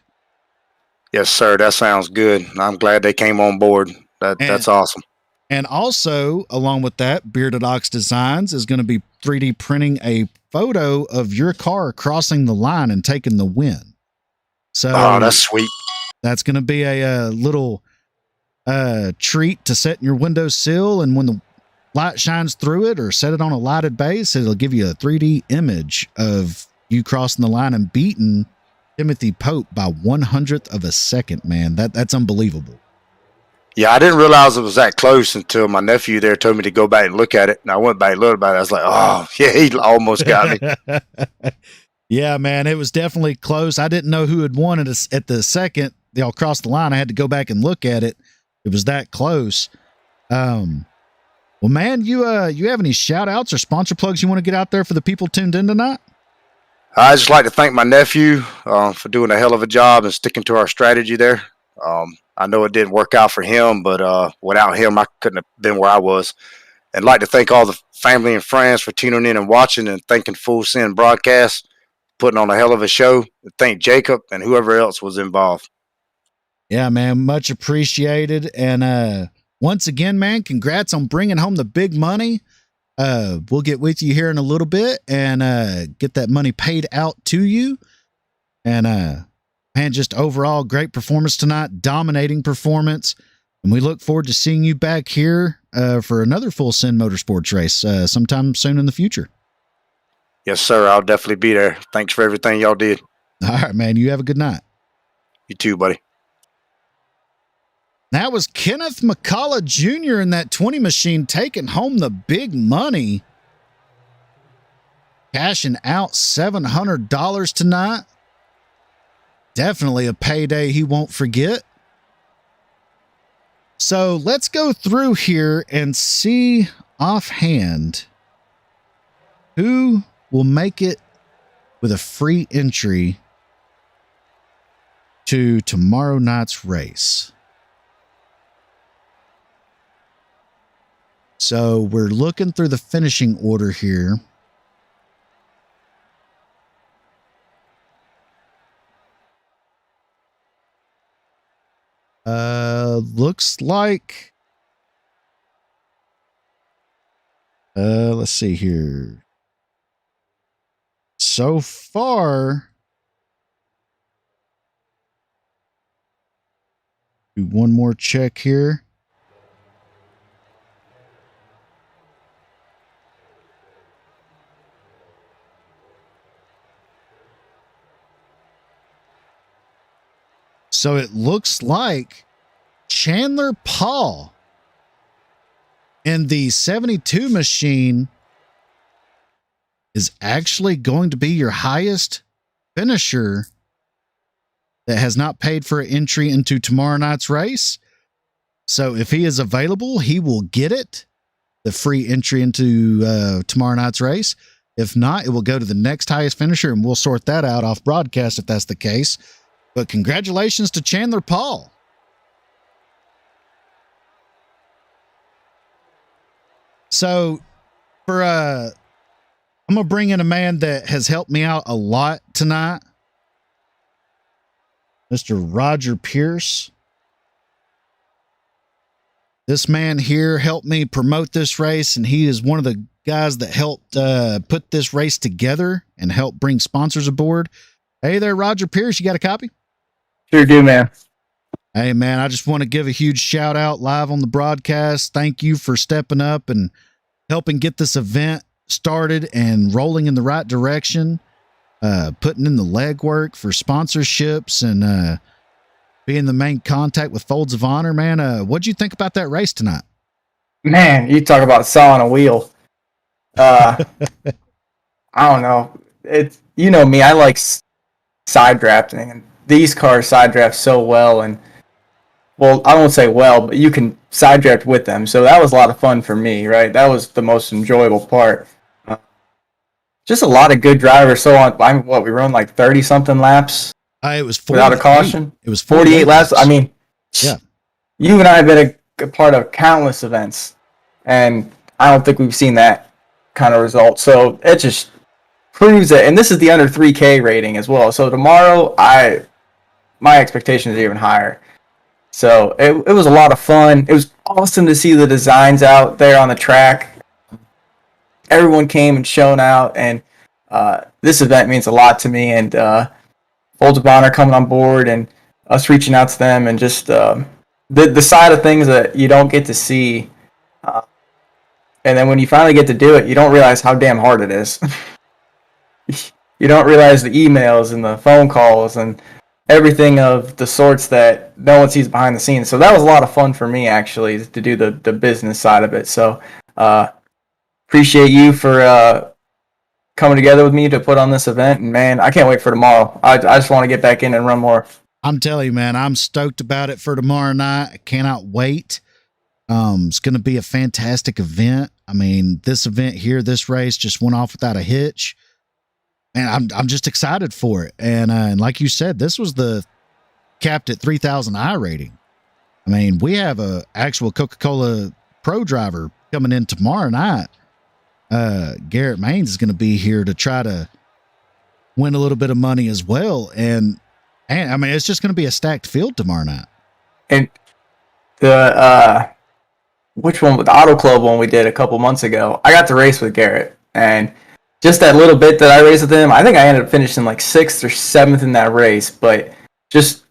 [SPEAKER 10] Yes, sir. That sounds good. I'm glad they came on board. That's awesome.
[SPEAKER 1] And also, along with that, Bearded Ox Designs is going to be 3D printing a photo of your car crossing the line and taking the win. So,
[SPEAKER 10] oh, that's sweet.
[SPEAKER 1] That's going to be a little treat to set in your windowsill, and when the light shines through it or set it on a lighted base, it'll give you a 3D image of you crossing the line and beating Timothy Pope by 100th of a second, man. That's unbelievable.
[SPEAKER 10] Yeah, I didn't realize it was that close until my nephew there told me to go back and look at it. And I went back and looked at it. I was like, oh, yeah, he almost got me.
[SPEAKER 1] Yeah, man, it was definitely close. I didn't know who had won it at the second. They all crossed the line. I had to go back and look at it. It was that close. Well, man, you have any shout outs or sponsor plugs you want to get out there for the people tuned in tonight?
[SPEAKER 10] I just like to thank my nephew for doing a hell of a job and sticking to our strategy there. I know it didn't work out for him, but without him, I couldn't have been where I was. And I'd like to thank all the family and friends for tuning in and watching, and thanking Full Send Broadcast, putting on a hell of a show. And thank Jacob and whoever else was involved.
[SPEAKER 1] Yeah, man, much appreciated. And once again, man, congrats on bringing home the big money. We'll get with you here in a little bit and get that money paid out to you. And man, just overall great performance tonight, dominating performance. And we look forward to seeing you back here for another Full Send Motorsports race sometime soon in the future.
[SPEAKER 10] Yes, sir. I'll definitely be there. Thanks for everything y'all did.
[SPEAKER 1] All right, man. You have a good night.
[SPEAKER 10] You too, buddy.
[SPEAKER 1] That was Kenneth McCullough Jr. in that 20 machine taking home the big money. Cashing out $700 tonight. Definitely a payday he won't forget. So let's go through here and see offhand who will make it with a free entry to tomorrow night's race. So we're looking through the finishing order here. Looks like, let's see here. So far, do one more check here. So it looks like Chandler Paul in the 72 machine is actually going to be your highest finisher that has not paid for an entry into tomorrow night's race. So if he is available, he will get it, the free entry into tomorrow night's race. If not, it will go to the next highest finisher, and we'll sort that out off broadcast if that's the case. But congratulations to Chandler Paul. So for I'm gonna bring in a man that has helped me out a lot tonight, Mr. Roger Pierce. This man here helped me promote this race, and he is one of the guys that helped put this race together and help bring sponsors aboard. Hey there, Roger Pierce. You got a copy?
[SPEAKER 11] Sure do, man.
[SPEAKER 1] Hey, man, I just want to give a huge shout out live on the broadcast. Thank you for stepping up and helping get this event started and rolling in the right direction, putting in the legwork for sponsorships and being the main contact with Folds of Honor, man. What'd you think about that race tonight?
[SPEAKER 11] Man, you talk about saw on a wheel. I don't know. It's, you know me, I like side drafting, and these cars side draft so well, and well, I won't say well, but you can side draft with them. So that was a lot of fun for me, right? That was the most enjoyable part. Just a lot of good drivers. So we run like 30 something laps.
[SPEAKER 1] It was 48.
[SPEAKER 11] Without a caution.
[SPEAKER 1] It was
[SPEAKER 11] 48 laps. I mean,
[SPEAKER 1] yeah.
[SPEAKER 11] You and I have been a part of countless events, and I don't think we've seen that kind of result. So it just proves it. And this is the under 3K rating as well. So tomorrow, my expectations are even higher. So it was a lot of fun. It was awesome to see the designs out there on the track. Everyone came and shown out, and this event means a lot to me. And Folds of Honor coming on board and us reaching out to them, and just the side of things that you don't get to see. And then when you finally get to do it, you don't realize how damn hard it is. You don't realize the emails and the phone calls and everything of the sorts that no one sees behind the scenes. So that was a lot of fun for me, actually, to do the business side of it. So appreciate you for coming together with me to put on this event. And, man, I can't wait for tomorrow. I just want to get back in and run more.
[SPEAKER 1] I'm telling you, man, I'm stoked about it for tomorrow night. I cannot wait. It's going to be a fantastic event. I mean, this event here, this race just went off without a hitch. And I'm just excited for it. And like you said, this was the capped at 3,000 I rating. I mean, we have a actual Coca-Cola Pro driver coming in tomorrow night. Garrett Maines is going to be here to try to win a little bit of money as well. And I mean, it's just going to be a stacked field tomorrow night.
[SPEAKER 11] And the which one? The Auto Club one we did a couple months ago. I got to race with Garrett, and just that little bit that I raced with him, I think I ended up finishing like 6th or 7th in that race. But just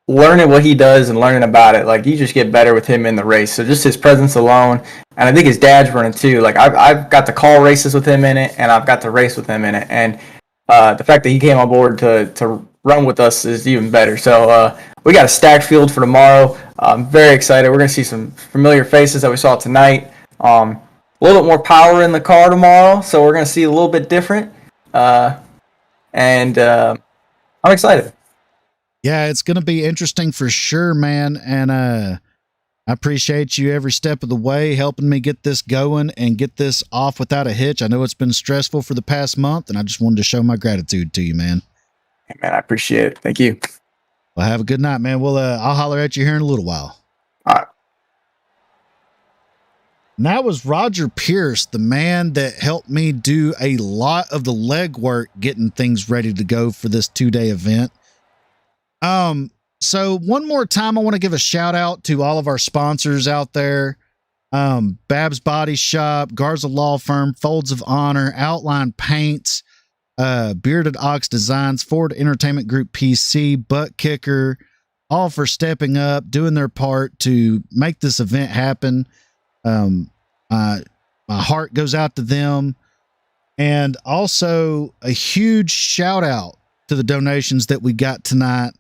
[SPEAKER 11] learning what he does and learning about it, like you just get better with him in the race. So just his presence alone, and I think his dad's running too. Like I've got to call races with him in it, and I've got to race with him in it. And the fact that he came on board to run with us is even better. So we got a stacked field for tomorrow. I'm very excited. We're going to see some familiar faces that we saw tonight. A little bit more power in the car tomorrow, so we're going to see a little bit different. And I'm excited.
[SPEAKER 1] Yeah, it's going to be interesting for sure, man. And I appreciate you every step of the way helping me get this going and get this off without a hitch. I know it's been stressful for the past month, and I just wanted to show my gratitude to you, man.
[SPEAKER 11] Hey, man, I appreciate it. Thank you.
[SPEAKER 1] Well, have a good night, man. I'll holler at you here in a little while.
[SPEAKER 11] All right.
[SPEAKER 1] And that was Roger Pierce, the man that helped me do a lot of the legwork getting things ready to go for this 2-day event. So one more time, I want to give a shout out to all of our sponsors out there. Babs Body Shop, Garza Law Firm, Folds of Honor, Outline Paints, Bearded Ox Designs, Ford Entertainment Group PC, Butt Kicker, all for stepping up, doing their part to make this event happen. My heart goes out to them. And also a huge shout out to the donations that we got tonight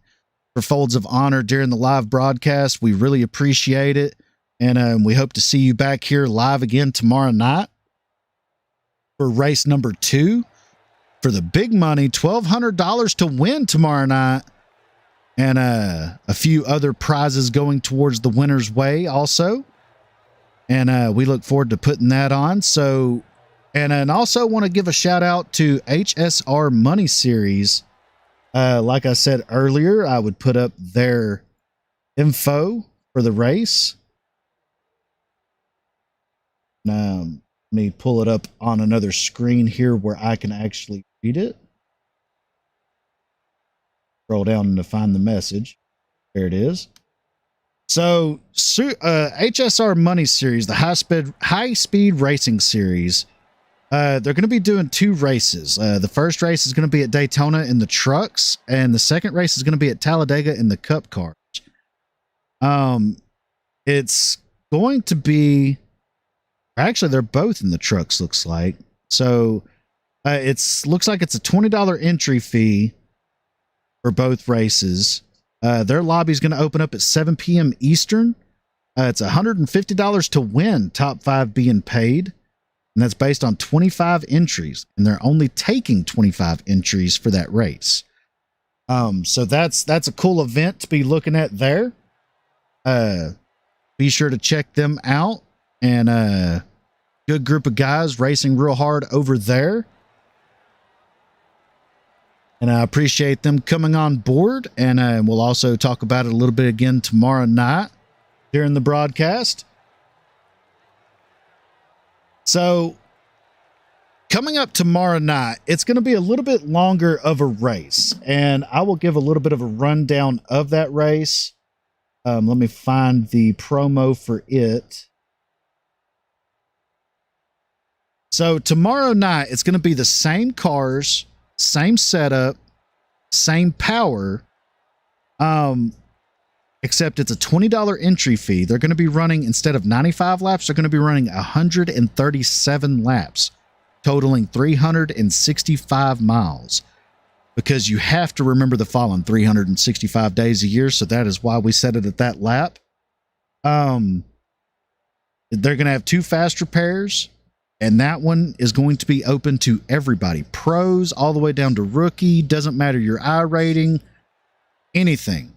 [SPEAKER 1] for Folds of Honor during the live broadcast. We really appreciate it. And we hope to see you back here live again tomorrow night for race number 2 for the big money, $1,200 to win tomorrow night. And a few other prizes going towards the winner's way also. And we look forward to putting that on. So, and also want to give a shout out to HSR Money Series. Like I said earlier, I would put up their info for the race. Let me pull it up on another screen here where I can actually read it. Scroll down to find the message. There it is. So, HSR Money Series, the high speed racing series. They're going to be doing 2 races. The first race is going to be at Daytona in the trucks, and the second race is going to be at Talladega in the Cup cars. It's going to be, actually, they're both in the trucks, looks like. So looks like it's a $20 entry fee for both races. Their lobby is going to open up at 7 p.m. Eastern. It's $150 to win, top 5 being paid. And that's based on 25 entries, and they're only taking 25 entries for that race. So that's a cool event to be looking at there. Be sure to check them out, and good group of guys racing real hard over there. And I appreciate them coming on board, and we'll also talk about it a little bit again tomorrow night during the broadcast. So, coming up tomorrow night, it's going to be a little bit longer of a race, and I will give a little bit of a rundown of that race. Let me find the promo for it. So, tomorrow night, it's going to be the same cars, same setup, same power, except it's a $20 entry fee. They're going to be running, instead of 95 laps, they're going to be running 137 laps, totaling 365 miles. Because you have to remember the following 365 days a year, so that is why we set it at that lap. They're going to have 2 fast repairs, and that one is going to be open to everybody. Pros all the way down to rookie, doesn't matter your I rating, anything.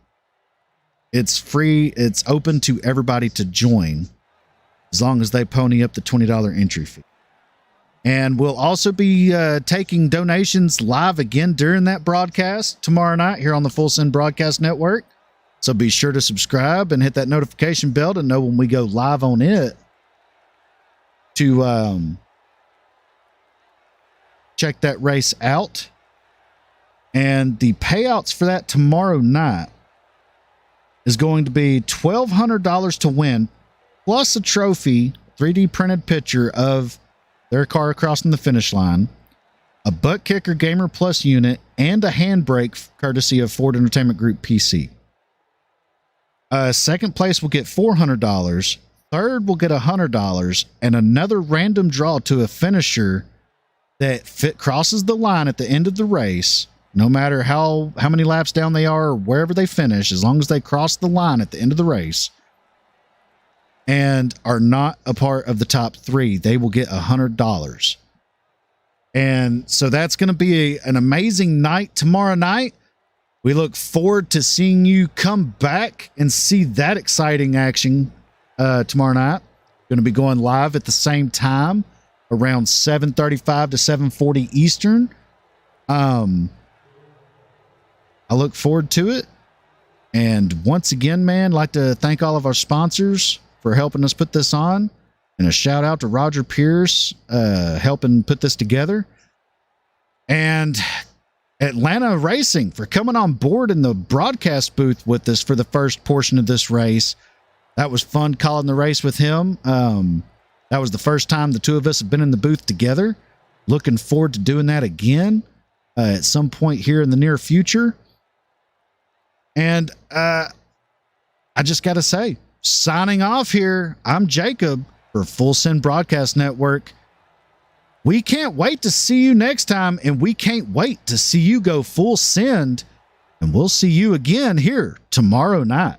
[SPEAKER 1] It's free. It's open to everybody to join as long as they pony up the $20 entry fee. And we'll also be taking donations live again during that broadcast tomorrow night here on the Full Send Broadcast Network. So be sure to subscribe and hit that notification bell to know when we go live on it, to check that race out. And the payouts for that tomorrow night is going to be $1,200 to win, plus a trophy, 3D printed picture of their car crossing the finish line, a Butt Kicker Gamer Plus unit, and a handbrake courtesy of Ford Entertainment Group PC. Second place will get $400. Third will get $100, and another random draw to a finisher that crosses the line at the end of the race. No matter how many laps down they are or wherever they finish, as long as they cross the line at the end of the race and are not a part of the top 3, they will get $100. And so that's going to be an amazing night tomorrow night. We look forward to seeing you come back and see that exciting action tomorrow night. Going to be going live at the same time around 7:35 to 7:40 Eastern. I look forward to it. And once again, man, I'd like to thank all of our sponsors for helping us put this on. And a shout out to Roger Pierce helping put this together. And Atlanta Racing for coming on board in the broadcast booth with us for the first portion of this race. That was fun calling the race with him. That was the first time the two of us have been in the booth together. Looking forward to doing that again at some point here in the near future. And I just got to say, signing off here, I'm Jacob for Full Send Broadcast Network. We can't wait to see you next time, and we can't wait to see you go full send. And we'll see you again here tomorrow night.